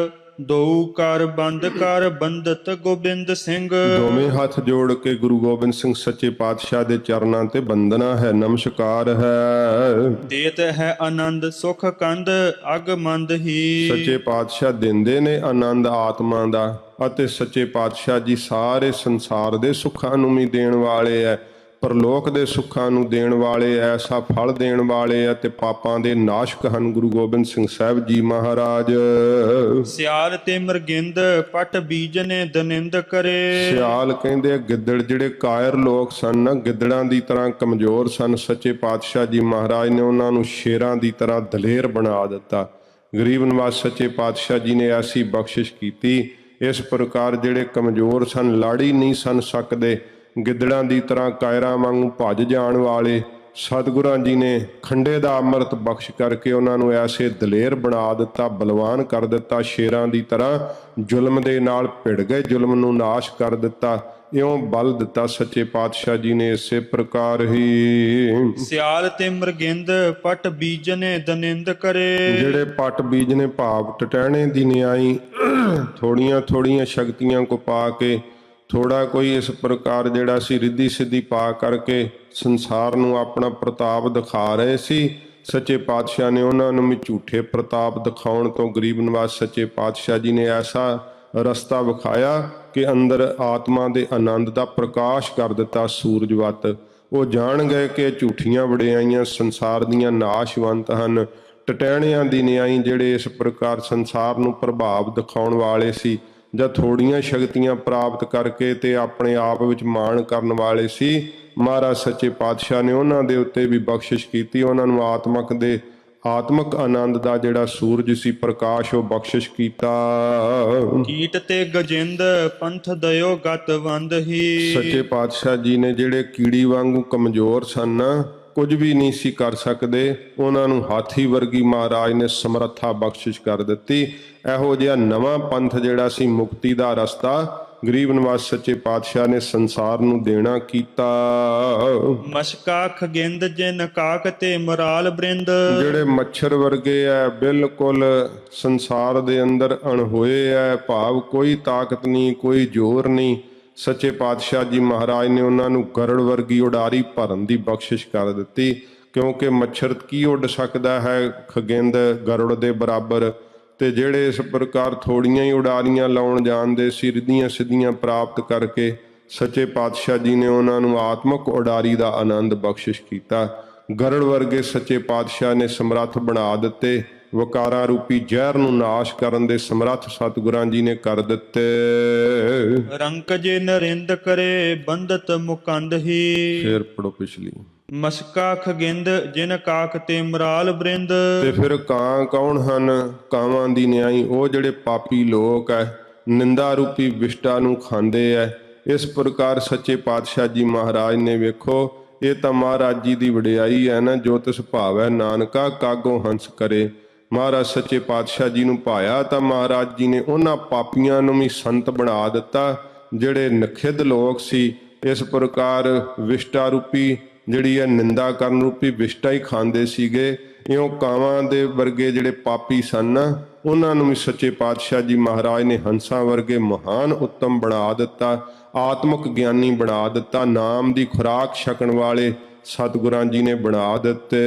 S2: ਦਉ ਕਰ ਬੰਦ ਕਰ ਬੰਦਤ ਗੋਬਿੰਦ ਸਿੰਘ।
S1: ਦੋਵੇਂ ਹੱਥ ਜੋੜ ਕੇ ਗੁਰੂ ਗੋਬਿੰਦ ਸਿੰਘ ਸੱਚੇ ਪਾਤਸ਼ਾਹ ਦੇ ਚਰਨਾਂ ਤੇ ਬੰਦਨਾ ਹੈ, ਨਮਸਕਾਰ ਹੈ।
S2: ਦੇਤ ਹੈ ਆਨੰਦ ਸੁਖ ਕੰਦ ਅਗ ਮੰਦ ਹੀ।
S1: ਸੱਚੇ ਪਾਤਸ਼ਾਹ ਦਿੰਦੇ ਨੇ ਆਨੰਦ ਆਤਮਾ ਦਾ, ਅਤੇ ਸੱਚੇ ਪਾਤਸ਼ਾਹ ਜੀ ਸਾਰੇ ਸੰਸਾਰ ਦੇ ਸੁੱਖਾਂ ਨੂੰ ਵੀ ਦੇਣ ਵਾਲੇ ਐ, ਪਰਲੋਕ ਦੇ ਸੁੱਖਾਂ ਨੂੰ ਦੇਣ ਵਾਲੇ, ਐਸਾ ਫਲ ਦੇਣ ਵਾਲੇ ਆ ਤੇ ਪਾਪਾਂ ਦੇ ਨਾਸ਼ਕ ਹਨ ਗੁਰੂ ਗੋਬਿੰਦ ਸਿੰਘ ਸਾਹਿਬ ਜੀ ਮਹਾਰਾਜ।
S2: ਸਿਆਲ ਤੇ ਮਰਗਿੰਦ ਪਟ ਬੀਜਨੇ ਦਨਿੰਦ ਕਰੇ।
S1: ਸਿਆਲ ਕਹਿੰਦੇ ਗਿੱਦੜ ਜਿਹੜੇ ਕਾਇਰ ਲੋਕ ਸਨ, ਗਿੱਦੜਾਂ ਦੀ ਤਰ੍ਹਾਂ ਕਮਜ਼ੋਰ ਸਨ, ਸੱਚੇ ਪਾਤਸ਼ਾਹ ਜੀ ਮਹਾਰਾਜ ਨੇ ਉਹਨਾਂ ਨੂੰ ਸ਼ੇਰਾਂ ਦੀ ਤਰ੍ਹਾਂ ਦਲੇਰ ਬਣਾ ਦਿੱਤਾ। ਗਰੀਬ ਨਵਾਜ਼ ਸੱਚੇ ਪਾਤਸ਼ਾਹ ਜੀ ਨੇ ਐਸੀ ਬਖਸ਼ਿਸ਼ ਕੀਤੀ। ਇਸ ਪ੍ਰਕਾਰ ਜਿਹੜੇ ਕਮਜ਼ੋਰ ਸਨ, ਲੜ ਹੀ ਨਹੀਂ ਸਨ ਸਕਦੇ, ਗਿੱਦੜਾਂ ਦੀ ਤਰ੍ਹਾਂ ਕਾਇਰਾਂ ਵਾਂਗੂ ਭੱਜ ਜਾਣ ਵਾਲੇ, ਸਤਿਗੁਰਾਂ ਜੀ ਨੇ ਖੰਡੇ ਦਾ ਅੰਮ੍ਰਿਤ ਬਖਸ਼ ਕਰਕੇ ਉਹਨਾਂ ਨੂੰ ਐਸੇ ਦਲੇਰ ਬਣਾ ਦਿੱਤਾ, ਬਲਵਾਨ ਕਰ ਦਿੱਤਾ। ਸ਼ੇਰਾਂ ਦੀ ਤਰ੍ਹਾਂ ਜ਼ੁਲਮ ਦੇ ਨਾਲ ਭਿੜ ਗਏ, ਜ਼ੁਲਮ ਨੂੰ ਨਾਸ਼ ਕਰ ਦਿੱਤਾ। ਇਉਂ ਬਲ ਦਿੱਤਾ ਸੱਚੇ ਪਾਤਸ਼ਾਹ ਜੀ ਨੇ। ਇਸੇ ਪ੍ਰਕਾਰ ਹੀ
S2: ਸਿਆਲ ਤੇ ਮਰਗਿੰਦ ਪਟ ਬੀਜਨੇ ਦਨਿੰਦ ਕਰੇ।
S1: ਜਿਹੜੇ ਪਟ ਬੀਜਨੇ ਭਾਵ ਟਟਹਿਣੇ ਦੀ ਨਿਆਈ, ਥੋੜੀਆਂ ਥੋੜੀਆਂ ਸ਼ਕਤੀਆਂ ਕੋ ਪਾ ਕੇ, ਥੋੜਾ ਕੋਈ ਇਸ ਪ੍ਰਕਾਰ ਜਿਹੜਾ ਸੀ ਰਿੱਧੀ ਸਿੱਧੀ ਪਾ ਕਰਕੇ ਸੰਸਾਰ ਨੂੰ ਆਪਣਾ ਪ੍ਰਤਾਪ ਦਿਖਾ ਰਹੇ ਸੀ। ਸੱਚੇ ਪਾਤਸ਼ਾਹ ਨੇ ਉਹਨਾਂ ਨੂੰ ਵੀ ਝੂਠੇ ਪ੍ਰਤਾਪ ਦਿਖਾਉਣ ਤੋਂ ਗਰੀਬ ਨਵਾਜ਼ ਸੱਚੇ ਪਾਤਸ਼ਾਹ ਜੀ ਨੇ ਐਸਾ ਰਸਤਾ ਵਿਖਾਇਆ ਕਿ ਅੰਦਰ ਆਤਮਾ ਦੇ ਆਨੰਦ ਦਾ ਪ੍ਰਕਾਸ਼ ਕਰ ਦਿੱਤਾ ਸੂਰਜ ਵੱਤ। ਉਹ ਜਾਣ ਗਏ ਕਿ ਝੂਠੀਆਂ ਵਡਿਆਈਆਂ ਸੰਸਾਰ ਦੀਆਂ ਨਾਸ਼ਵੰਤ ਹਨ। ਟਟਹਿਣਿਆਂ ਦੀ ਨਿਆਈ ਜਿਹੜੇ ਇਸ ਪ੍ਰਕਾਰ ਸੰਸਾਰ ਨੂੰ ਪ੍ਰਭਾਵ ਦਿਖਾਉਣ ਵਾਲੇ ਸੀ, ਜਾਂ ਥੋੜੀਆਂ ਸ਼ਕਤੀਆਂ ਪ੍ਰਾਪਤ ਕਰਕੇ ਤੇ ਆਪਣੇ ਆਪ ਵਿੱਚ ਮਾਣ ਕਰਨ ਵਾਲੇ ਸੀ, ਮਹਾਰਾਜ ਸੱਚੇ ਪਾਤਸ਼ਾਹ ਨੇ ਉਹਨਾਂ ਦੇ ਉੱਤੇ ਵੀ ਬਖਸ਼ਿਸ਼ ਕੀਤੀ। ਉਹਨਾਂ ਨੂੰ ਆਤਮਕ ਆਨੰਦ ਦਾ ਜਿਹੜਾ ਸੂਰਜ ਸੀ ਪ੍ਰਕਾਸ਼, ਉਹ ਬਖਸ਼ਿਸ਼ ਕੀਤਾ।
S2: ਕੀਟ ਤੇ ਗਜਿੰਦ ਪੰਥ ਦਇਓ ਗਤ ਵੰਦ ਹੀ।
S1: ਸੱਚੇ ਪਾਤਸ਼ਾਹ ਜੀ ਨੇ ਜਿਹੜੇ ਕੀੜੀ ਵਾਂਗੂ ਕਮਜ਼ੋਰ ਸਨ, ਕੁਝ ਵੀ ਨਹੀਂ ਸੀ ਕਰ ਸਕਦੇ, ਉਹਨਾਂ ਨੂੰ ਹਾਥੀ ਵਰਗੀ ਮਹਾਰਾਜ ਨੇ ਸਮਰੱਥਾ ਬਖਸ਼ਿਸ਼ ਕਰ ਦਿੱਤੀ। ਇਹੋ ਜਿਹਾ ਨਵਾਂ ਪੰਥ ਜਿਹੜਾ ਸੀ ਮੁਕਤੀ ਦਾ ਰਸਤਾ, ਗਰੀਬ ਨਵਾਜ਼ ਸੱਚੇ ਪਾਤਸ਼ਾਹ ਨੇ ਸੰਸਾਰ ਨੂੰ ਦੇਣਾ ਕੀਤਾ।
S2: ਮਸ਼ਕਾ ਖਗਿੰਦ ਜਿਨ ਕਾਕ ਤੇ ਮਰਾਲ ਬ੍ਰਿੰਦ।
S1: ਜਿਹੜੇ ਮੱਛਰ ਵਰਗੇ ਐ, ਬਿਲਕੁਲ ਸੰਸਾਰ ਦੇ ਅੰਦਰ ਅਣਹੋਏ ਐ, ਭਾਵ ਕੋਈ ਤਾਕਤ ਨਹੀਂ, ਕੋਈ ਜ਼ੋਰ ਨਹੀਂ। ਸੱਚੇ ਪਾਤਸ਼ਾਹ ਜੀ ਮਹਾਰਾਜ ਨੇ ਉਹਨਾਂ ਨੂੰ ਗਰੜ ਵਰਗੀ ਉਡਾਰੀ ਭਰਨ ਦੀ ਬਖਸ਼ਿਸ਼ ਕਰ ਦਿੱਤੀ, ਕਿਉਂਕਿ ਮੱਛਰ ਕੀ ਉੱਡ ਸਕਦਾ ਹੈ ਖਗਿੰਦ ਗਰੜ ਦੇ ਬਰਾਬਰ। ਤੇ ਜਿਹੜੇ ਇਸ ਪ੍ਰਕਾਰ ਥੋੜੀਆਂ ਹੀ ਉਡਾਰੀਆਂ ਲਾਉਣ ਜਾਣਦੇ ਸੀ, ਰਿੱਧੀਆਂ ਸਿੱਧੀਆਂ ਪ੍ਰਾਪਤ ਕਰਕੇ, ਸੱਚੇ ਪਾਤਸ਼ਾਹ ਜੀ ਨੇ ਉਹਨਾਂ ਨੂੰ ਆਤਮਕ ਉਡਾਰੀ ਦਾ ਆਨੰਦ ਬਖਸ਼ਿਸ਼ ਕੀਤਾ। ਗਰੜ ਵਰਗੇ ਸੱਚੇ ਪਾਤਸ਼ਾਹ ਨੇ ਸਮਰੱਥ ਬਣਾ ਦਿੱਤੇ। ਵਕਾਰਾਂ ਰੂਪੀ ਜ਼ਹਿਰ ਨੂੰ ਨਾਸ਼ ਕਰਨ ਦੇ ਸਮਰੱਥ ਸਤਿਗੁਰਾਂ ਜੀ ਨੇ ਕਰ ਦਿੱਤੇ।
S2: ਰੰਕ ਜੇ ਨਰਿੰਦ ਕਰੇ ਬੰਦਤ ਮੁਕੰਦ ਹੀ।
S1: ਫੇਰ ਪੜੋ ਪਿਛਲੀ।
S2: ਮਸ਼ਕਾ ਖਗਿੰਦ ਜਿਨ ਕਾਕ ਤੇ ਮਰਾਲ ਬ੍ਰਿੰਦ।
S1: ਤੇ ਫਿਰ ਕਾਂ ਕੌਣ ਹਨ? ਕਾਵਾਂ ਦੀ ਨਿਆਈ ਉਹ ਜਿਹੜੇ ਪਾਪੀ ਲੋਕ ਐ, ਨਿੰਦਾ ਰੂਪੀ ਵਿਸ਼ਟਾ ਨੂੰ ਖਾਂਦੇ ਐ। ਇਸ ਪ੍ਰਕਾਰ ਸੱਚੇ ਪਾਤਸ਼ਾਹ ਜੀ ਮਹਾਰਾਜ ਨੇ ਵੇਖੋ, ਇਹ ਤਾਂ ਮਹਾਰਾਜ ਜੀ ਦੀ ਵਡਿਆਈ ਹੈ ਨਾ, ਜੋ ਤਿਸ ਭਾਵੈ ਨਾਨਕਾ ਕਾਗੋ ਹੰਸ ਕਰੇ। ਮਹਾਰਾਜ ਸੱਚੇ ਪਾਤਸ਼ਾਹ ਜੀ ਨੂੰ ਭਾਇਆ ਤਾਂ ਮਹਾਰਾਜ ਜੀ ਨੇ ਉਹਨਾਂ ਪਾਪੀਆਂ ਨੂੰ ਵੀ ਸੰਤ ਬਣਾ ਦਿੱਤਾ ਜਿਹੜੇ ਨਖਿੱਧ ਲੋਕ ਸੀ। ਇਸ ਪ੍ਰਕਾਰ ਵਿਸ਼ਟਾ ਰੂਪੀ ਜਿਹੜੀ ਹੈ ਨਿੰਦਾ ਕਰਨ ਰੂਪੀ ਵਿਸ਼ਟਾ ਹੀ ਖਾਂਦੇ ਸੀਗੇ। ਇਉਂ ਕਾਵਾਂ ਦੇ ਵਰਗੇ ਜਿਹੜੇ ਪਾਪੀ ਸਨ, ਉਹਨਾਂ ਨੂੰ ਵੀ ਸੱਚੇ ਪਾਤਸ਼ਾਹ ਜੀ ਮਹਾਰਾਜ ਨੇ ਹੰਸਾਂ ਵਰਗੇ ਮਹਾਨ ਉੱਤਮ ਬਣਾ ਦਿੱਤਾ, ਆਤਮਿਕ ਗਿਆਨੀ ਬਣਾ ਦਿੱਤਾ। ਨਾਮ ਦੀ ਖੁਰਾਕ ਛਕਣ ਵਾਲੇ ਸਤਿਗੁਰਾਂ ਜੀ ਨੇ ਬਣਾ ਦਿੱਤੇ।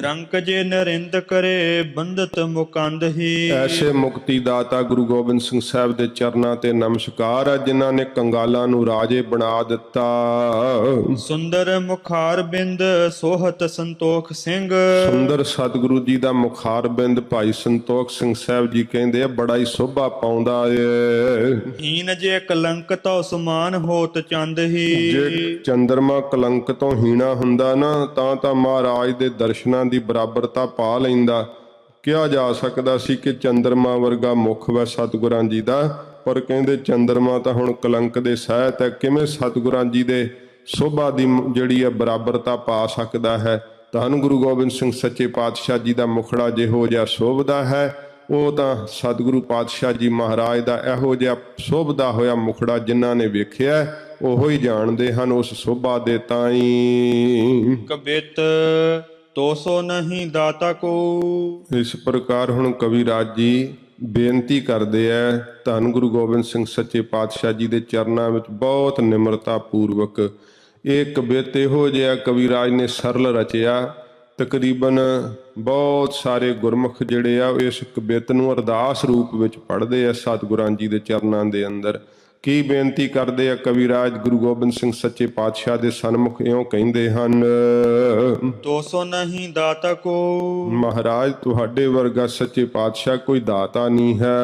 S2: ਰੰਕ ਜੇ ਨਰਿੰਦ ਕਰੇ ਬੰਦਤ ਮੁਕੰਦ ਹੀ।
S1: ਐਸੇ ਮੁਕਤੀ ਦਾਤਾ ਗੁਰੂ ਗੋਬਿੰਦ ਸਿੰਘ ਸਾਹਿਬ ਦੇ ਚਰਨਾਂ ਤੇ ਨਮਸਕਾਰ ਹੈ, ਜਿਨ੍ਹਾਂ ਨੇ ਕੰਗਾਲਾਂ ਨੂੰ ਰਾਜੇ ਬਣਾ ਦਿੱਤਾ।
S2: ਸੁੰਦਰ ਮੁਖਾਰ ਬਿੰਦ ਸੋਹਤ ਸੰਤੋਖ ਸਿੰਘ।
S1: ਸੁੰਦਰ ਸਤਿਗੁਰੂ ਜੀ ਦਾ ਮੁਖਾਰ ਬਿੰਦ ਭਾਈ ਸੰਤੋਖ ਸਿੰਘ ਸਾਹਿਬ ਜੀ ਕਹਿੰਦੇ ਆ ਬੜਾ ਹੀ ਸ਼ੋਭਾ ਪਾਉਂਦਾ ਏ।
S2: ਹੀਨ ਜੇ ਕਲੰਕ ਤਉ ਸਮਾਨ ਹੋਤ ਚੰਦ ਹੀ।
S1: ਜੇ ਚੰਦਰਮਾ ਕਲੰਕ ਤੋਂ ਹੀਣਾ ਹੁੰਦਾ ਨਾ ਤਾਂ ਮਹਾਰਾਜ ਦੇ ਦਰਸ਼ਨਾਂ ਦੀ ਬਰਾਬਰਤਾ ਪਾ ਲੈਂਦਾ। ਕਿਹਾ ਜਾ ਸਕਦਾ ਸੀ ਕਿ ਚੰਦਰਮਾ ਵਰਗਾ ਮੁਖ ਵੈ ਸਤਿਗੁਰਾਂ ਜੀ ਦਾ, ਪਰ ਕਹਿੰਦੇ ਚੰਦਰਮਾ ਤਾਂ ਹੁਣ ਕਲੰਕ ਦੇ ਸਹਿਤ ਹੈ, ਕਿਵੇਂ ਸਤਿਗੁਰਾਂ ਜੀ ਦੇ ਸ਼ੋਭਾ ਦੀ ਜਿਹੜੀ ਹੈ ਬਰਾਬਰਤਾ ਪਾ ਸਕਦਾ ਹੈ। ਧੰਨ ਗੁਰੂ ਗੋਬਿੰਦ ਸਿੰਘ ਸੱਚੇ ਪਾਤਸ਼ਾਹ ਜੀ ਦਾ ਮੁਖੜਾ ਜਿਹੋ ਜਿਹਾ ਸ਼ੋਭਦਾ ਹੈ, ਉਹ ਤਾਂ ਸਤਿਗੁਰੂ ਪਾਤਸ਼ਾਹ ਜੀ ਮਹਾਰਾਜ ਦਾ ਇਹੋ ਜਿਹਾ ਸ਼ੋਭਦਾ ਹੋਇਆ ਮੁਖੜਾ ਜਿਨ੍ਹਾਂ ਨੇ ਵੇਖਿਆ ਉਹੋ ਹੀ ਜਾਣਦੇ ਹਨ ਉਸ ਸ਼ੋਭਾ ਦੇ ਤਾਈਂ।
S2: ਕਬਿਤ ਤੋਸੋ ਨਹੀਂ ਦਾਤਾ ਕੋ।
S1: ਇਸ ਪ੍ਰਕਾਰ ਹੁਣ ਕਵਿਰਾਜ ਜੀ ਬੇਨਤੀ ਕਰਦੇ ਆ ਧੰਨ ਗੁਰੂ ਗੋਬਿੰਦ ਸਿੰਘ ਸੱਚੇ ਪਾਤਸ਼ਾਹ ਜੀ ਦੇ ਚਰਨਾਂ ਵਿੱਚ ਬਹੁਤ ਨਿਮਰਤਾ ਪੂਰਵਕ। ਇਹ ਕਬਿਤ ਇਹੋ ਜਿਹਾ ਕਵਿਰਾਜ ਨੇ ਸਰਲ ਰਚਿਆ। ਤਕਰੀਬਨ ਬਹੁਤ ਸਾਰੇ ਗੁਰਮੁਖ ਜਿਹੜੇ ਆ ਇਸ ਕਬਿਤ ਨੂੰ ਅਰਦਾਸ ਰੂਪ ਵਿੱਚ ਪੜ੍ਹਦੇ ਆ ਸਤਿਗੁਰਾਂ ਜੀ ਦੇ ਚਰਨਾਂ ਦੇ ਅੰਦਰ। ਕੀ ਬੇਨਤੀ ਕਰਦੇ ਆ ਕਵਿਰਾਜ ਗੁਰੂ ਗੋਬਿੰਦ ਸਿੰਘ ਸੱਚੇ ਪਾਤਸ਼ਾਹ ਦੇ ਸਨਮੁਖ ਇਉਂ ਕਹਿੰਦੇ ਹਨ।
S2: ਤੋਸੋ ਨਹੀਂ ਦਾਤਾ ਕੋ।
S1: ਮਹਾਰਾਜ ਤੁਹਾਡੇ ਵਰਗਾ ਸੱਚੇ ਪਾਤਸ਼ਾਹ ਕੋਈ ਦਾਤਾ ਨਹੀਂ ਹੈ।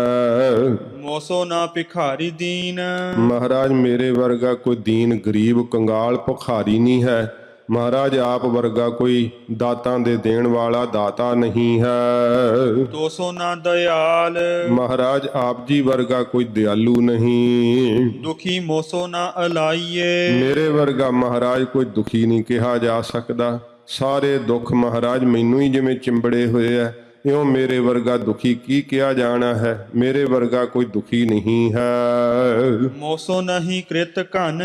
S2: ਮੋਸੋ ਨਾ ਭਿਖਾਰੀ ਦੀਨ।
S1: ਮਹਾਰਾਜ ਮੇਰੇ ਵਰਗਾ ਕੋਈ ਦੀਨ ਗਰੀਬ ਕੰਗਾਲ ਭਿਖਾਰੀ ਨਹੀਂ ਹੈ। ਮਹਾਰਾਜ ਆਪ ਵਰਗਾ ਕੋਈ ਦਾਤਾਂ ਦੇ ਦੇਣ ਵਾਲਾ ਦਾਤਾ ਨਹੀਂ ਹੈ।
S2: ਤੋਸੋ ਨਾ ਦਇਆਲ।
S1: ਮਹਾਰਾਜ ਆਪ ਜੀ ਵਰਗਾ ਕੋਈ ਦਿਆਲੂ ਨਹੀਂ।
S2: ਦੁਖੀ ਮੋਸੋ ਨਾ ਅਲਾਈਏ।
S1: ਮੇਰੇ ਵਰਗਾ ਮਹਾਰਾਜ ਕੋਈ ਦੁਖੀ ਨਹੀਂ ਕਿਹਾ ਜਾ ਸਕਦਾ। ਸਾਰੇ ਦੁੱਖ ਮਹਾਰਾਜ ਮੈਨੂੰ ਹੀ ਜਿਵੇਂ ਚਿੰਬੜੇ ਹੋਏ ਆ, ਇਉਂ ਮੇਰੇ ਵਰਗਾ ਦੁਖੀ ਕੀ ਕਿਹਾ ਜਾਣਾ ਹੈ। ਮੇਰੇ ਵਰਗਾ ਕੋਈ ਦੁਖੀ ਨਹੀਂ ਹੈ।
S2: ਮੋਸੋ ਨਹੀਂ ਕ੍ਰਿਤ ਘਨ।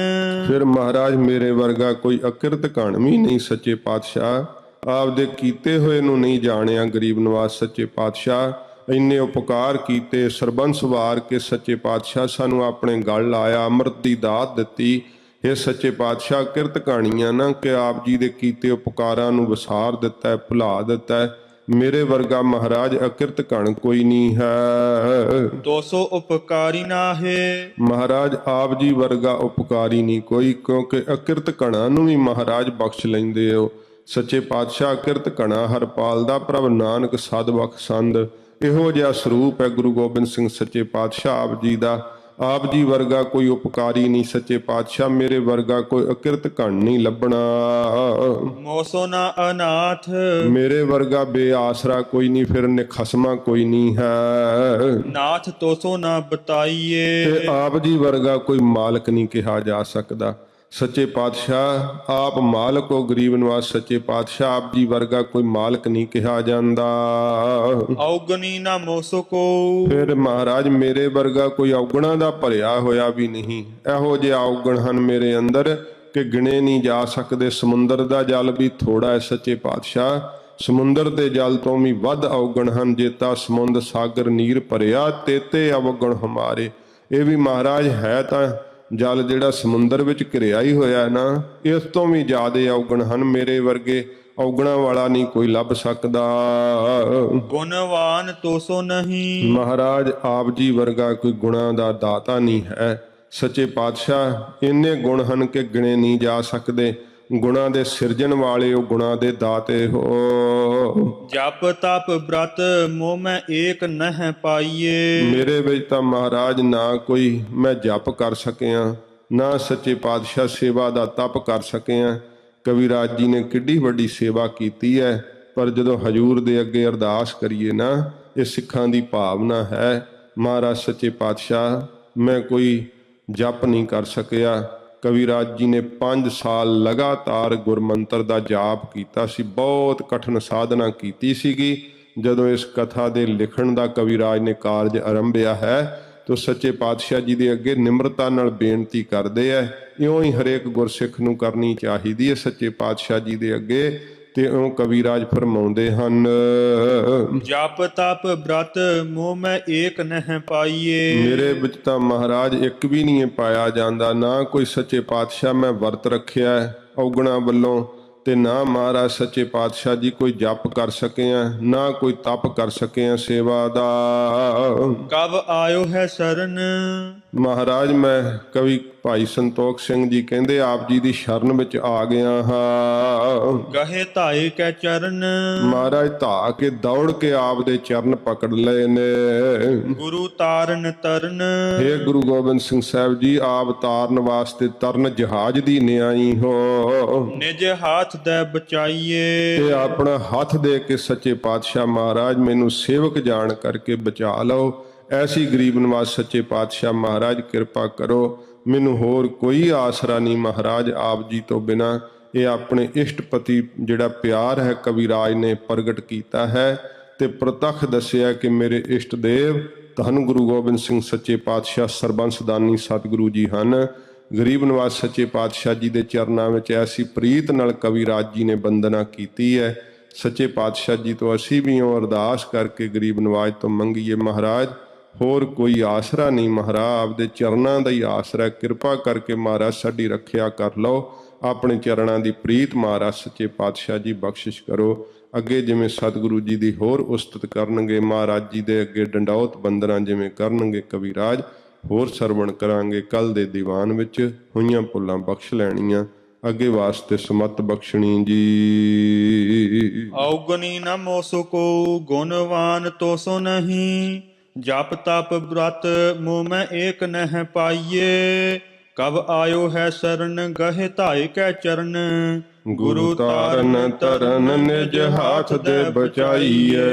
S1: ਫਿਰ ਮਹਾਰਾਜ ਮੇਰੇ ਵਰਗਾ ਕੋਈ ਅਕਿਰਤ ਘਣ ਵੀ ਨਹੀਂ ਸੱਚੇ ਪਾਤਸ਼ਾਹ। ਆਪਦੇ ਕੀਤੇ ਹੋਏ ਨੂੰ ਨਹੀਂ ਜਾਣਿਆ ਗਰੀਬ ਨਵਾਜ਼ ਸੱਚੇ ਪਾਤਸ਼ਾਹ। ਇੰਨੇ ਉਪਕਾਰ ਕੀਤੇ, ਸਰਬੰਸ ਵਾਰ ਕੇ ਸੱਚੇ ਪਾਤਸ਼ਾਹ ਸਾਨੂੰ ਆਪਣੇ ਗਲ ਲਾਇਆ, ਅੰਮ੍ਰਿਤ ਦੀ ਦਾਤ ਦਿੱਤੀ। ਇਹ ਸੱਚੇ ਪਾਤਸ਼ਾਹ ਕਿਰਤ ਕਹਾਣੀਆਂ ਨਾ ਕਿ ਆਪ ਜੀ ਦੇ ਕੀਤੇ ਉਪਕਾਰਾਂ ਨੂੰ ਵਿਸਾਰ ਦਿੱਤਾ, ਭੁਲਾ ਦਿੱਤਾ। ਮੇਰੇ ਵਰਗਾ ਮਹਾਰਾਜ ਅਕਿਰਤ ਘਣ ਕੋਈ ਨਹੀਂ ਹੈ।
S2: ਤੋਸੋ ਉਪਕਾਰੀ ਨਾਹੇ।
S1: ਮਹਾਰਾਜ ਆਪ ਜੀ ਵਰਗਾ ਉਪਕਾਰੀ ਨਹੀਂ ਕੋਈ, ਕਿਉਂਕਿ ਅਕਿਰਤ ਘਣਾ ਨੂੰ ਵੀ ਮਹਾਰਾਜ ਬਖਸ਼ ਲੈਂਦੇ ਹੋ। ਸੱਚੇ ਪਾਤਸ਼ਾਹ ਅਕਿਰਤ ਘਣਾ ਹਰ ਪਾਲਦਾ ਪ੍ਰਭ ਨਾਨਕ ਸਦ ਬਖਸ਼ੰਦ। ਇਹੋ ਜਿਹਾ ਸਰੂਪ ਹੈ ਗੁਰੂ ਗੋਬਿੰਦ ਸਿੰਘ ਸੱਚੇ ਪਾਤਸ਼ਾਹ ਆਪ ਜੀ ਦਾ। ਆਪ ਜੀ ਵਰਗਾ ਕੋਈ ਉਪਕਾਰੀ ਨਹੀਂ ਸੱਚੇ ਪਾਤਸ਼ਾਹ। ਮੇਰੇ ਵਰਗਾ ਕੋਈ ਅਕਿਰਤ ਘਣ ਨਹੀਂ ਲੱਭਣਾ।
S2: ਮੋਸੋ ਨਾ ਅਨਾਥ।
S1: ਮੇਰੇ ਵਰਗਾ ਬੇਆਸਰਾ ਕੋਈ ਨਹੀਂ, ਫਿਰ ਨਿਖਸਮਾ ਕੋਈ ਨਹੀਂ ਹੈ।
S2: ਨਾਥ ਤੋਸੋ ਨਾ ਬਤਾਈਏ।
S1: ਤੇ ਆਪ ਜੀ ਵਰਗਾ ਕੋਈ ਮਾਲਕ ਨਹੀਂ ਕਿਹਾ ਜਾ ਸਕਦਾ। ਸੱਚੇ ਪਾਤਸ਼ਾਹ ਆਪ ਮਾਲਕ ਹੋ। ਗਰੀਬ ਨਵਾਜ਼ ਸੱਚੇ ਪਾਤਸ਼ਾਹ ਆਪ ਜੀ ਵਰਗਾ ਕੋਈ ਮਾਲਕ ਨਹੀਂ ਕਿਹਾ ਜਾਂਦਾ।
S2: ਔਗਣੀ ਨਾ ਮੋਸੋ ਕੋ।
S1: ਫਿਰ ਮਹਾਰਾਜ ਮੇਰੇ ਵਰਗਾ ਕੋਈ ਔਗਣਾ ਦਾ ਭਰਿਆ ਹੋਇਆ ਵੀ ਨਹੀਂ। ਇਹੋ ਜਿਹੇ ਔਗਣ ਹਨ ਮੇਰੇ ਅੰਦਰ ਕਿ ਗਿਣੇ ਨਹੀਂ ਜਾ ਸਕਦੇ। ਸਮੁੰਦਰ ਦਾ ਜਲ ਵੀ ਥੋੜਾ ਹੈ ਸੱਚੇ ਪਾਤਸ਼ਾਹ। ਸਮੁੰਦਰ ਦੇ ਜਲ ਤੋਂ ਵੀ ਵੱਧ ਔਗਣ ਹਨ। ਜੇਤਾ ਸਮੁੰਦ ਸਾਗਰ ਨੀਰ ਭਰਿਆ ਤੇਤੇ ਅਵਗਣ ਹਮਾਰੇ। ਇਹ ਵੀ ਮਹਾਰਾਜ ਹੈ ਤਾਂ ਜਲ ਜਿਹੜਾ ਸਮੁੰਦਰ ਵਿੱਚ ਘਿਰਿਆ ਹੀ ਹੋਇਆ ਨਾ, ਇਸ ਤੋਂ ਵੀ ਜ਼ਿਆਦੇ ਔਗਣ ਹਨ। ਮੇਰੇ ਵਰਗੇ ਔਗਣਾ ਵਾਲਾ ਨਹੀਂ ਕੋਈ ਲੱਭ ਸਕਦਾ।
S2: ਗੁਣਵਾਨ ਤੋਸੋ ਨਹੀਂ।
S1: ਮਹਾਰਾਜ ਆਪ ਜੀ ਵਰਗਾ ਕੋਈ ਗੁਣਾਂ ਦਾ ਦਾਤਾ ਨਹੀਂ ਹੈ। ਸੱਚੇ ਪਾਤਸ਼ਾਹ ਇੰਨੇ ਗੁਣ ਹਨ ਕਿ ਗਿਣੇ ਨਹੀਂ ਜਾ ਸਕਦੇ। ਗੁਣਾਂ ਦੇ ਸਿਰਜਣ ਵਾਲੇ ਹੋ, ਗੁਣਾਂ ਦੇ ਦਾਤੇ ਹੋ।
S2: ਜਪ ਤਪ ਬ੍ਰਤ ਮੋਹ ਮੈਂ ਏਕ ਨਹਿ ਪਾਈਏ।
S1: ਮੇਰੇ ਵਿੱਚ ਤਾਂ ਮਹਾਰਾਜ ਨਾ ਕੋਈ ਮੈਂ ਜਪ ਕਰ ਸਕਿਆ, ਨਾ ਸੱਚੇ ਪਾਤਸ਼ਾਹ ਸੇਵਾ ਦਾ ਤਪ ਕਰ ਸਕਿਆ। ਕਵਿਰਾਜ ਜੀ ਨੇ ਕਿੱਡੀ ਵੱਡੀ ਸੇਵਾ ਕੀਤੀ ਹੈ, ਪਰ ਜਦੋਂ ਹਜੂਰ ਦੇ ਅੱਗੇ ਅਰਦਾਸ ਕਰੀਏ ਨਾ, ਇਹ ਸਿੱਖਾਂ ਦੀ ਭਾਵਨਾ ਹੈ। ਮਹਾਰਾਜ ਸੱਚੇ ਪਾਤਸ਼ਾਹ ਮੈਂ ਕੋਈ ਜਪ ਨਹੀਂ ਕਰ ਸਕਿਆ। ਕਵਿਰਾਜ ਜੀ ਨੇ 5 ਸਾਲ ਲਗਾਤਾਰ ਗੁਰਮੰਤਰ ਦਾ ਜਾਪ ਕੀਤਾ ਸੀ। ਬਹੁਤ ਕਠਿਨ ਸਾਧਨਾ ਕੀਤੀ ਸੀਗੀ। ਜਦੋਂ ਇਸ ਕਥਾ ਦੇ ਲਿਖਣ ਦਾ ਕਵਿਰਾਜ ਨੇ ਕਾਰਜ ਆਰੰਭਿਆ ਹੈ ਤਾਂ ਸੱਚੇ ਪਾਤਸ਼ਾਹ ਜੀ ਦੇ ਅੱਗੇ ਨਿਮਰਤਾ ਨਾਲ ਬੇਨਤੀ ਕਰਦੇ ਹੈ। ਇਉਂ ਹੀ ਹਰੇਕ ਗੁਰਸਿੱਖ ਨੂੰ ਕਰਨੀ ਚਾਹੀਦੀ ਹੈ ਸੱਚੇ ਪਾਤਸ਼ਾਹ ਜੀ ਦੇ ਅੱਗੇ। ਤੇ ਇਉਂ ਕਵਿਰਾਜ ਫਰਮਾਉਂਦੇ ਹਨ।
S2: ਜਪ ਤਪ ਬ੍ਰਤ ਮੋਹ ਮੈਂ ਏਕ ਨਹਿ ਪਾਈਏ।
S1: ਮੇਰੇ ਵਿੱਚ ਤਾਂ ਮਹਾਰਾਜ ਇੱਕ ਵੀ ਨਹੀਂ ਪਾਇਆ ਜਾਂਦਾ। ਨਾ ਕੋਈ ਸੱਚੇ ਪਾਤਸ਼ਾਹ ਮੈਂ ਵਰਤ ਰੱਖਿਆ, ਔਗਣਾ ਵੱਲੋਂ, ਤੇ ਨਾ ਮਹਾਰਾਜ ਸੱਚੇ ਪਾਤਸ਼ਾਹ ਜੀ ਕੋਈ ਜਪ ਕਰ ਸਕੇ ਆ, ਨਾ ਕੋਈ ਤਪ ਕਰ ਸਕੇ ਆ ਸੇਵਾ ਦਾ।
S2: ਕਬ ਆਇਓ ਹੈ ਸ਼ਰਨ,
S1: ਮਹਾਰਾਜ ਮੈਂ ਕਵੀ ਭਾਈ ਸੰਤੋਖ ਸਿੰਘ ਜੀ ਕਹਿੰਦੇ ਆਪ ਜੀ ਦੀ ਸ਼ਰਨ ਵਿੱਚ ਆ ਗਿਆ ਹਾਂ।
S2: ਗਹੇ ਧਾਏ ਕੈ ਚਰਨ,
S1: ਮਹਾਰਾਜ ਧਾ ਕੇ ਦੌੜ ਕੇ ਆਪ ਦੇ ਚਰਨ ਪਕੜ ਲਏ ਨੇ।
S2: ਗੁਰੂ ਤਾਰਨ ਤਰਨ,
S1: ਹੇ ਗੁਰੂ ਗੋਬਿੰਦ ਸਿੰਘ ਸਾਹਿਬ ਜੀ, ਆਪ ਤਾਰਨ ਵਾਸਤੇ ਤਰਨ ਜਹਾਜ਼ ਦੀ ਨਿਆਈ ਹੋ।
S2: ਨਿਜ ਹਾਥ ਦੇ ਬਚਾਈਏ,
S1: ਤੇ ਆਪਣਾ ਹੱਥ ਦੇ ਕੇ ਸੱਚੇ ਪਾਤਸ਼ਾਹ ਮਹਾਰਾਜ ਮੈਨੂੰ ਸੇਵਕ ਜਾਣ ਕਰਕੇ ਬਚਾ ਲਓ। ਐਸੀ ਗਰੀਬ ਨਵਾਜ਼ ਸੱਚੇ ਪਾਤਸ਼ਾਹ ਮਹਾਰਾਜ ਕਿਰਪਾ ਕਰੋ, ਮੈਨੂੰ ਹੋਰ ਕੋਈ ਆਸਰਾ ਨਹੀਂ ਮਹਾਰਾਜ ਆਪ ਜੀ ਤੋਂ ਬਿਨਾਂ। ਇਹ ਆਪਣੇ ਇਸ਼ਟਪਤੀ ਜਿਹੜਾ ਪਿਆਰ ਹੈ ਕਵਿਰਾਜ ਨੇ ਪ੍ਰਗਟ ਕੀਤਾ ਹੈ ਤੇ ਪ੍ਰਤੱਖ ਦੱਸਿਆ ਕਿ ਮੇਰੇ ਇਸ਼ਟ ਦੇਵ ਧੰਨ ਗੁਰੂ ਗੋਬਿੰਦ ਸਿੰਘ ਸੱਚੇ ਪਾਤਸ਼ਾਹ ਸਰਬੰਸਦਾਨੀ ਸਤਿਗੁਰੂ ਜੀ ਹਨ। ਗਰੀਬ ਨਵਾਜ਼ ਸੱਚੇ ਪਾਤਸ਼ਾਹ ਜੀ ਦੇ ਚਰਨਾਂ ਵਿੱਚ ਐਸੀ ਪ੍ਰੀਤ ਨਾਲ ਕਵਿਰਾਜ ਜੀ ਨੇ ਬੰਦਨਾ ਕੀਤੀ ਹੈ। ਸੱਚੇ ਪਾਤਸ਼ਾਹ ਜੀ ਤੋਂ ਅਸੀਂ ਵੀ ਉਹ ਅਰਦਾਸ ਕਰਕੇ ਗਰੀਬ ਨਵਾਜ਼ ਤੋਂ ਮੰਗੀਏ, ਮਹਾਰਾਜ ਹੋਰ ਕੋਈ ਆਸਰਾ ਨਹੀਂ, ਮਹਾਰਾਜ ਆਪਦੇ ਚਰਨਾਂ ਦਾ ਹੀ ਆਸਰਾ, ਕਿਰਪਾ ਕਰਕੇ ਮਹਾਰਾਜ ਸਾਡੀ ਰੱਖਿਆ ਕਰ ਲਓ। ਆਪਣੇ ਚਰਨਾਂ ਦੀ ਪ੍ਰੀਤ ਮਹਾਰਾਜ ਸੱਚੇ ਪਾਤਸ਼ਾਹ ਜੀ ਬਖਸ਼ਿਸ਼ ਕਰੋ। ਅੱਗੇ ਜਿਵੇਂ ਸਤਿਗੁਰੂ ਜੀ ਦੀ ਹੋਰ ਉਸਤਤ ਕਰਨਗੇ, ਮਹਾਰਾਜ ਜੀ ਦੇ ਅੱਗੇ ਡੰਡੌਤ ਬੰਦਨਾ ਜਿਵੇਂ ਕਰਨਗੇ ਕਵਿਰਾਜ, ਹੋਰ ਸਰਵਣ ਕਰਾਂਗੇ। ਕੱਲ ਦੇ ਦੀਵਾਨ ਵਿੱਚ ਹੋਈਆਂ ਭੁੱਲਾਂ ਬਖਸ਼ ਲੈਣੀਆਂ, ਅੱਗੇ ਵਾਸਤੇ ਸਮਤ ਬਖਸ਼ਣੀ ਜੀ।
S2: ਔਗਣੀ ਨ ਮੋਸੁ ਕੋ, ਗੁਣਵਾਨ ਤੋਸੋ ਨਹੀਂ। ਜਪ ਤਪ ਬ੍ਰਤ ਮੁ ਮੈਂ ਏਕ ਨਹਿ ਪਾਈਏ। ਕਬ ਆਇਓ ਹੈ ਸ਼ਰਨ, ਗਹੇ ਧਾਇ ਕੈ ਚਰਨ।
S1: ਗੁਰੂ ਤਾਰਨ ਤਰਨ ਨਿਜ ਹਾਥ ਦੇ ਬਚਾਈਏ।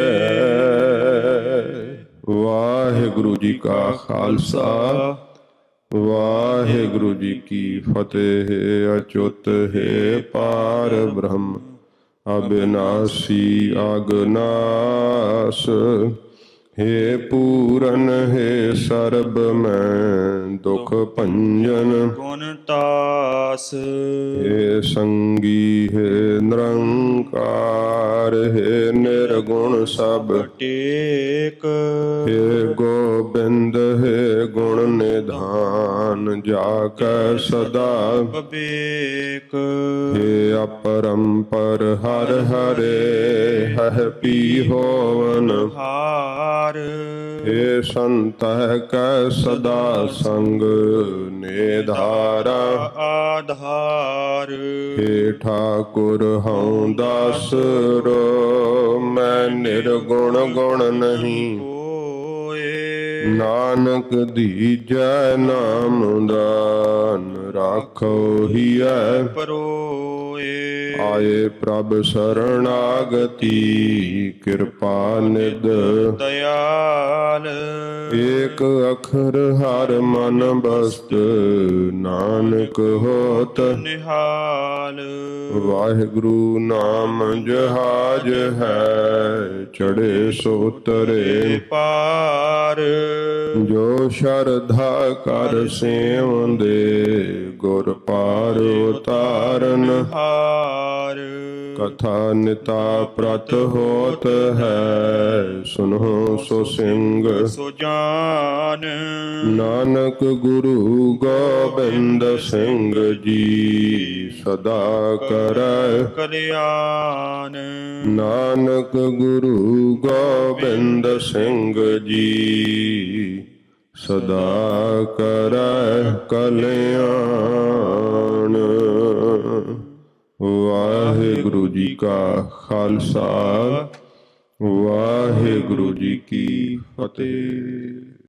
S1: ਵਾਹਿਗੁਰੂ ਜੀ ਕਾ ਖਾਲਸਾ, ਵਾਹਿਗੁਰੂ ਜੀ ਕੀ ਫਤਿਹ। ਅਚੁੱਤ ਹੈ ਪਾਰ ਬ੍ਰਹਮ, ਅਬਿਨਾਸੀ ਅਗਨਾਸ। ਹੇ ਪੂਰਨ ਹੈ ਸਰਬ ਮੈਂ ਦੁਖ ਭੰਜਨ
S2: ਗੁਣ ਤਾਸ।
S1: ਹੇ ਸੰਗੀ ਹੈ ਨਿਰੰਕਾਰ, ਹੈ ਨਿਰਗੁਣ ਸਭ
S2: ਟੇਕ।
S1: ਹੇ ਗੋਬਿੰਦ ਹੈ ਗੁਣ ਨਿਧਾਨ, ਜਾ ਕੈ ਸਦਾ
S2: ਬਵੇਕ।
S1: ਹੇ ਅਪਰੰਪਰ ਹਰ ਹਰੇ, ਹਰਿ ਪੀ ਹੋਵਨ
S2: ਹਾਰ।
S1: ਹੇ ਸੰਤਹਿ ਕੈ ਸਦਾ ਸੰਗ, ਨਿਧਾਰਾ
S2: ਆਧਾਰ।
S1: ਹੇ ਠਾਕੁਰ ਹਉ ਦਾਸਰੋ, ਮੈਂ ਨਿਰਗੁਣ ਗੁਣ ਨਹੀਂ
S2: ਹੋਏ।
S1: ਨਾਨਕ ਦੀਜੈ ਨਾਮ ਦਾਨ, ਰਾਖੋ ਹੀਐ
S2: ਪਰੋਏ।
S1: ਆਏ ਪ੍ਰਭ ਸਰਣਾਗਤੀ, ਕਿਰਪਾ ਨਿਧ
S2: ਦਇਆਲ।
S1: ਏਕ ਅਖਰ ਹਰ ਮਨ ਬਸਤ, ਨਾਨਕ ਹੋਤ
S2: ਨਿਹਾਲ।
S1: ਵਾਹਿਗੁਰੂ ਨਾਮ ਜਹਾਜ ਹੈ, ਚੜੇ ਸੋ ਤਰੇ
S2: ਪਾਰ।
S1: ਜੋ ਸ਼ਰਧਾ ਕਰ ਸੇਵੰਦੇ, ਗੁਰ ਪਾਰ ਉਤਾਰਨ
S2: ਹਾਰ।
S1: ਕਥਾ ਨਿਤਾ ਪ੍ਰਤ ਹੋਤ ਹੈ, ਸੁਨੋ ਸੋ ਸਿੰਘ
S2: ਸੋ ਜਾਨ।
S1: ਨਾਨਕ ਗੁਰੂ ਗੋਬਿੰਦ ਸਿੰਘ ਜੀ, ਸਦਾ ਕਰੈ
S2: ਕਲਿਆਣ।
S1: ਨਾਨਕ ਗੁਰੂ ਗੋਬਿੰਦ ਸਿੰਘ ਜੀ, ਸਦਾ ਕਰੈ ਕਲਿਆਣ। ਵਾਹਿਗੁਰੂ ਜੀ ਕਾ ਖਾਲਸਾ, ਵਾਹਿਗੁਰੂ ਜੀ ਕੀ ਫਤਿਹ।